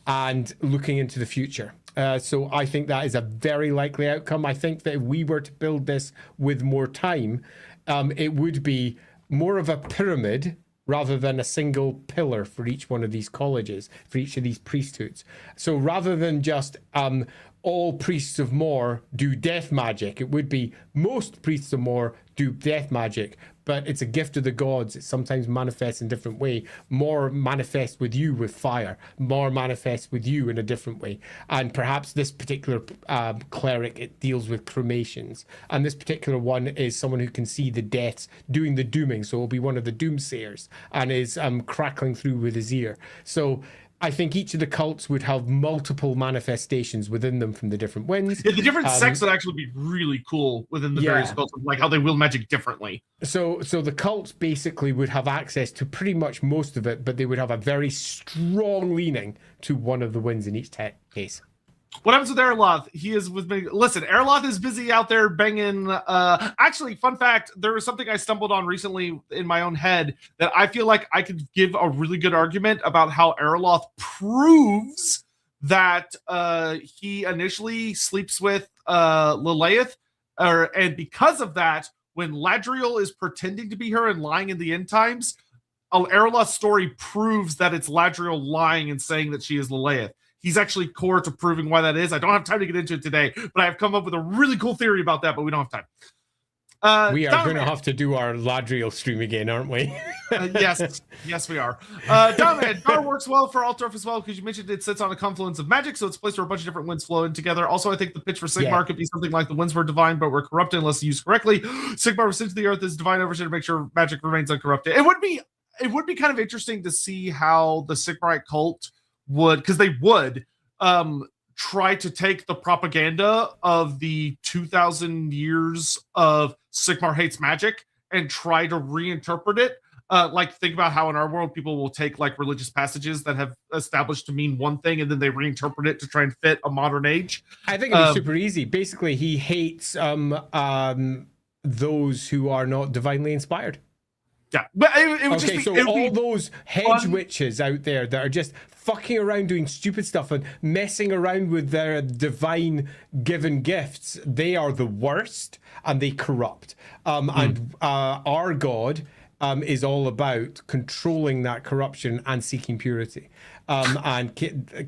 and looking into the future. So I think that is a very likely outcome. I think that if we were to build this with more time, it would be more of a pyramid rather than a single pillar for each one of these colleges, for each of these priesthoods. So rather than just all priests of Mor do death magic, it would be most priests of Mor do death magic, but it's a gift of the gods. It sometimes manifests in a different way. Mor manifests with you with fire. Mor manifests with you in a different way. And perhaps this particular cleric, it deals with cremations. And this particular one is someone who can see the deaths doing the dooming. So it'll be one of the doomsayers and is crackling through with his ear. So I think each of the cults would have multiple manifestations within them from the different winds. Yeah, the different sects would actually be really cool within the various cults, like how they wield magic differently. So the cults basically would have access to pretty much most of it, but they would have a very strong leaning to one of the winds in each case. What happens with Erloth? He is with me. Listen, Erloth is busy out there banging. Actually, fun fact, there was something I stumbled on recently in my own head that I feel like I could give a really good argument about how Erloth proves that he initially sleeps with Lilith, and because of that, when Ladriel is pretending to be her and lying in the end times, Erloth's story proves that it's Ladriel lying and saying that she is Lilith. He's actually core to proving why that is. I don't have time to get into it today, but I have come up with a really cool theory about that, but we don't have time. We are going to have to do our Ladriel stream again, aren't we? Yes, we are. Dominant, Dar works well for Altdorf as well, because you mentioned it sits on a confluence of magic, so it's a place where a bunch of different winds flow in together. Also, I think the pitch for Sigmar could be something like the winds were divine, but were corrupted unless used correctly. Sigmar was sent to the earth as divine overseer to make sure magic remains uncorrupted. It would be kind of interesting to see how the Sigmarite cult would, because they would try to take the propaganda of the 2,000 years of Sigmar hates magic and try to reinterpret it. Like, think about how in our world people will take like religious passages that have established to mean one thing and then they reinterpret it to try and fit a modern age. I think it'd be super easy. Basically, he hates those who are not divinely inspired. Yeah, but it would just be... So all those hedge witches out there that are just fucking around doing stupid stuff and messing around with their divine given gifts, they are the worst and they corrupt. And our God is all about controlling that corruption and seeking purity. And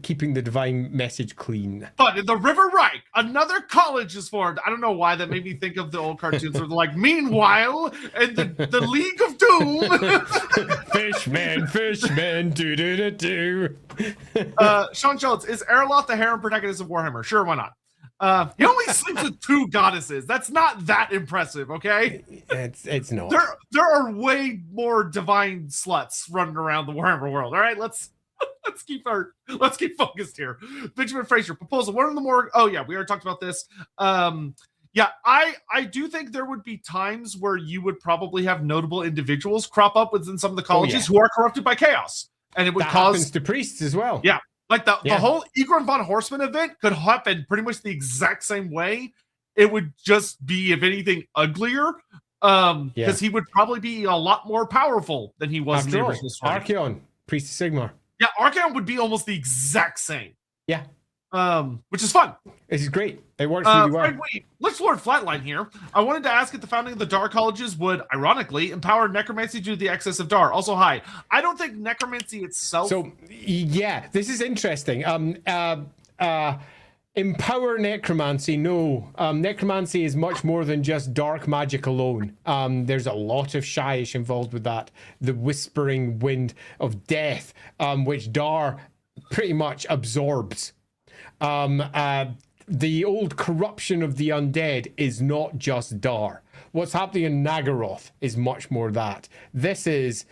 keeping the divine message clean. But in the River Reich, another college is formed. I don't know why that made me think of the old cartoons where they're like, meanwhile, in the League of Doom. Fishman, do. Sean Schultz, is Erloth the harem protagonist of Warhammer? Sure, why not? He only sleeps with 2 goddesses. That's not that impressive, okay? It's not. There are way more divine sluts running around the Warhammer world. All right, let's keep focused here. Benjamin Fraser, proposal. One of the more... Oh, yeah, we already talked about this. I do think there would be times where you would probably have notable individuals crop up within some of the colleges who are corrupted by chaos. And it would cause... happens to priests as well. Yeah. Like the whole Egron von Horseman event could happen pretty much the exact same way. It would just be, if anything, uglier. Because he would probably be a lot more powerful than he was in the original story. Archeon, priest of Sigmar. Yeah, Archeon would be almost the exact same. Yeah. Which is fun. This is great. It works really well. Wait, let's Lord Flatline here. I wanted to ask if the founding of the Dar colleges would, ironically, empower necromancy due to the excess of Dar. Also, hi. I don't think necromancy itself... So, yeah, this is interesting. Empower necromancy, no. Necromancy is much more than just dark magic alone. There's a lot of shyish involved with that. The whispering wind of death, which Dar pretty much absorbs. The old corruption of the undead is not just Dar. What's happening in Nagaroth is much more that. This is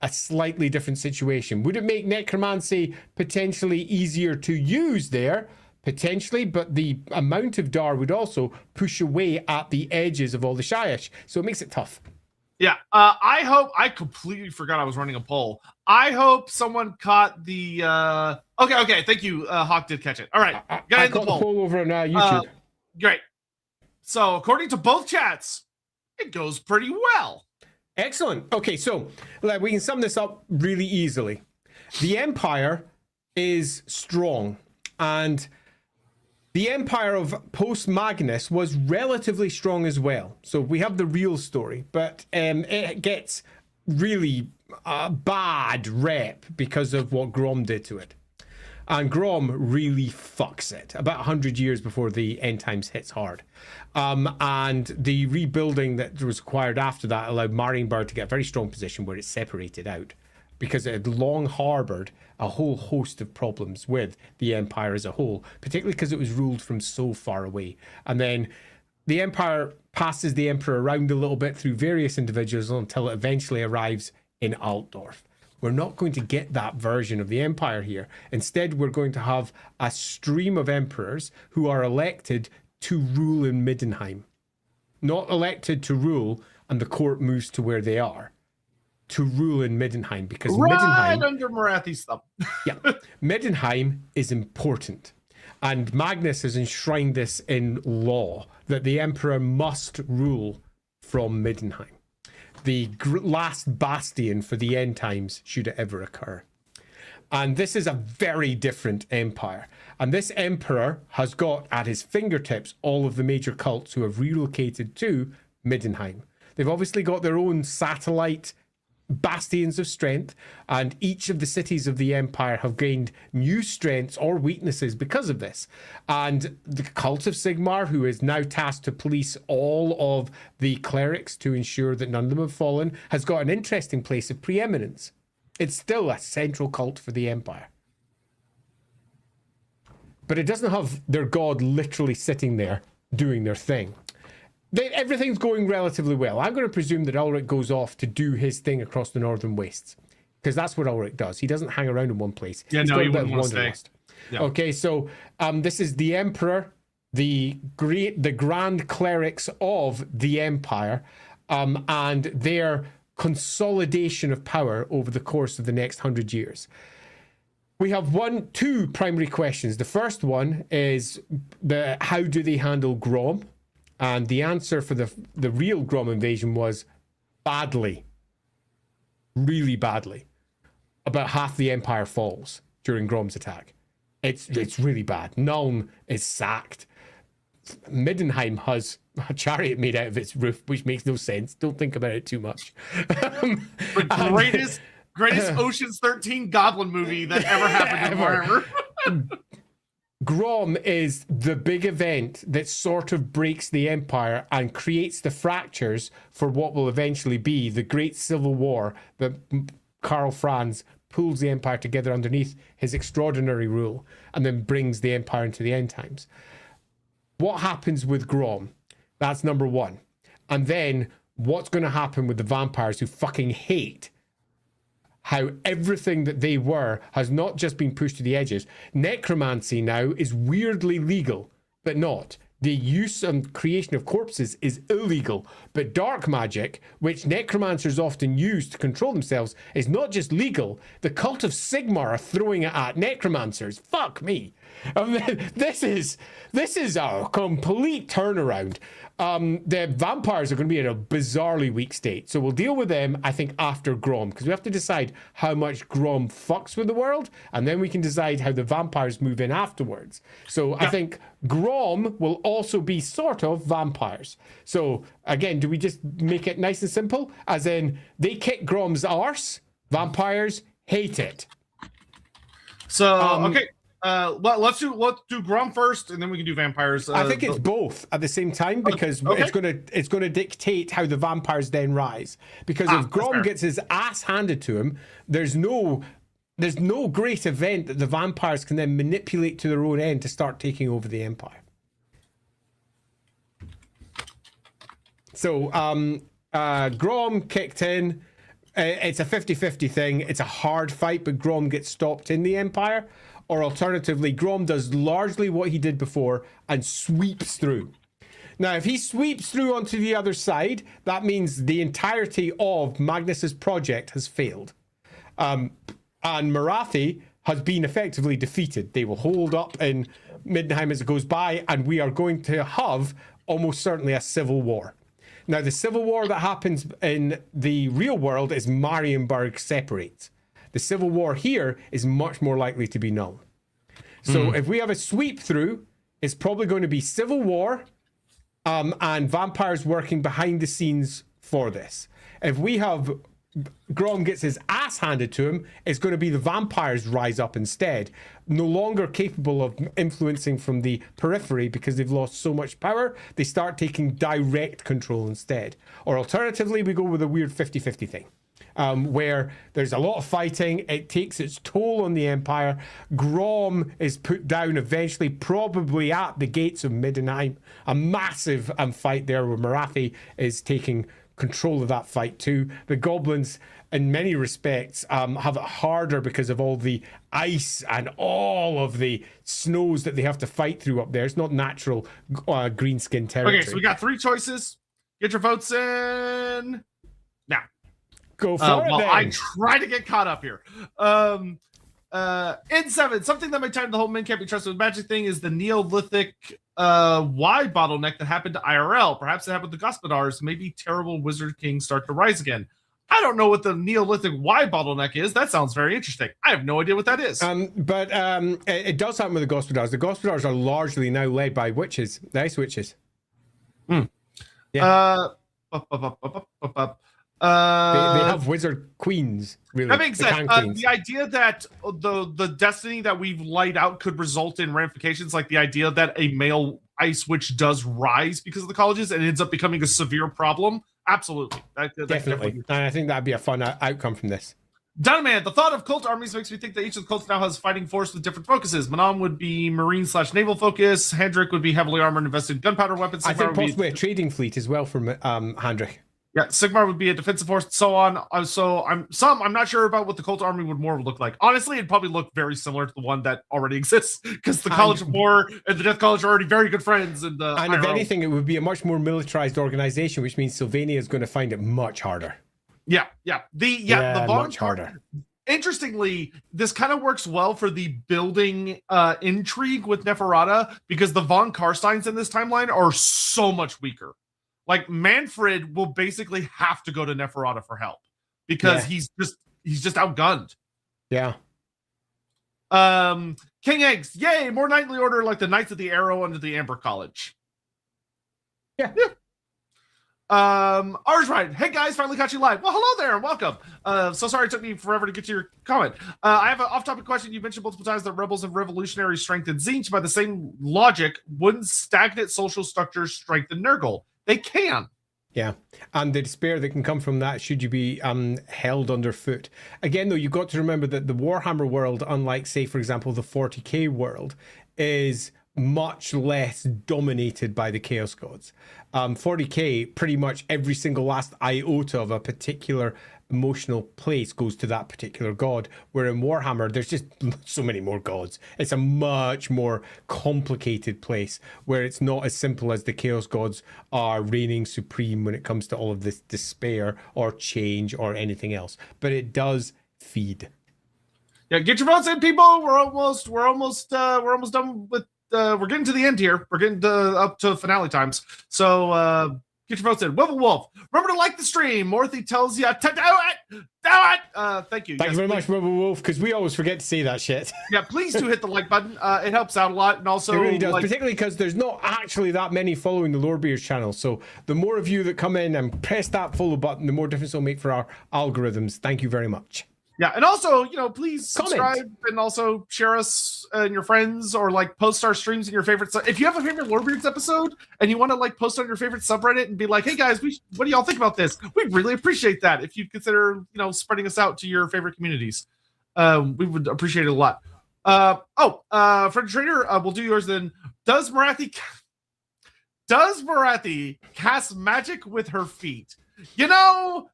a slightly different situation. Would it make necromancy potentially easier to use there? Potentially, but the amount of Dar would also push away at the edges of all the Shyish, so it makes it tough. Yeah, I completely forgot I was running a poll. I hope someone caught the, okay, thank you, Hawk did catch it. All right, I got the poll over on YouTube. Great. So, according to both chats, it goes pretty well. Excellent. Okay, so we can sum this up really easily. The Empire is strong, and the Empire of post-Magnus was relatively strong as well. So we have the real story, but it gets really bad rep because of what Grom did to it. And Grom really fucks it about 100 years before the end times hits hard. And the rebuilding that was required after that allowed Marienburg to get a very strong position where it separated out, because it had long harbored a whole host of problems with the Empire as a whole, particularly because it was ruled from so far away. And then the Empire passes the Emperor around a little bit through various individuals until it eventually arrives in Altdorf. We're not going to get that version of the Empire here. Instead, we're going to have a stream of emperors who are elected to rule in Middenheim. Not elected to rule and the court moves to where they are. To rule in Middenheim, because Middenheim under Morathi's thumb. Yeah, Middenheim is important, and Magnus has enshrined this in law that the Emperor must rule from Middenheim, the last bastion for the end times should it ever occur. And this is a very different empire, and this emperor has got at his fingertips all of the major cults who have relocated to Middenheim. They've obviously got their own satellite bastions of strength, and each of the cities of the empire have gained new strengths or weaknesses because of this. And the cult of Sigmar, who is now tasked to police all of the clerics to ensure that none of them have fallen, has got an interesting place of preeminence. It's still a central cult for the empire, but it doesn't have their god literally sitting there doing their thing. Everything's going relatively well. I'm going to presume that Ulrich goes off to do his thing across the northern wastes, because that's what Ulrich does. He doesn't hang around in one place. Yeah, He's no, got he a bit wouldn't of want to wanderlust. stay. Yeah. Okay, so this is the Emperor, the grand clerics of the Empire, and their consolidation of power over the course of the next 100 years. We have two primary questions. The first one is how do they handle Grom? And the answer for the real Grom invasion was badly. Really badly. About half the Empire falls during Grom's attack. It's really bad. Nuln is sacked. Middenheim has a chariot made out of its roof, which makes no sense. Don't think about it too much. The greatest Ocean's 13 goblin movie that ever happened in Warhammer. Grom is the big event that sort of breaks the Empire and creates the fractures for what will eventually be the great civil war that Karl Franz pulls the Empire together underneath his extraordinary rule and then brings the Empire into the end times. What happens with Grom? That's number one. And then what's going to happen with the vampires who fucking hate how everything that they were has not just been pushed to the edges. Necromancy now is weirdly legal, but not. The use and creation of corpses is illegal, but dark magic, which necromancers often use to control themselves, is not just legal. The cult of Sigmar are throwing it at necromancers. Fuck me. This is a complete turnaround. The vampires are going to be in a bizarrely weak state, so we'll deal with them, I think, after Grom, because we have to decide how much Grom fucks with the world, and then we can decide how the vampires move in afterwards. So I think Grom will also be sort of vampires. So again, do we just make it nice and simple? As in, they kick Grom's arse, vampires hate it. So, okay. Let's do Grom first, and then we can do vampires. I think it's both at the same time, because it's gonna dictate how the vampires then rise. Because if Grom gets his ass handed to him, there's no great event that the vampires can then manipulate to their own end to start taking over the Empire. So Grom kicked in. It's a 50-50 thing. It's a hard fight, but Grom gets stopped in the Empire. Or alternatively, Grom does largely what he did before and sweeps through. Now, if he sweeps through onto the other side, that means the entirety of Magnus's project has failed. And Morathi has been effectively defeated. They will hold up in Middenheim as it goes by, and we are going to have almost certainly a civil war. Now, the civil war that happens in the real world is Marienburg separates. The civil war here is much more likely to be null. So if we have a sweep through, it's probably going to be civil war and vampires working behind the scenes for this. If we have Grom gets his ass handed to him, it's going to be the vampires rise up instead, no longer capable of influencing from the periphery because they've lost so much power. They start taking direct control instead. Or alternatively, we go with a weird 50-50 thing. Where there's a lot of fighting, it takes its toll on the Empire. Grom is put down eventually, probably at the gates of Middenheim. A massive fight there where Morathi is taking control of that fight too. The goblins, in many respects, have it harder because of all the ice and all of the snows that they have to fight through up there. It's not natural green skin territory. Okay, so we got 3 choices. Get your votes in now. Go for it, well, then. I try to get caught up here. N7, something that might tie to the whole men can't be trusted with magic thing is the Neolithic Y bottleneck that happened to IRL. Perhaps it happened to Gospodars. Maybe terrible Wizard Kings start to rise again. I don't know what the Neolithic Y bottleneck is. That sounds very interesting. I have no idea what that is. But it does happen with the Gospodars. The Gospodars are largely now led by witches, the ice witches. Yeah. They have wizard queens, really. That makes sense. The idea that the destiny that we've laid out could result in ramifications, like the idea that a male ice witch does rise because of the colleges and ends up becoming a severe problem. Absolutely. Definitely. And I think that'd be a fun outcome from this. Donovan, the thought of cult armies makes me think that each of the cults now has fighting force with different focuses. Manon would be marine/naval focus. Hendrik would be heavily armored and invested in gunpowder weapons. I think possibly a trading fleet as well for Hendrik. Yeah, Sigmar would be a defensive force, so on. So I'm not sure about what the cult army would more look like. Honestly, it'd probably look very similar to the one that already exists, because the College of War and the Death College are already very good friends. And if anything, it would be a much more militarized organization, which means Sylvania is going to find it much harder. The Vaughn much harder. Interestingly, this kind of works well for the building intrigue with Neferata, because the von Karsteins in this timeline are so much weaker. Like, Manfred will basically have to go to Neferata for help because he's just outgunned. Yeah. King Eggs, yay! More knightly order like the Knights of the Arrow under the Amber College. Yeah. Ours right. Hey guys, finally caught you live. Well, hello there and welcome. So sorry it took me forever to get to your comment. I have an off-topic question. You mentioned multiple times that rebels have revolutionary strength in Tzeentch. By the same logic, wouldn't stagnant social structures strengthen Nurgle? They can. Yeah. And the despair that can come from that should you be held underfoot. Again, though, you've got to remember that the Warhammer world, unlike, say, for example, the 40k world, is much less dominated by the Chaos Gods. 40k, pretty much every single last iota of a particular emotional place goes to that particular god, where in Warhammer there's just so many more gods. It's a much more complicated place where it's not as simple as the Chaos Gods are reigning supreme when it comes to all of this despair or change or anything else, but it does feed. Yeah, get your votes in, people. We're almost done with we're getting to the end here. We're getting up to finale times. So get your votes in. Wolf. Remember to like the stream. Morathi tells you to do it. Thank you. Thank you very much, Wolf, because we always forget to say that shit. Yeah, please do hit the like button. It helps out a lot. And also, it really does, particularly because there's not actually that many following the Lorebeards channel. So the more of you that come in and press that follow button, the more difference it'll make for our algorithms. Thank you very much. Yeah, and also, please subscribe and also share us and your friends, or post our streams in your favorite. If you have a favorite Lorebeards episode and you want to post on your favorite subreddit and be like, "Hey guys, what do y'all think about this?" We'd really appreciate that if you'd consider spreading us out to your favorite communities. We would appreciate it a lot. Friend Trader, we'll do yours then. Does Morathi Does Morathi cast magic with her feet? You know,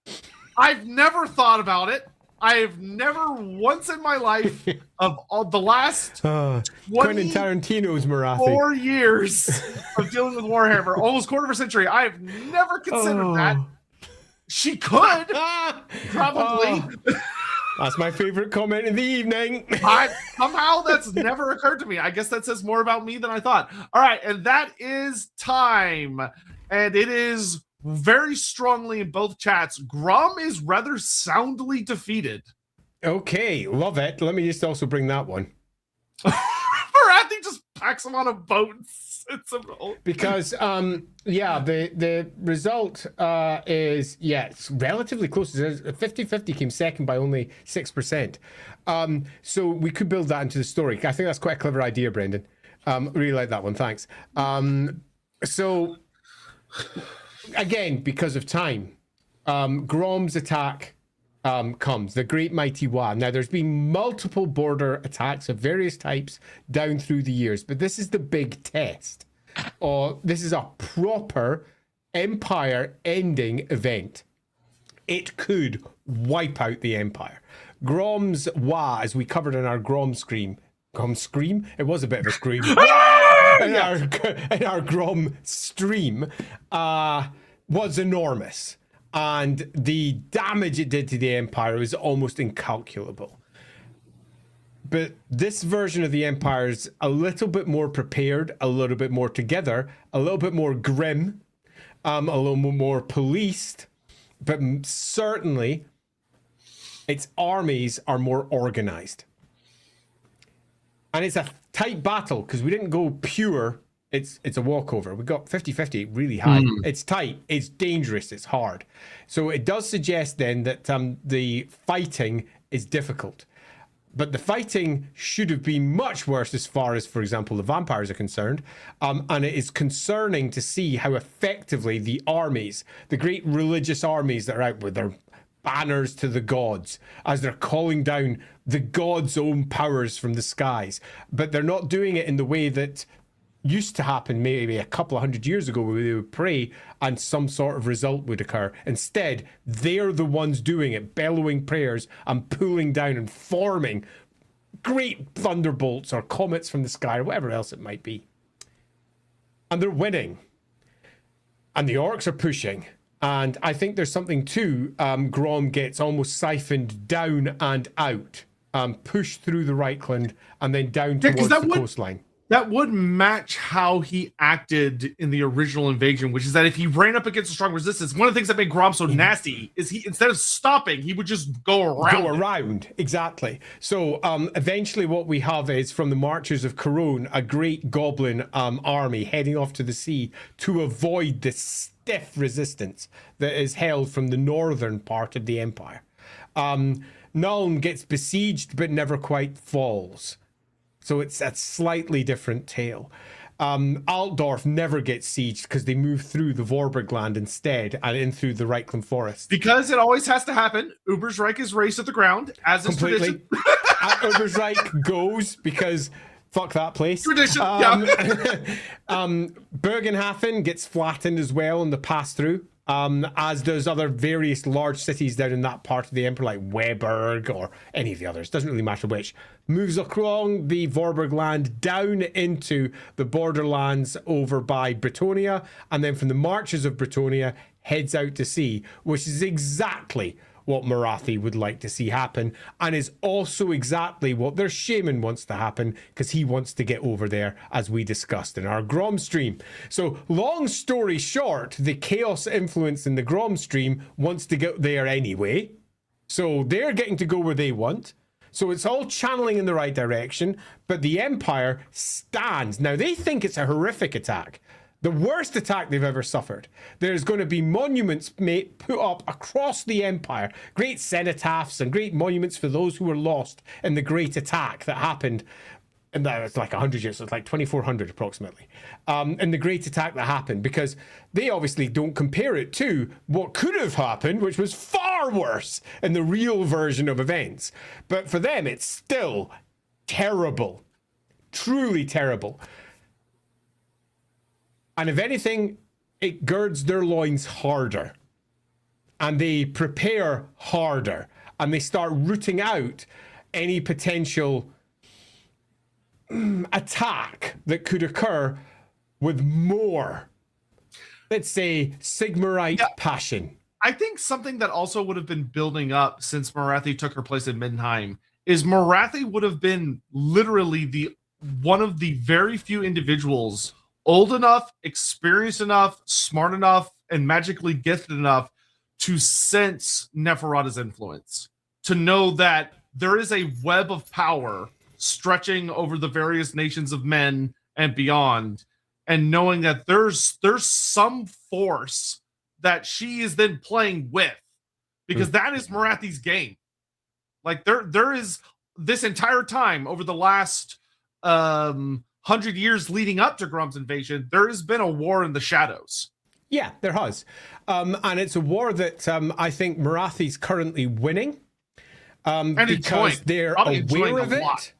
I've never thought about it. I've never once in my life of all the last Quentin Tarantino's Morathi. 4 years of dealing with Warhammer, almost quarter of a century, I have never considered that. She could, probably. That's my favorite comment in the evening. Somehow that's never occurred to me. I guess that says more about me than I thought. All right, and that is time. And it is very strongly in both chats. Grom is rather soundly defeated. Okay, love it. Let me just also bring that one. Morathi just packs him on a boat and sits him. Because, the result is, it's relatively close. 50-50 came second by only 6%. So we could build that into the story. I think that's quite a clever idea, Brendan. Really like that one. Thanks. So, again, because of time, Grom's attack comes, the Great Mighty Wa. Now, there's been multiple border attacks of various types down through the years, but this is the big test. This is a proper empire-ending event. It could wipe out the empire. Grom's Wa, as we covered in our Grom scream. It was a bit of a scream. in our Grom stream was enormous. And the damage it did to the Empire was almost incalculable. But this version of the Empire is a little bit more prepared, a little bit more together, a little bit more grim, a little more policed, but certainly its armies are more organized. And it's a tight battle because we didn't go pure. It's a walkover. We got 50-50 really high. It's tight. It's dangerous. It's hard. So it does suggest then that the fighting is difficult. But the fighting should have been much worse as far as, for example, the vampires are concerned. And it is concerning to see how effectively the armies, the great religious armies that are out with their banners to the gods, as they're calling down the gods' own powers from the skies. But they're not doing it in the way that used to happen maybe a couple of hundred years ago, where they would pray and some sort of result would occur. Instead, they're the ones doing it, bellowing prayers and pulling down and forming great thunderbolts or comets from the sky or whatever else it might be. And they're winning. And the orcs are pushing. And I think there's something too. Grom gets almost siphoned down and out, pushed through the Reichland and then down towards the coastline. That would match how he acted in the original invasion, which is that if he ran up against a strong resistance, one of the things that made Grom so nasty is he, instead of stopping, he would just go around. Exactly. So eventually what we have is, from the Marchers of Corone, a great goblin army heading off to the sea to avoid the stiff resistance that is held from the northern part of the empire. Nuln gets besieged but never quite falls. So it's a slightly different tale. Altdorf never gets sieged because they move through the Vorburg land instead and in through the Reichland forest. Because it always has to happen. Ubersreich is razed to the ground, as is tradition. Ubersreich goes because fuck that place. Tradition, Bergenhafen gets flattened as well in the pass-through. As does other various large cities down in that part of the empire, like Weberg or any of the others, doesn't really matter which, moves along the Vorburg land down into the borderlands over by Bretonia, and then from the marches of Bretonia heads out to sea, which is exactly what Morathi would like to see happen, and is also exactly what their shaman wants to happen, because he wants to get over there, as we discussed in our Grom stream. So long story short, the chaos influence in the Grom stream wants to get there anyway, so they're getting to go where they want. So it's all channeling in the right direction, but the Empire stands. Now, they think it's a horrific attack. The worst attack they've ever suffered. There's going to be monuments put up across the Empire. Great cenotaphs and great monuments for those who were lost in the great attack that happened. And that was like 100 years, so it's like 2400 approximately. In the great attack that happened, because they obviously don't compare it to what could have happened, which was far worse in the real version of events. But for them, it's still terrible. Truly terrible. And if anything, it girds their loins harder. And they prepare harder. And they start rooting out any potential attack that could occur with more, let's say, Sigmarite passion. I think something that also would have been building up since Morathi took her place in Middenheim is Morathi would have been literally one of the very few individuals old enough, experienced enough, smart enough, and magically gifted enough to sense Neferata's influence, to know that there is a web of power stretching over the various nations of men and beyond, and knowing that there's some force that she is then playing with, because that is Morathi's game. Like there is this entire time over the last 100 years leading up to Grump's invasion, there has been a war in the shadows. Yeah, there has. And it's a war that I think Morathi's currently winning. Because they're aware of it.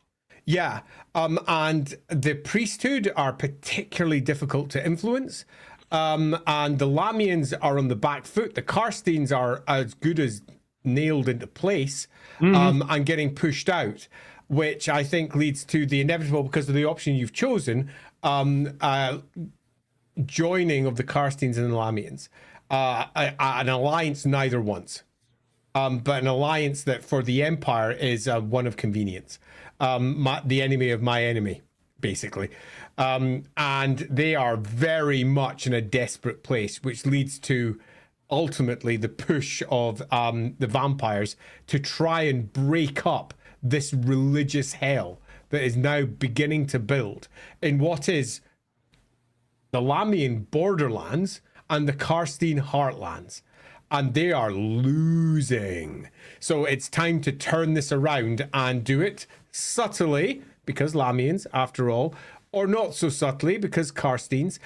Yeah. And the priesthood are particularly difficult to influence. And the Lamians are on the back foot. The Karsteins are as good as nailed into place and getting pushed out, which I think leads to the inevitable, because of the option you've chosen, joining of the Karsteins and the Lamians. An alliance neither wants. But an alliance that for the Empire is one of convenience. The enemy of my enemy, basically. And they are very much in a desperate place, which leads to ultimately the push of the vampires to try and break up this religious hell that is now beginning to build in what is the Lamian borderlands and the Karstein heartlands. And they are losing. So it's time to turn this around and do it subtly, because Lamians, after all, or not so subtly, because Karsteins,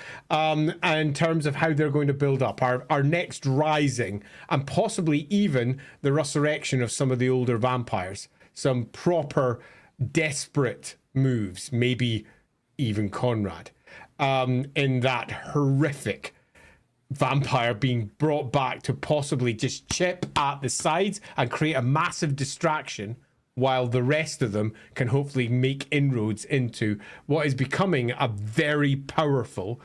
in terms of how they're going to build up our next rising, and possibly even the resurrection of some of the older vampires. Some proper desperate moves, maybe even Conrad, in that horrific vampire being brought back to possibly just chip at the sides and create a massive distraction, while the rest of them can hopefully make inroads into what is becoming a very powerful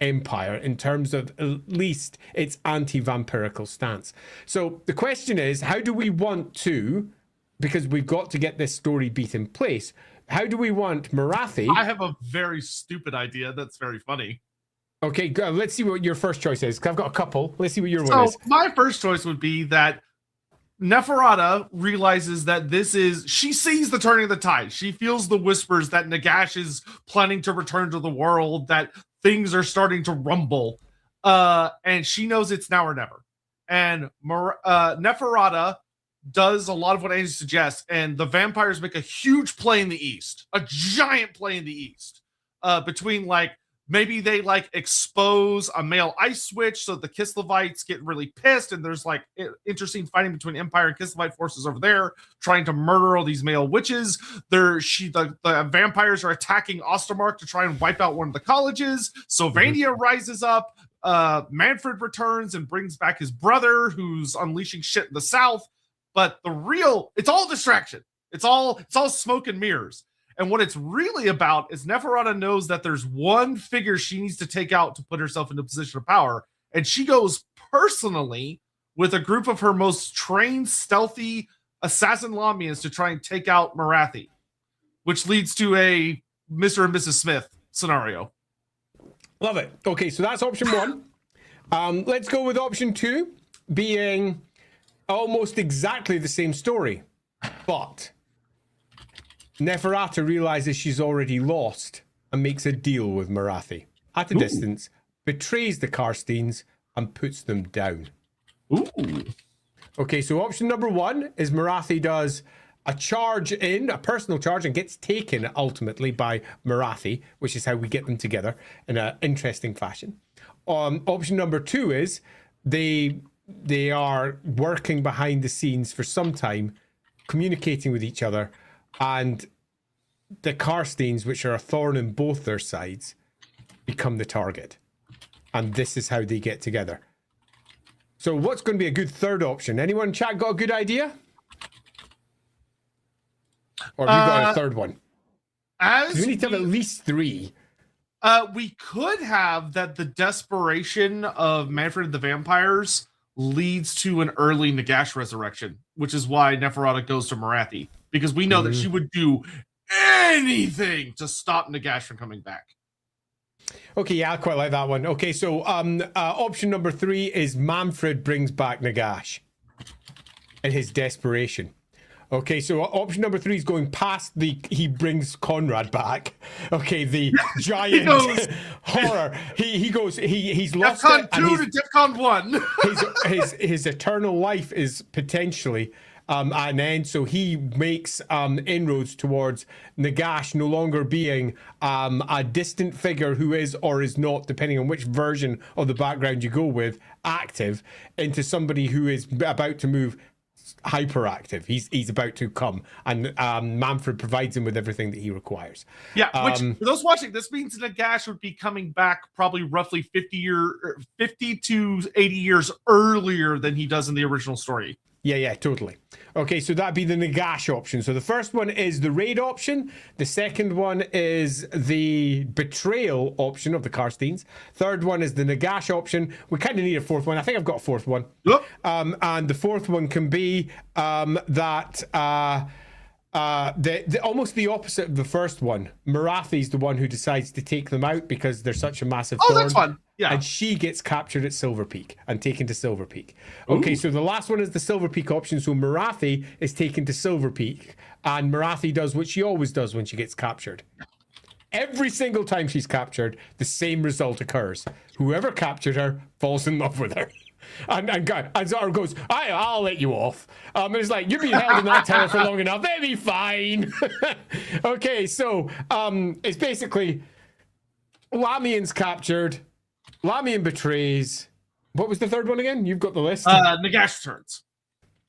empire in terms of at least its anti-vampirical stance. So the question is, how do we want to, because we've got to get this story beat in place, how do we want Morathi? I have a very stupid idea that's very funny. Okay, go. Let's see what your first choice is, because I've got a couple. Let's see what your one is. So my first choice would be that Neferata realizes that she sees the turning of the tide. She feels the whispers that Nagash is planning to return to the world, that things are starting to rumble. And she knows it's now or never. And Neferata does a lot of what Andy suggests, and the vampires make a huge play in the east, a giant play in the east, between maybe they expose a male ice switch so the Kislevites get really pissed, and there's interesting fighting between Empire and Kislevite forces over there trying to murder all these male witches. The vampires are attacking Ostermark to try and wipe out one of the colleges. Sylvania rises up. Manfred returns and brings back his brother, who's unleashing shit in the south. But it's all distraction. It's all smoke and mirrors. And what it's really about is Neferata knows that there's one figure she needs to take out to put herself in a position of power. And she goes personally with a group of her most trained, stealthy assassin Lamians to try and take out Morathi, which leads to a Mr. and Mrs. Smith scenario. Love it. Okay, so that's option one. Let's go with option two, being almost exactly the same story, but Neferata realizes she's already lost and makes a deal with Morathi at a distance, betrays the Karsteins, and puts them down. Ooh. Okay, so option number one is Morathi does a personal charge, and gets taken ultimately by Morathi, which is how we get them together in an interesting fashion. Option number two is they are working behind the scenes for some time, communicating with each other, and the Karsteins, which are a thorn in both their sides, become the target. and this is how they get together. So what's going to be a good third option? Anyone in chat got a good idea? Or have you got a third one? We need to have at least 3. We could have that the desperation of Manfred and the vampires leads to an early Nagash resurrection, which is why Neferata goes to Morathi, because we know that she would do anything to stop Nagash from coming back. Okay, yeah, I quite like that one. Okay, so option number 3 is Manfred brings back Nagash in his desperation. Okay, so option number 3 is going past he brings Conrad back. Okay, the giant horror. He's lost DEFCON it. 2 to DEFCON 1. his eternal life is potentially at an end, so he makes inroads towards Nagash no longer being a distant figure who is or is not, depending on which version of the background you go with, active, into somebody who is about to move hyperactive. He's about to come, and Manfred provides him with everything that he requires. Yeah, which for those watching, this means Nagash would be coming back probably roughly 50 to 80 years earlier than he does in the original story. Yeah, totally. Okay, so that'd be the Nagash option. So the first one is the raid option. The second one is the betrayal option of the Karsteins. Third one is the Nagash option. We kind of need a fourth one. I think I've got a fourth one. Yep. And the fourth one can be that almost the opposite of the first one. Morathi's the one who decides to take them out because they're such a massive thorn. That's fun. Yeah. And she gets captured at Silver Peak and taken to Silver Peak. Okay, so the last one is the Silver Peak option. So Morathi is taken to Silver Peak, and Morathi does what she always does when she gets captured. Every single time she's captured, the same result occurs. Whoever captured her falls in love with her. And Zara goes, I'll let you off. And it's like, you've been held in that tower for long enough. They'll be fine. Okay, so it's basically Lamian's captured. Lamian betrays. What was the third one again? You've got the list. Nagash turns.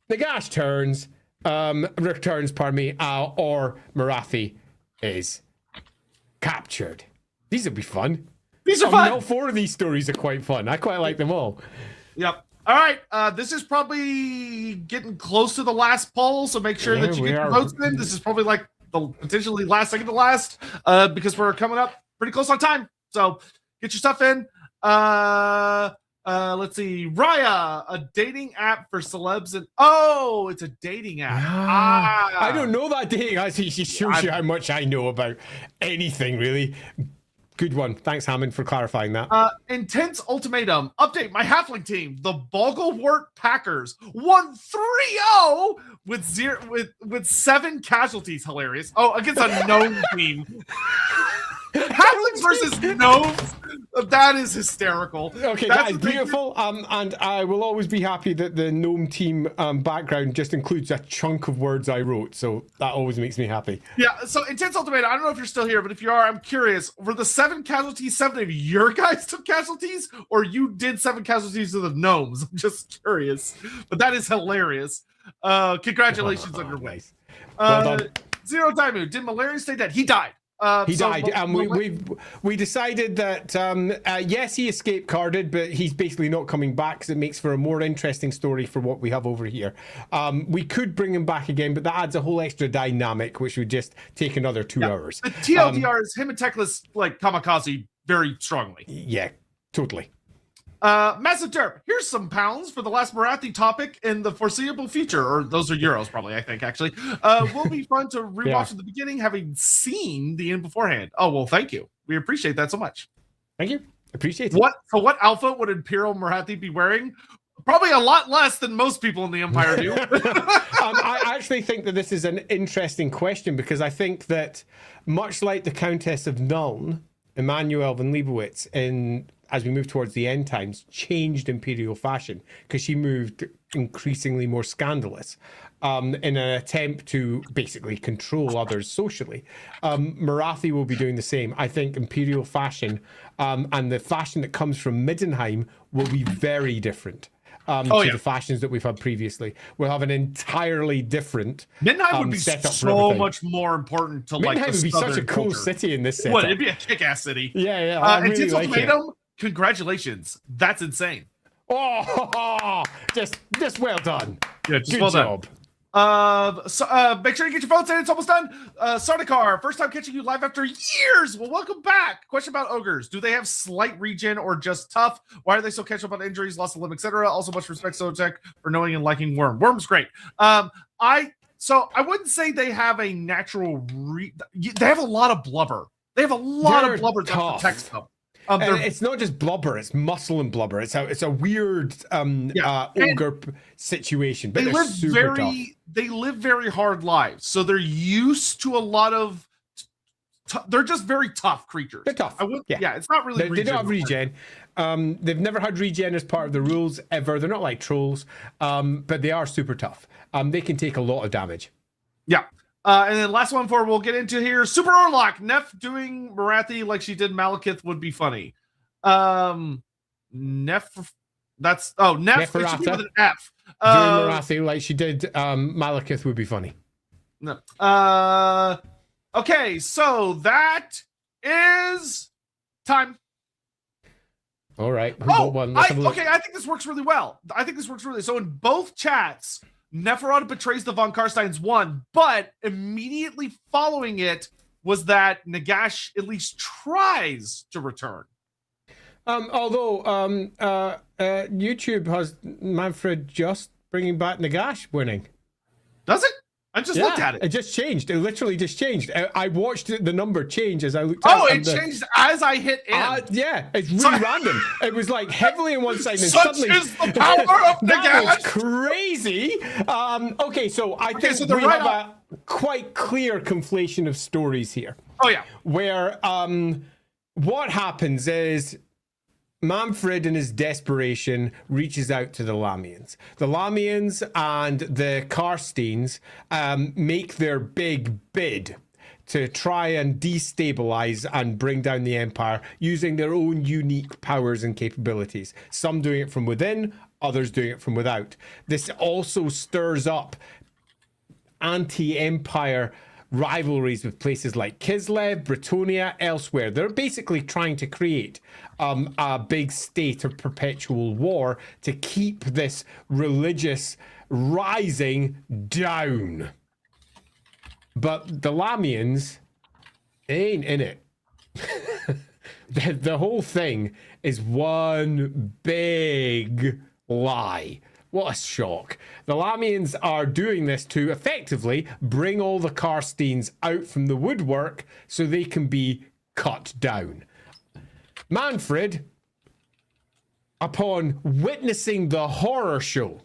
Nagash turns. Returns, pardon me. Or Morathi is captured. These will be fun. These are fun. All 4 of these stories are quite fun. I quite like them all. Yep. All right. This is probably getting close to the last poll, so make sure that you get your votes in. This is probably like the potentially second to last, because we're coming up pretty close on time. So get your stuff in. Let's see. Raya, a dating app for celebs, and it's a dating app. I don't know that dating app. She shows you how much I know about anything, really. Good one. Thanks, Hammond, for clarifying that. Intense ultimatum. Update my halfling team. The Bogglewort Packers won 3-0 with 7 casualties. Hilarious. Oh, against a gnome team. Halflings versus gnomes. That is hysterical. Okay, that is beautiful. And I will always be happy that the gnome team background just includes a chunk of words I wrote. So that always makes me happy. Yeah. So Intense Ultimatum. I don't know if you're still here, but if you are, I'm curious. Were the 7 casualties 7 of your guys took casualties, or you did 7 casualties to the gnomes? I'm just curious. But that is hilarious. Congratulations on your win. Well done. Zero Daimu. Did Malaria stay dead? He died. He died. We decided that yes, he escape carded, but he's basically not coming back because it makes for a more interesting story for what we have over here. We could bring him back again, but that adds a whole extra dynamic, which would just take another 2 hours. The TLDR is him and Teclis like kamikaze very strongly. Yeah, totally. Massive Derp, here's some pounds for the last Morathi topic in the foreseeable future, or those are euros probably, I think, actually. Will be fun to rewatch at the beginning, having seen the end beforehand. Oh, well, thank you. We appreciate that so much. Thank you. Appreciate it. What outfit would Imperial Morathi be wearing? Probably a lot less than most people in the Empire do. I actually think that this is an interesting question, because I think that much like the Countess of Nuln, Emmanuel van Leibowitz, as we move towards the end times, changed imperial fashion because she moved increasingly more scandalous in an attempt to basically control others socially. Morathi will be doing the same. I think imperial fashion and the fashion that comes from Middenheim will be very different to the fashions that we've had previously. We'll have an entirely different Middenheim would be so much more important to Middenheim like the would be Southern such a cool culture. city in this setup. What? It'd be a kick-ass city. Yeah. I really like it. congratulations. That's insane. Oh, just well done. Yeah, just Good well job. done. Make sure you get your votes in. It's almost done. Sardaukar, first time catching you live after years. Well, welcome back. Question about ogres: do they have slight regen or just tough? Why are they so catch up on injuries, loss of limb, etc.? Also, much respect, Sotek, for knowing and liking Worm. Worm's great. I wouldn't say they have a natural. They have a lot of blubber. They have a lot of blubber that protects them. It's not just blubber; it's muscle and blubber. It's a weird ogre situation. But they live very hard lives, so they're used to a lot of. They're just very tough creatures. They're tough. It's not really. They don't have regen. They've never had regen as part of the rules ever. They're not like trolls, but they are super tough. They can take a lot of damage. Yeah. And then last one before we'll get into here. Super Orlok. Neff doing Morathi like she did Malekith would be funny. Neff. Neff. It should be with an F. Doing Morathi like she did Malekith would be funny. No. Okay, so that is time. All right. I think this works really well. So in both chats, Neferata betrays the Von Karsteins won, but immediately following it was that Nagash at least tries to return. Although YouTube has Manfred just bringing back Nagash winning. Does it? I just looked at it. It just changed. It literally just changed. I watched the number change as I looked at it. Oh, it changed as I hit in. It's really random. It was like heavily on one side and suddenly is the power of Nagash. That was crazy. Okay, so I think we have a quite clear conflation of stories here. Oh yeah. Where what happens is Manfred, in his desperation, reaches out to the Lamians. The Lamians and the Karsteins make their big bid to try and destabilize and bring down the Empire using their own unique powers and capabilities. Some doing it from within, others doing it from without. This also stirs up anti-Empire rivalries with places like Kislev, Bretonnia, elsewhere. They're basically trying to create a big state of perpetual war to keep this religious rising down. But the Lamians, they ain't in it. The whole thing is one big lie. What a shock. The Lamians are doing this to effectively bring all the Karsteins out from the woodwork so they can be cut down. Manfred, upon witnessing the horror show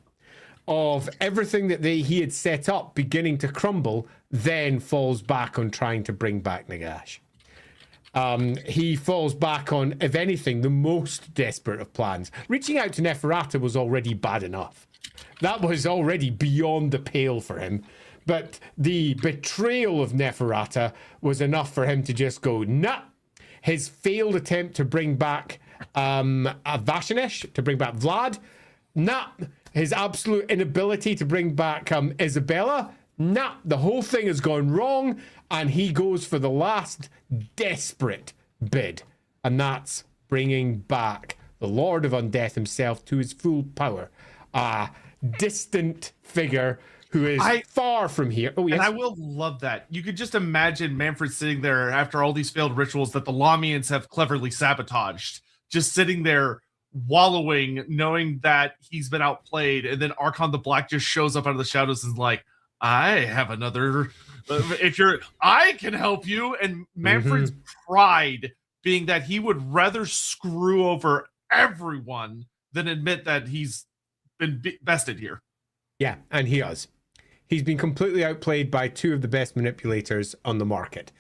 of everything that he had set up beginning to crumble, then falls back on trying to bring back Nagash. He falls back on, if anything, the most desperate of plans. Reaching out to Neferata was already bad enough. That was already beyond the pale for him. But the betrayal of Neferata was enough for him to just go, nah. His failed attempt to bring back Vashanish, to bring back Vlad, nah. His absolute inability to bring back Isabella, nah. The whole thing has gone wrong, and he goes for the last desperate bid, and that's bringing back the Lord of Undeath himself to his full power. A distant figure who is far from here. Oh, yes. And I will love that. You could just imagine Manfred sitting there after all these failed rituals that the Lamians have cleverly sabotaged, just sitting there wallowing, knowing that he's been outplayed, and then Archon the Black just shows up out of the shadows and is like, I have another... I can help you. And Manfred's pride being that he would rather screw over everyone than admit that he's been bested here. Yeah, and he has. He's been completely outplayed by two of the best manipulators on the market.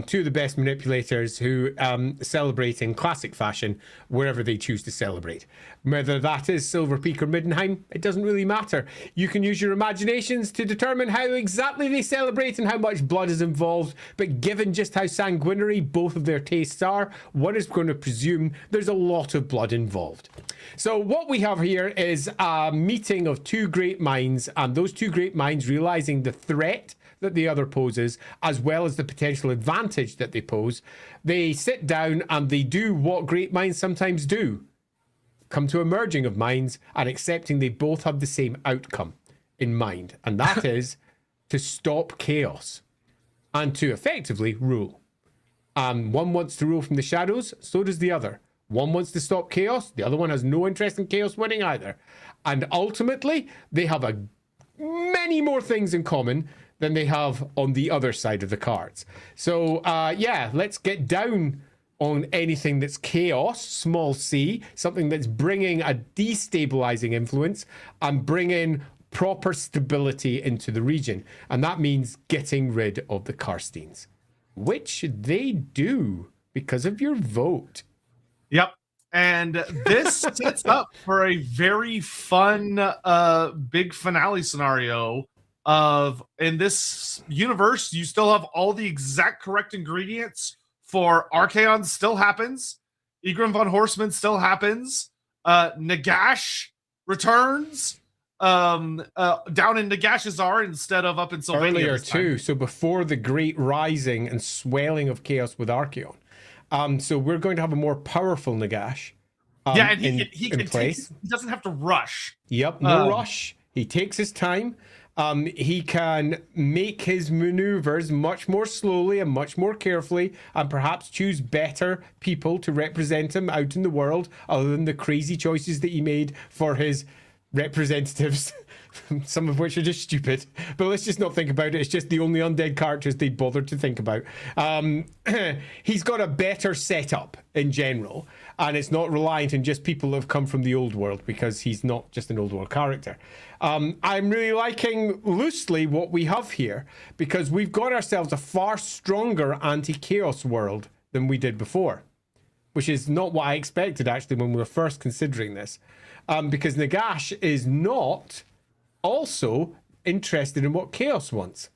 Two of the best manipulators who celebrate in classic fashion wherever they choose to celebrate. Whether that is Silver Peak or Middenheim, it doesn't really matter. You can use your imaginations to determine how exactly they celebrate and how much blood is involved. But given just how sanguinary both of their tastes are, one is going to presume there's a lot of blood involved. So what we have here is a meeting of two great minds, and those two great minds realizing the threat that the other poses, as well as the potential advantage advantage that they pose, they sit down and they do what great minds sometimes do. Come to a merging of minds and accepting they both have the same outcome in mind. And that is to stop chaos and to effectively rule. One wants to rule from the shadows, so does the other. One wants to stop chaos, the other one has no interest in chaos winning either. And ultimately, they have many more things in common than they have on the other side of the cards. So, yeah, let's get down on anything that's chaos, small c, something that's bringing a destabilizing influence and bringing proper stability into the region. And that means getting rid of the Karsteins, which they do because of your vote. Yep. And this sets up for a very fun big finale scenario of, in this universe, you still have all the exact correct ingredients for Archaon still happens. Egrim von Horseman still happens. Nagash returns down in Nagashazar instead of up in Sylvania. Earlier too, so before the great rising and swelling of chaos with Archaon. So we're going to have a more powerful Nagash. Yeah, and he can place. He doesn't have to rush. Yep, no rush. He takes his time. He can make his maneuvers much more slowly and much more carefully, and perhaps choose better people to represent him out in the world, other than the crazy choices that he made for his representatives, some of which are just stupid. But let's just not think about it. It's just the only undead characters they'd bothered to think about. He's got a better setup in general, and it's not reliant on just people who have come from the old world, because he's not just an old world character. I'm really liking loosely what we have here, because we've got ourselves a far stronger anti-chaos world than we did before, which is not what I expected actually when we were first considering this. Because Nagash is not also interested in what Chaos wants.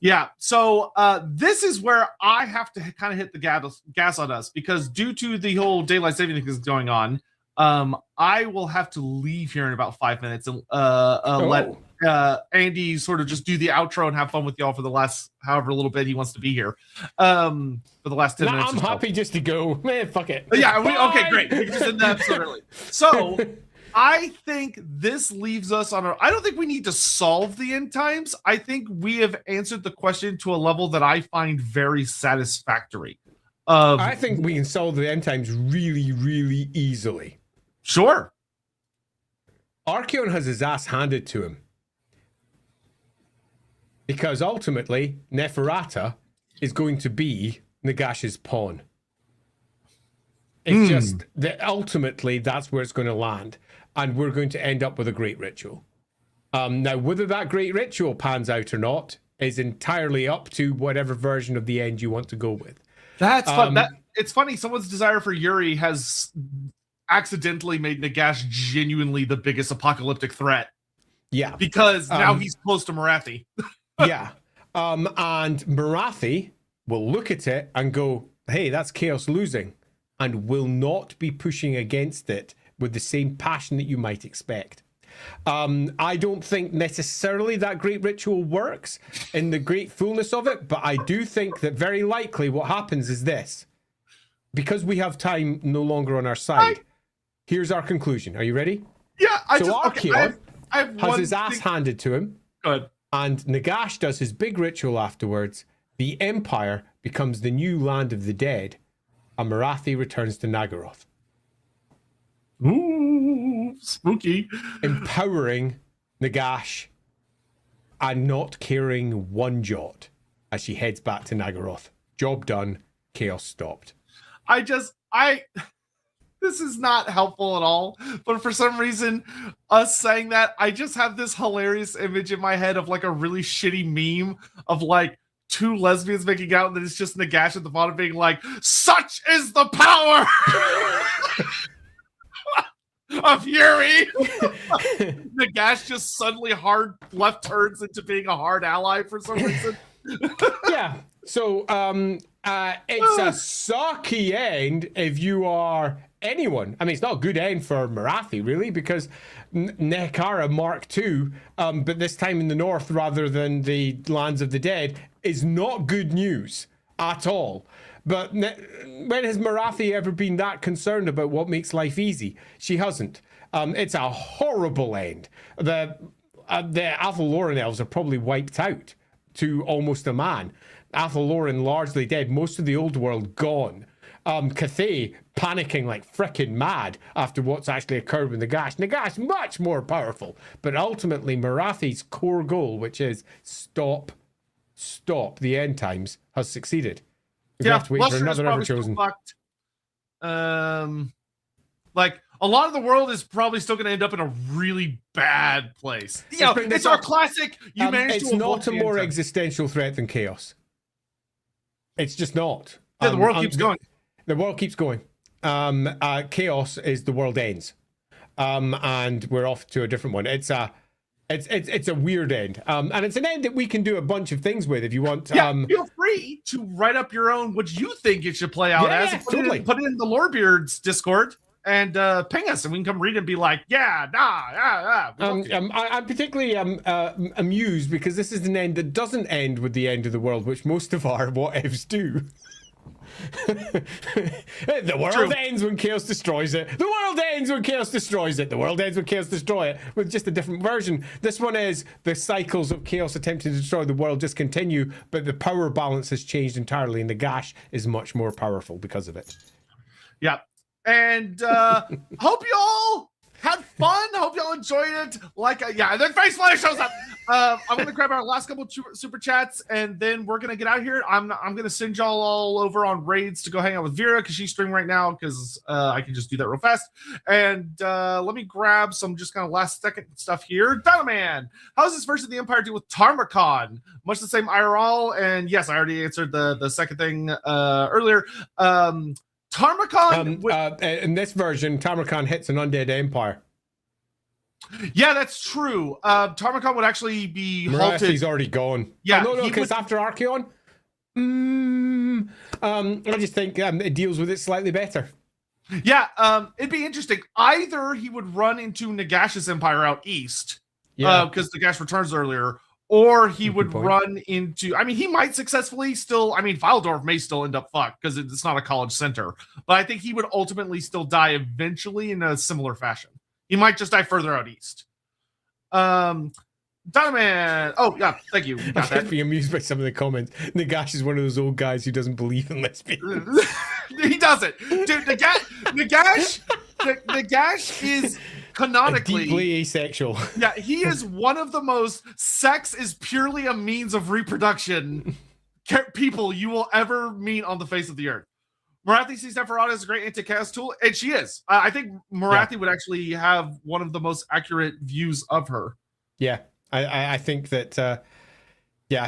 Yeah, so this is where I have to kind of hit the gas on us, because due to the whole daylight saving thing that's going on, I will have to leave here in about 5 minutes and let Andy sort of just do the outro and have fun with y'all for the last however little bit he wants to be here. For the last 10 minutes. I'm happy just to go. Man, fuck it. Yeah, okay, great. We can just end the episode early. So I think this leaves us on I don't think we need to solve the end times. I think we have answered the question to a level that I find very satisfactory. I think we can solve the end times really, really easily. Sure. Archaon has his ass handed to him, because ultimately Neferata is going to be Nagash's pawn. It's just that ultimately that's where it's going to land, and we're going to end up with a great ritual. Now, whether that great ritual pans out or not is entirely up to whatever version of the end you want to go with. That's fun. It's funny. Someone's desire for Yuri has accidentally made Nagash genuinely the biggest apocalyptic threat. Yeah, because now he's close to Morathi. Yeah, and Morathi will look at it and go, "Hey, that's chaos losing," and will not be pushing against it with the same passion that you might expect. I don't think necessarily that great ritual works in the great fullness of it, but I do think that very likely what happens is this. Because we have time no longer on our side, here's our conclusion. Are you ready? Yeah, Archaon has his ass handed to him. Good. And Nagash does his big ritual afterwards. The Empire becomes the new land of the dead, and Morathi returns to Nagaroth. Ooh, spooky. Empowering Nagash and not caring one jot as she heads back to Nagaroth. Job done. Chaos stopped. This is not helpful at all, but for some reason, us saying that, I just have this hilarious image in my head of like a really shitty meme of like two lesbians making out, and then it's just Nagash at the bottom being like, "Such is the power of Yuri." Nagash just suddenly hard left turns into being a hard ally for some reason. Yeah. So it's a sucky end if you are anyone. I mean, it's not a good end for Morathi, really, because Nekara Mark II, but this time in the north rather than the lands of the dead, is not good news. at all. But when has Morathi ever been that concerned about what makes life easy? She hasn't. It's a horrible end. The Athel-Loren elves are probably wiped out to almost a man. Athel-Loren largely dead. Most of the old world gone. Cathay panicking like frickin' mad after what's actually occurred with Nagash. Nagash much more powerful, but ultimately Morathi's core goal, which is stop the end times, has succeeded. We have to wait for another ever chosen. Like a lot of the world is probably still going to end up in a really bad place. Yeah, it's our classic. You managed to. It's not a more existential threat than chaos. It's just not. Yeah, the world keeps going. The world keeps going. Chaos is the world ends, and we're off to a different one. It's a weird end, and it's an end that we can do a bunch of things with if you want. Yeah, feel free to write up your own what you think it should play out as. Yeah, totally. Put it in the Lorebeards Discord and ping us, and we can come read it and be like, I'm particularly amused because this is an end that doesn't end with the end of the world, which most of our what ifs do. The world ends when chaos destroys it. The world ends when chaos destroys it. The world ends when chaos destroys it, with just a different version. This one is the cycles of chaos attempting to destroy the world just continue, but the power balance has changed entirely, and the Gash is much more powerful because of it. Yeah. And hope you all had fun. Hope y'all enjoyed it. And then Face Flyer shows up. I'm gonna grab our last couple super chats, and then we're gonna get out of here. I'm gonna send y'all all over on raids to go hang out with Vera because she's streaming right now. Because I can just do that real fast. And let me grab some just kind of last second stuff here. Dinoman, how's this version of the Empire do with Tarmakon? Much the same IRL. And yes, I already answered the second thing earlier. Tarmakon in this version, Tarmakon hits an undead empire. Yeah, that's true. Tarmakon would actually be halted. He's already gone. Yeah, no, because after Archeon, I just think it deals with it slightly better. Yeah, it'd be interesting. Either he would run into Nagash's empire out east, because Nagash returns earlier, or he would run into. I mean, he might successfully still. I mean, Valdorf may still end up fucked because it's not a college center, but I think he would ultimately still die eventually in a similar fashion. He might just die further out east. Dinoman. Oh, yeah, thank you. I'm just being amused by some of the comments. Nagash is one of those old guys who doesn't believe in lesbians. He doesn't. Dude, Nagash is canonically deeply asexual. Yeah, he is one of the most sex is purely a means of reproduction people you will ever meet on the face of the earth. Morathi sees Neferata as a great anti-chaos tool, and she is. I think Morathi would actually have one of the most accurate views of her. Yeah, I think that. I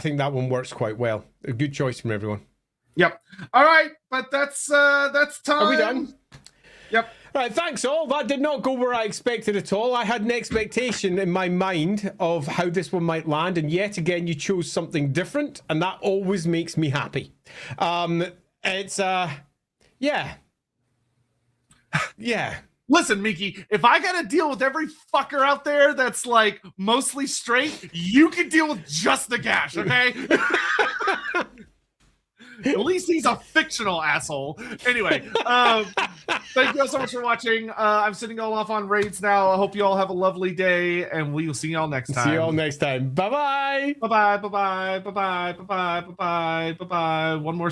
think that one works quite well. A good choice from everyone. Yep. All right, but that's time. Are we done? Yep. All right, thanks all. That did not go where I expected at all. I had an expectation in my mind of how this one might land, and yet again, you chose something different, and that always makes me happy. It's Yeah. Listen, Miki, if I gotta deal with every fucker out there that's like mostly straight, you can deal with just the Gash, okay? At least he's a fictional asshole. Anyway, thank you all so much for watching. I'm sending y'all off on raids now. I hope you all have a lovely day, and we will see y'all next time. See y'all next time. Bye-bye. Bye-bye, bye-bye, bye-bye, bye-bye, bye-bye, bye-bye. One more